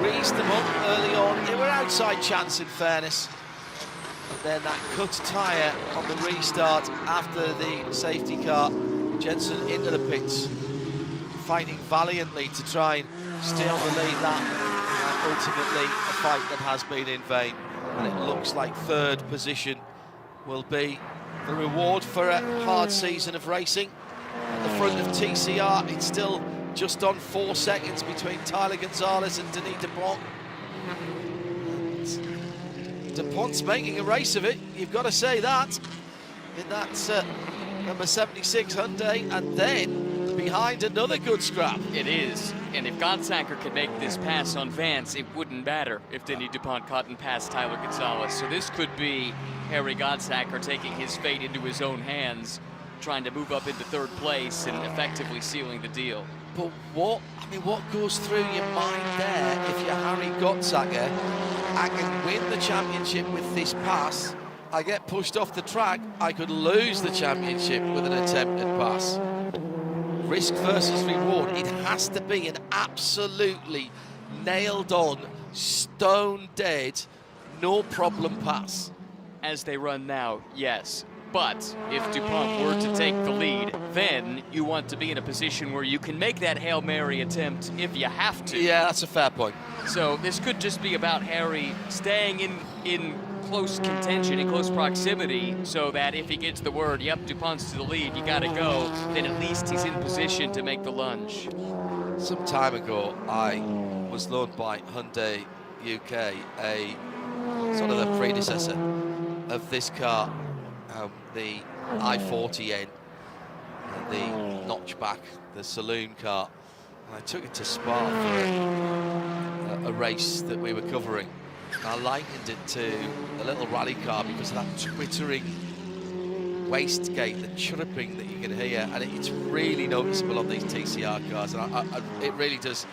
reasonable early on. They were outside chance in fairness. But then that cut tyre on the restart after the safety car. Jensen into the pits, fighting valiantly to try and stay on the lead lap. ultimately a fight that has been in vain, and it looks like third position will be the reward for a hard season of racing. At the front of TCR, it's still just on 4 seconds between Tyler Gonzalez and Denis Dupont. Dupont's making a race of it, you've got to say that, in that number 76 Hyundai, and then behind another good scrap. It is, and if Godsacker could make this pass on Vance, it wouldn't matter if Denis Dupont caught and passed Tyler Gonzalez. So this could be Harry Godsacker taking his fate into his own hands, trying to move up into third place and effectively sealing the deal. But what goes through your mind there if you're Harry Godsacker? I can win the championship with this pass. I get pushed off the track, I could lose the championship with an attempted pass. Risk versus reward. It has to be an absolutely nailed on, stone dead, no problem pass. As they run now, yes. But if Dupont were to take the lead, then you want to be in a position where you can make that Hail Mary attempt if you have to. Yeah, that's a fair point. So this could just be about Harry staying in close contention, in close proximity, so that if he gets the word, yep, Dupont's to the lead, you gotta go, then at least he's in position to make the lunge. Some time ago, I was loaned by Hyundai UK, a sort of the predecessor of this car, the i40N, the notchback, the saloon car, and I took it to Spa for a race that we were covering. And I likened it to a little rally car because of that twittering wastegate, the chirruping that you can hear, and it's really noticeable on these TCR cars, and it really does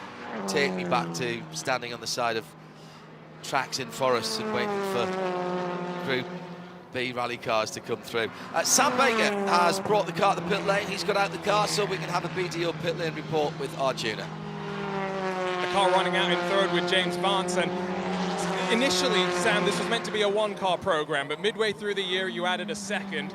take me back to standing on the side of tracks in forests and waiting for Group B rally cars to come through. Sam Baker has brought the car to the pit lane. He's got out the car so we can have a BDO pit lane report with Arjuna. The car running out in third with James Vance, and initially, Sam, this was meant to be a one-car program, but midway through the year, you added a second.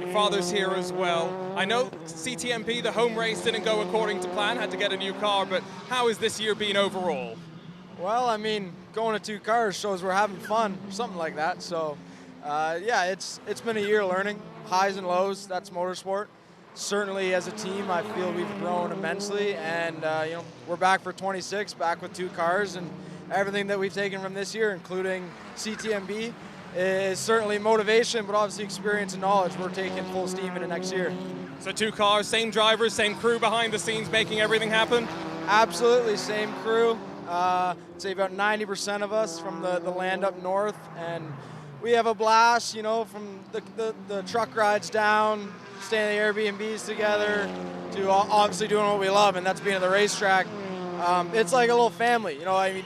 Your father's here as well. I know CTMP, the home race, didn't go according to plan, had to get a new car, but how has this year been overall? Well, I mean, going to 2 cars shows we're having fun, or something like that. So, yeah, it's been a year learning, highs and lows. That's motorsport. Certainly, as a team, I feel we've grown immensely, and you know, we're back for 26, back with 2 cars, and everything that we've taken from this year, including CTMB, is certainly motivation, but obviously experience and knowledge. We're taking full steam into next year. So 2 cars, same drivers, same crew behind the scenes, making everything happen? Absolutely, same crew. I'd say about 90% of us from the land up north, and we have a blast, you know, from the truck rides down, staying at the Airbnbs together, to obviously doing what we love, and that's being at the racetrack. It's like a little family, you know. I mean,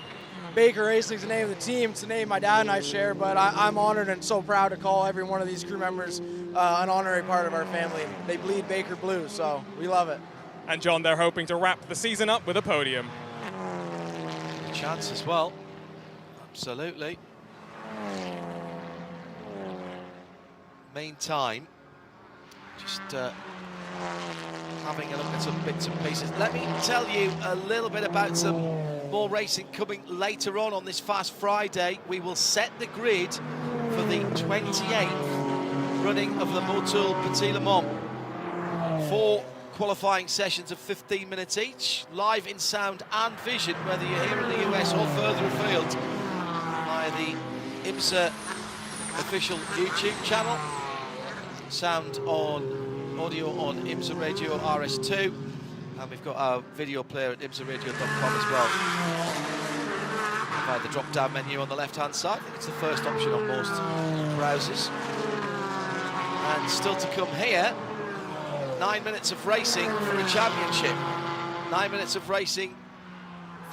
Baker Racing's the name of the team. It's the name my dad and I share, but I'm honored and so proud to call every one of these crew members an honorary part of our family. They bleed Baker blue, so we love it. And John, they're hoping to wrap the season up with a podium. Chance as well, absolutely. Meantime, just having a look at some bits and pieces. Let me tell you a little bit about some more racing coming later on this Fast Friday. We will set the grid for the 28th running of the Motul Petit Le Mans. 4 qualifying sessions of 15 minutes each, live in sound and vision, whether you're here in the US or further afield, via the IMSA official YouTube channel. Sound on audio on IMSA Radio RS2, and we've got our video player at imsaradio.com as well. Via the drop-down menu on the left-hand side. I think it's the first option on most browsers. And still to come here, 9 minutes of racing for a championship. 9 minutes of racing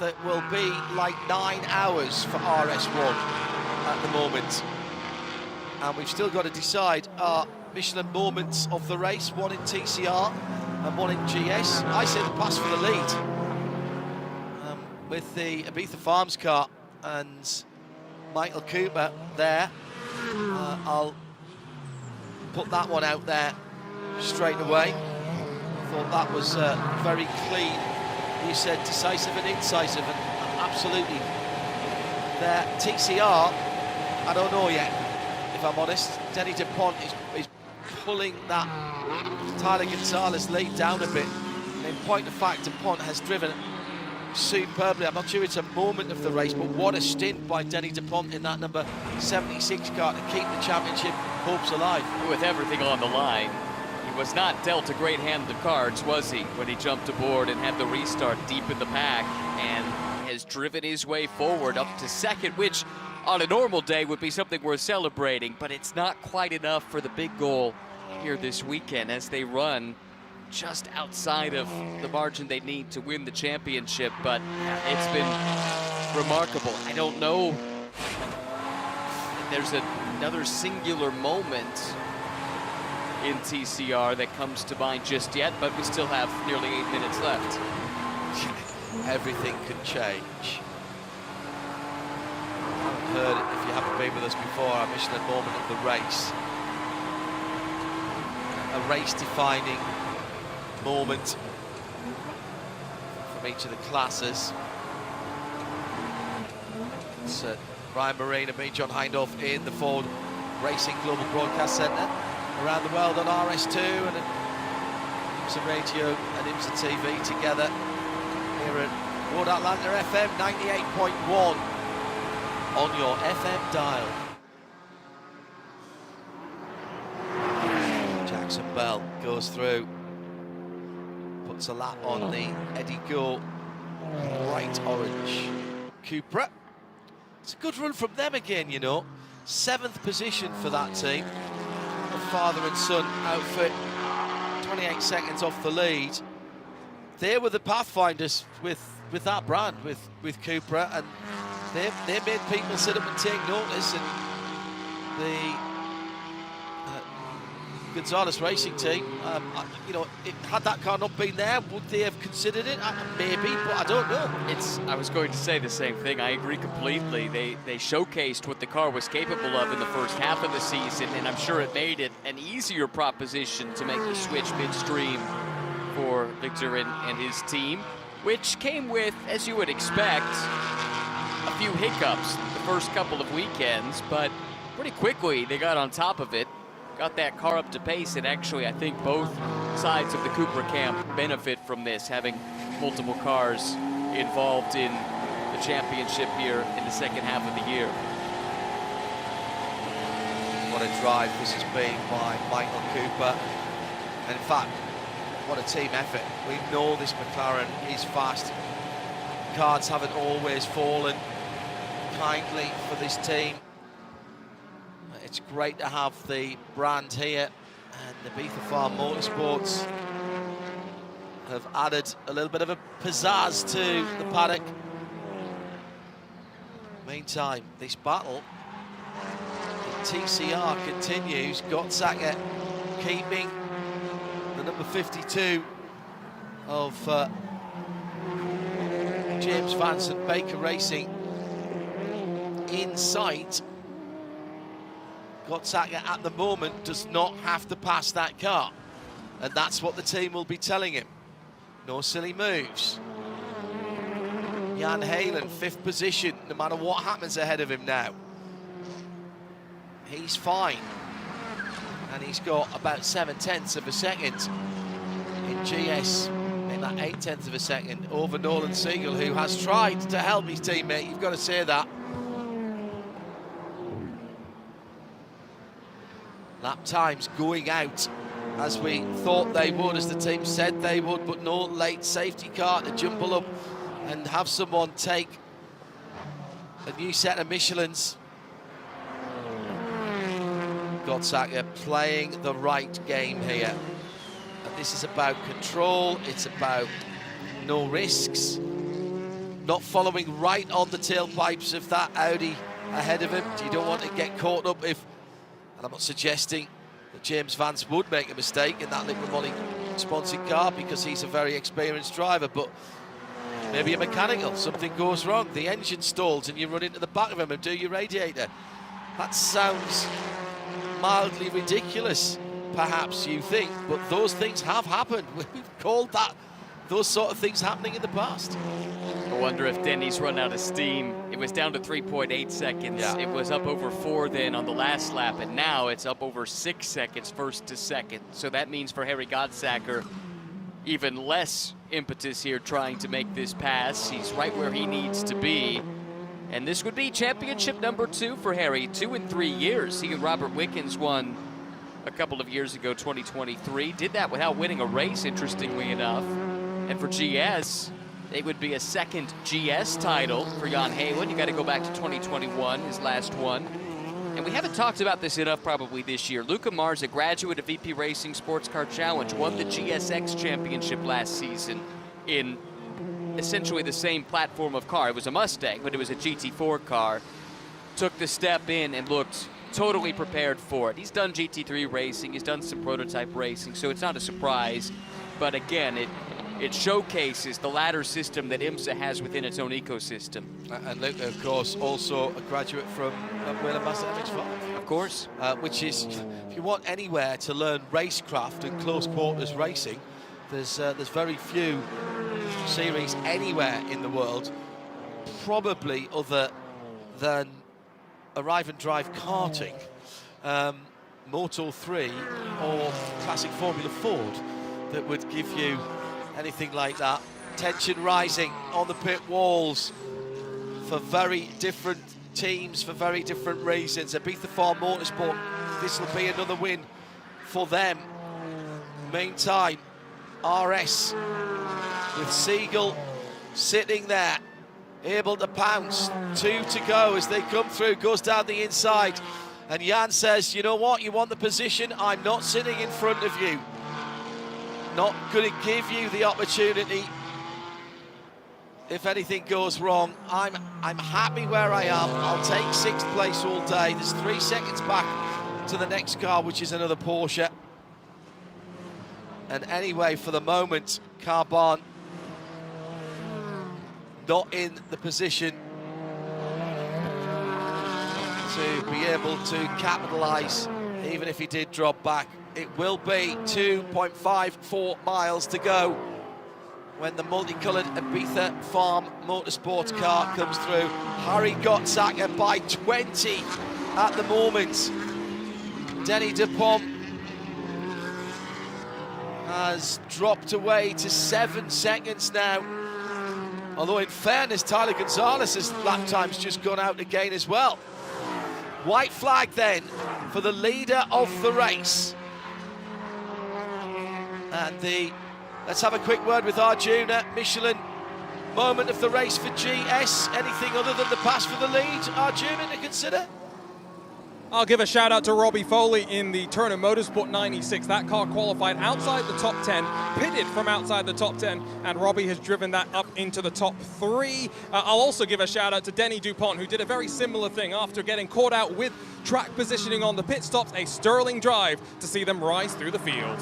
that will be like 9 hours for RS1 at the moment. And we've still got to decide our Michelin moments of the race, 1 in TCR and 1 in GS. I say the pass for the lead. With the Ibiza Farms car and Michael Cooper there, I'll put that one out there straight away. I thought that was very clean. You said decisive and incisive, and absolutely there. TCR, I don't know yet, if I'm honest. Denny DuPont is pulling that Tyler Gonzalez lead down a bit. And in point of fact, DuPont has driven superbly. I'm not sure it's a moment of the race, but what a stint by Denny DuPont in that number 76 car to keep the championship hopes alive. With everything on the line, he was not dealt a great hand of cards, was he, when he jumped aboard and had the restart deep in the pack and has driven his way forward up to second, which on a normal day would be something worth celebrating, but it's not quite enough for the big goal here this weekend as they run just outside of the margin they need to win the championship. But it's been remarkable. I don't know if there's another singular moment in TCR that comes to mind just yet, but we still have nearly 8 minutes left. Everything can change. I've heard it, if you haven't been with us before, our Michelin moment of the race. A race-defining moment from each of the classes. It's Brian Marine and me, John Hindhoff, in the Ford Racing Global Broadcast Centre around the world on RS2 and IMSA Radio and IMSA TV together here at Road Atlanta FM 98.1 on your FM dial. Jackson Bell goes through, puts a lap on the Eddie Gore bright orange Cupra. It's a good run from them again, you know. 7th position for that team. A father and son outfit, 28 seconds off the lead. They were the pathfinders with that brand, with Cupra, and they made people sit up and take notice. And the Gonzalez Racing team, you know, had that car not been there, would they have considered it? Maybe, but I don't know. I was going to say the same thing. I agree completely. They showcased what the car was capable of in the first half of the season, and I'm sure it made it an easier proposition to make the switch midstream for Victor and his team, which came with, as you would expect, a few hiccups the first couple of weekends, but pretty quickly they got on top of it, got that car up to pace, and actually I think both sides of the Cupra camp benefit from this, having multiple cars involved in the championship here in the second half of the year. What a drive this has been by Michael Cooper, and in fact, what a team effort. We know this McLaren is fast. Cards haven't always fallen kindly for this team. It's great to have the brand here, and the Beether Farm Motorsports have added a little bit of a pizzazz to the paddock. Meantime, this battle in TCR continues. Gottsaka keeping the number 52 of James Vance and Baker Racing in sight. Gottsaka at the moment does not have to pass that car, and that's what the team will be telling him. No silly moves. Jan Halen, 5th position, no matter what happens ahead of him now. He's fine, and he's got about 7/10 of a second in GS, in that 8/10 of a second over Nolan Siegel, who has tried to help his teammate. You've got to say that. Lap times going out as we thought they would, as the team said they would, but no late safety car to jumble up and have someone take a new set of Michelins. Gottsaka playing the right game here. And this is about control, it's about no risks, not following right on the tailpipes of that Audi ahead of him. You don't want to get caught up if, and I'm not suggesting that James Vance would make a mistake in that Liquid Moly sponsored car, because he's a very experienced driver, but maybe a mechanical, something goes wrong, the engine stalls and you run into the back of him and do your radiator. That sounds mildly ridiculous, perhaps you think, but those things have happened. We've called that those sort of things happening in the past. I wonder if Denny's run out of steam. It was down to 3.8 seconds. Yeah. It was up over 4 then on the last lap, and now it's up over 6 seconds first to second. So that means for Harry Godsacker, even less impetus here trying to make this pass. He's right where he needs to be. And this would be championship number 2 for Harry, 2 in 3 years. He and Robert Wickens won a couple of years ago, 2023. Did that without winning a race, interestingly enough. And for GS, it would be a second GS title for Jan Haywood. You got to go back to 2021, his last one. And we haven't talked about this enough probably this year. Luca Mars, a graduate of VP Racing Sports Car Challenge, won the GSX Championship last season in essentially the same platform of car. It was a Mustang, but it was a GT4 car. Took the step in and looked totally prepared for it. He's done GT3 racing, he's done some prototype racing, so it's not a surprise. But again, it showcases the ladder system that IMSA has within its own ecosystem. And Luke, of course, also a graduate from Wheeler Master MX5. Of course. Which is, if you want anywhere to learn racecraft and close quarters racing, there's very few series anywhere in the world, probably other than Arrive and Drive karting, Moto 3 or Classic Formula Ford, that would give you anything like that. Tension rising on the pit walls for very different teams, for very different reasons. Ibiza Farm Motorsport, this will be another win for them. Meantime, RS with Siegel sitting there, able to pounce. 2 to go as they come through, goes down the inside. And Jan says, you know what, you want the position, I'm not sitting in front of you. Not going to give you the opportunity if anything goes wrong. I'm happy where I am. I'll take 6th place all day. There's 3 seconds back to the next car, which is another Porsche. And anyway, for the moment, Carbon not in the position to be able to capitalise, even if he did drop back. It will be 2.54 miles to go when the multicoloured Ibiza Farm Motorsports car comes through. Harry Godsacker by 20 at the moment. Denny Dupont has dropped away to 7 seconds now. Although in fairness, Tyler Gonzalez's lap time's just gone out again as well. White flag then for the leader of the race. And let's have a quick word with Arjuna. Michelin, moment of the race for GS. Anything other than the pass for the lead, Arjuna, to consider? I'll give a shout out to Robbie Foley in the Turner Motorsport 96. That car qualified outside the top 10, pitted from outside the top 10, and Robbie has driven that up into the top 3. I'll also give a shout out to Denny Dupont, who did a very similar thing after getting caught out with track positioning on the pit stops. A sterling drive to see them rise through the field.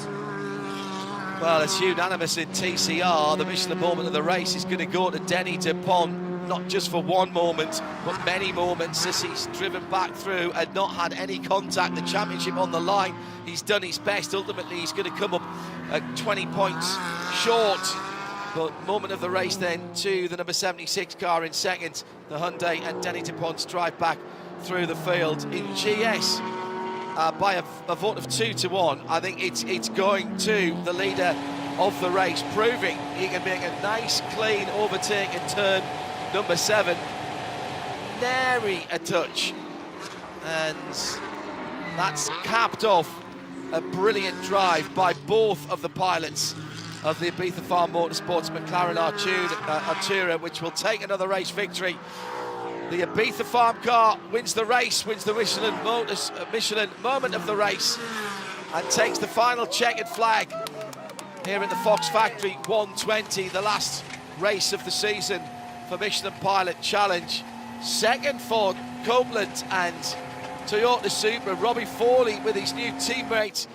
Well, it's unanimous in TCR. The Michelin moment of the race is going to go to Denny Dupont, not just for one moment, but many moments as he's driven back through and not had any contact. The championship on the line, he's done his best. Ultimately, he's going to come up 20 points short. But moment of the race then to the number 76 car in second, the Hyundai, and Denny Dupont's drive back through the field. In GS, by a vote of 2 to 1, I think it's going to the leader of the race, proving he can make a nice clean overtake in turn number 7. Nary a touch, and that's capped off a brilliant drive by both of the pilots of the Ibiza Farm Motorsports McLaren Artura, which will take another race victory. The Ibiza Farm car wins the race, wins the Michelin moment of the race, and takes the final checkered flag here at the Fox Factory 120, the last race of the season for Michelin Pilot Challenge. Second for Copeland and Toyota Supra. Robbie Foley with his new teammate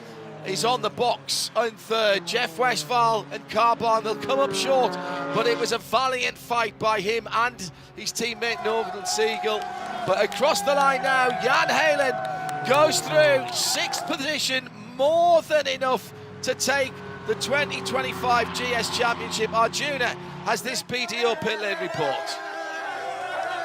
is on the box in third. Jeff Westphal and Carbon, they'll come up short, but it was a valiant fight by him and his teammate Norman Siegel. But across the line now, Jan Heylen goes through 6th position, more than enough to take the 2025 GS Championship. Arjuna has this PTO pit lane report.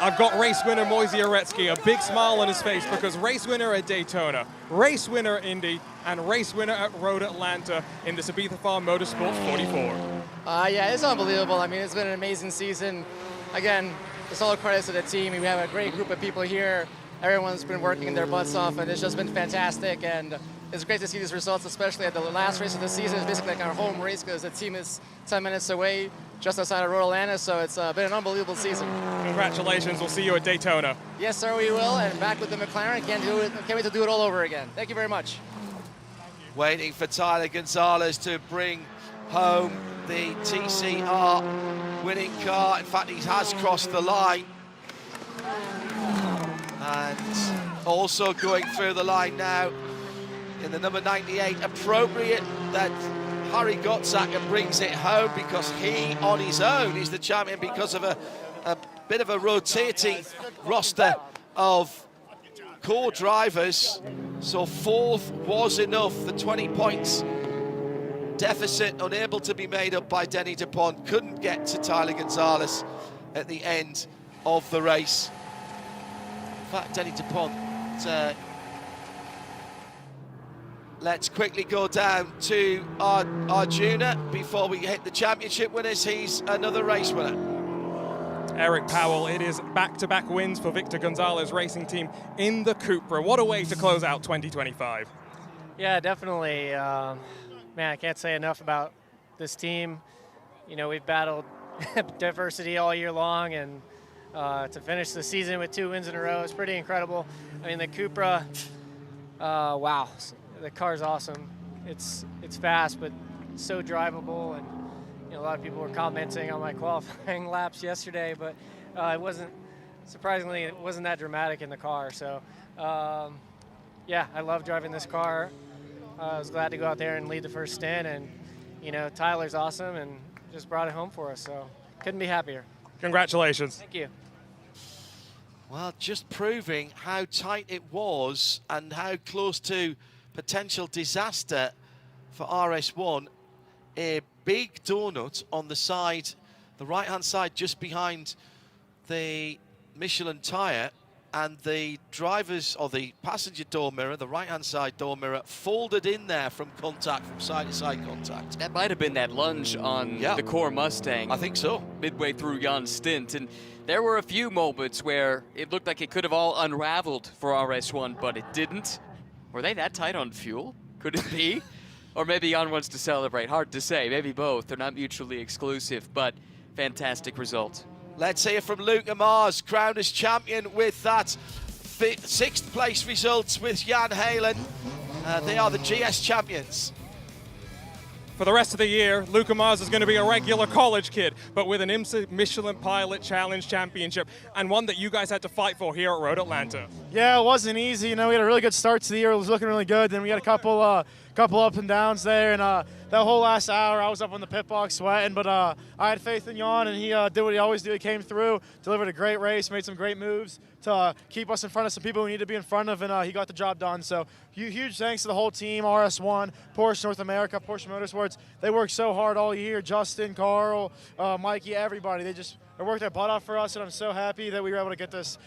I've got race winner Moisey Uretsky, a big smile on his face, because race winner at Daytona, race winner at Indy, and race winner at Road Atlanta in the Sabetha Farm Motorsports 44. Yeah, it's unbelievable. I mean, it's been an amazing season. Again, it's all credit to the team. We have a great group of people here. Everyone's been working their butts off, and it's just been fantastic. And it's great to see these results, especially at the last race of the season. It's basically like our home race because the team is 10 minutes away, just outside of Road Atlanta. So it's been an unbelievable season. Congratulations. We'll see you at Daytona. Yes, sir, we will. And back with the McLaren. Can't wait to do it all over again. Thank you very much. Waiting for Tyler Gonzalez to bring home the TCR winning car. In fact, he has crossed the line. And also going through the line now in the number 98. Appropriate that Harry Gottsacker brings it home, because he on his own is the champion because of a bit of a rotating roster of core drivers. So fourth was enough. The 20 points deficit unable to be made up by Denny DuPont. Couldn't get to Tyler Gonzalez at the end of the race. In fact, Denny DuPont, let's quickly go down to Arjuna before we hit the championship winners. He's another race winner. Eric Powell, it is back-to-back wins for Victor Gonzalez Racing Team in the Cupra. What a way to close out 2025. Yeah, definitely. Man, I can't say enough about this team. You know, we've battled diversity all year long, and to finish the season with 2 wins in a row is pretty incredible. I mean, the Cupra, wow, the car's awesome. It's fast, but so drivable, and you know, a lot of people were commenting on my qualifying laps yesterday, but surprisingly, it wasn't that dramatic in the car. So, yeah, I love driving this car. I was glad to go out there and lead the first stint, and you know, Tyler's awesome and just brought it home for us, so couldn't be happier. Congratulations. Thank you. Well, just proving how tight it was and how close to potential disaster for RS1. A big donut on the side, the right-hand side, just behind the Michelin tyre, and the driver's or the passenger door mirror, the right-hand side door mirror, folded in there from contact, from side-to-side contact. That might have been that lunge on the core Mustang. I think so. Midway through Jan's stint. And there were a few moments where it looked like it could have all unraveled for RS1, but it didn't. Were they that tight on fuel? Could it be? Or maybe Jan wants to celebrate. Hard to say. Maybe both. They're not mutually exclusive, but fantastic result. Let's hear from Luca Mars, crowned as champion with that 6th place results with Jan Halen. They are the GS champions. For the rest of the year, Luca Mars is going to be a regular college kid, but with an IMSA Michelin Pilot Challenge Championship, and one that you guys had to fight for here at Road Atlanta. Yeah, it wasn't easy. You know, we had a really good start to the year. It was looking really good. Then we had a couple ups and downs there, and that whole last hour I was up on the pit box sweating, but I had faith in Jan, and he did what he always do. He came through, delivered a great race, made some great moves to keep us in front of some people we need to be in front of, and he got the job done. So huge thanks to the whole team, RS1, Porsche North America, Porsche Motorsports. They worked so hard all year. Justin, Carl, Mikey, everybody. They worked their butt off for us, and I'm so happy that we were able to get this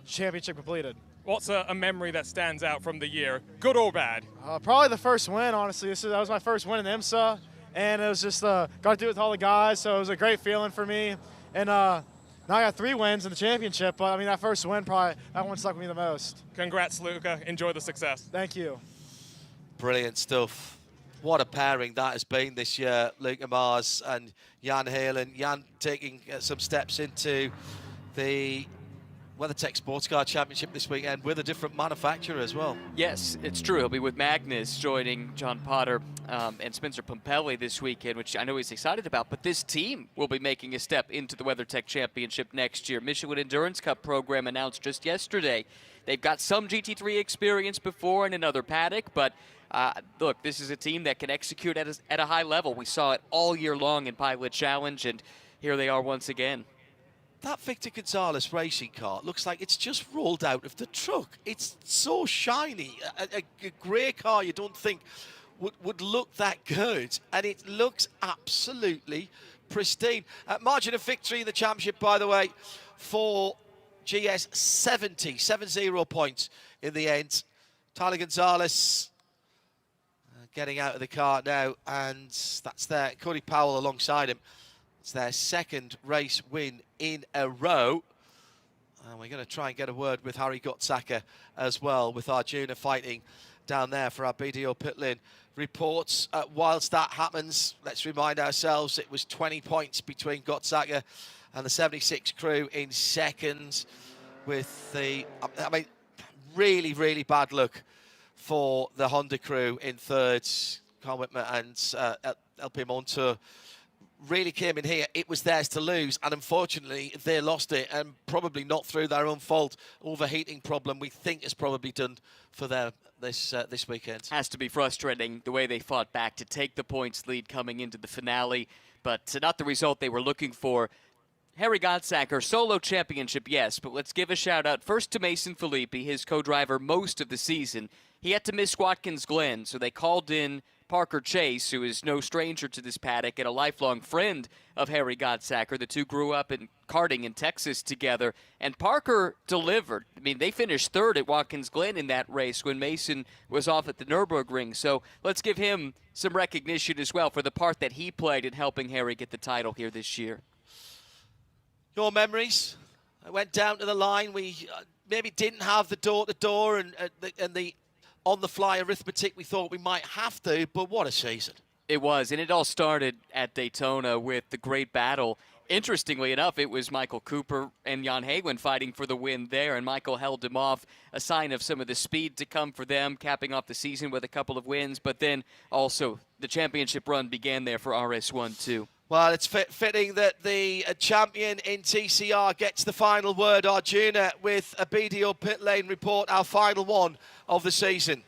championship completed. What's a memory that stands out from the year, good or bad? Probably the first win, honestly. That was my first win in IMSA, and it was just got to do it with all the guys, so it was a great feeling for me. And now I got 3 wins in the championship, but I mean, that first win, that one stuck with me the most. Congrats, Luca. Enjoy the success. Thank you. Brilliant stuff. What a pairing that has been this year, Luca Mars and Jan Halen. Jan taking some steps into the WeatherTech SportsCar Championship this weekend with a different manufacturer as well. Yes, it's true. He'll be with Magnus, joining John Potter and Spencer Pompelli this weekend, which I know he's excited about. But this team will be making a step into the WeatherTech Championship next year. Michelin Endurance Cup program announced just yesterday. They've got some GT3 experience before in another paddock, but look, this is a team that can execute at a high level. We saw it all year long in Pilot Challenge, and here they are once again. That Victor Gonzalez racing car looks like it's just rolled out of the truck. It's so shiny. A grey car you don't think would look that good, and it looks absolutely pristine. Margin of victory in the championship, by the way, for GS 70 points in the end. Tyler Gonzalez getting out of the car now, and that's there. Cody Powell alongside him. It's their second race win in a row. And we're going to try and get a word with Harry Gottsaka as well, with Arjuna fighting down there for our BDO pit lane reports. Whilst that happens, let's remind ourselves it was 20 points between Gottsaka and the 76 crew in second, with the, I mean, really, really bad luck for the Honda crew in third. Carl Whitmer and LP Montour really came in here. It was theirs to lose, and unfortunately they lost it, and probably not through their own fault. Overheating problem, we think, is probably done for them this weekend. Has to be frustrating the way they fought back to take the points lead coming into the finale, but not the result they were looking for. Harry Gottsaka, solo championship, yes, but let's give a shout out first to Mason Filippi, his co-driver most of the season. He had to miss Watkins Glen, so they called in Parker Chase, who is no stranger to this paddock and a lifelong friend of Harry Gottsaka. The two grew up in karting in Texas together, and Parker delivered. I mean, they finished third at Watkins Glen in that race when Mason was off at the Nürburgring. So let's give him some recognition as well for the part that he played in helping Harry get the title here this year. Your memories? I went down to the line. We maybe didn't have the door-to-door and the on-the-fly arithmetic we thought we might have to, but what a season. It was, and it all started at Daytona with the great battle. Interestingly enough, it was Michael Cooper and Jan Hagelin fighting for the win there, and Michael held him off, a sign of some of the speed to come for them, capping off the season with a couple of wins, but then also the championship run began there for RS1 too. Well, it's fitting that the champion in TCR gets the final word. Arjuna with a BDO pit lane report, our final one of the season.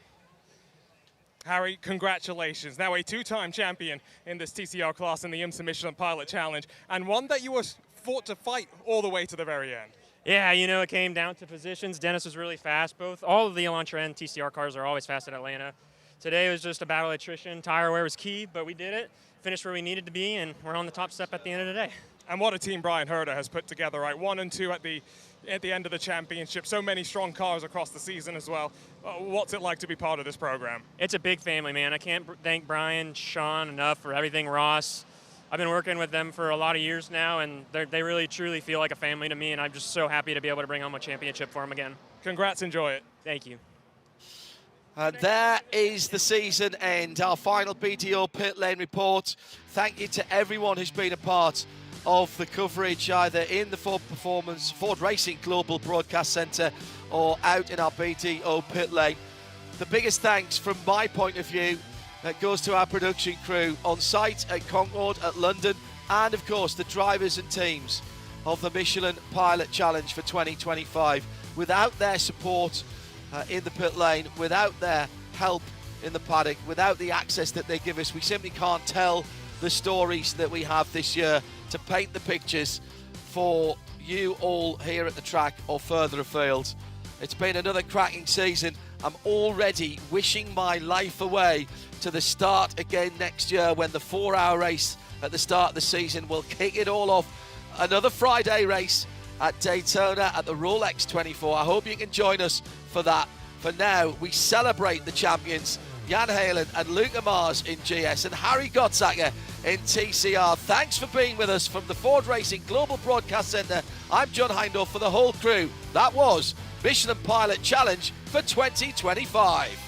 Harry, congratulations. Now a two-time champion in this TCR class in the IMSA-Michelin Pilot Challenge, and one that you were fought to fight all the way to the very end. Yeah, you know, it came down to positions. Dennis was really fast. All of the Elantra and TCR cars are always fast at Atlanta. Today was just a battle of attrition. Tire wear was key, but we did it. Finished where we needed to be, and we're on the top step at the end of the day. And what a team Brian Herder has put together, right? 1 and 2 at the end of the championship. So many strong cars across the season as well. What's it like to be part of this program? It's a big family, man. I can't thank Brian, Sean enough for everything. Ross, I've been working with them for a lot of years now, and they really, truly feel like a family to me, and I'm just so happy to be able to bring home a championship for them again. Congrats, enjoy it. Thank you. And there is the season end, our final BDO pit lane report. Thank you to everyone who's been a part of the coverage, either in the Ford Racing Global Broadcast Centre or out in our BDO pit lane. The biggest thanks from my point of view goes to our production crew on site at Concord, at London, and of course the drivers and teams of the Michelin Pilot Challenge for 2025. Without their support in the pit lane, without their help in the paddock, without the access that they give us, we simply can't tell the stories that we have this year to paint the pictures for you all here at the track or further afield. It's been another cracking season. I'm already wishing my life away to the start again next year, when the 4-hour race at the start of the season will kick it all off. Another Friday race at Daytona at the Rolex 24. I hope you can join us for that. For now, we celebrate the champions, Jan Hagelin and Luca Mars in GS and Harry Gottsaka in TCR. Thanks for being with us from the Ford Racing Global Broadcast Centre. I'm John Hindhaugh for the whole crew. That was Michelin Pilot Challenge for 2025.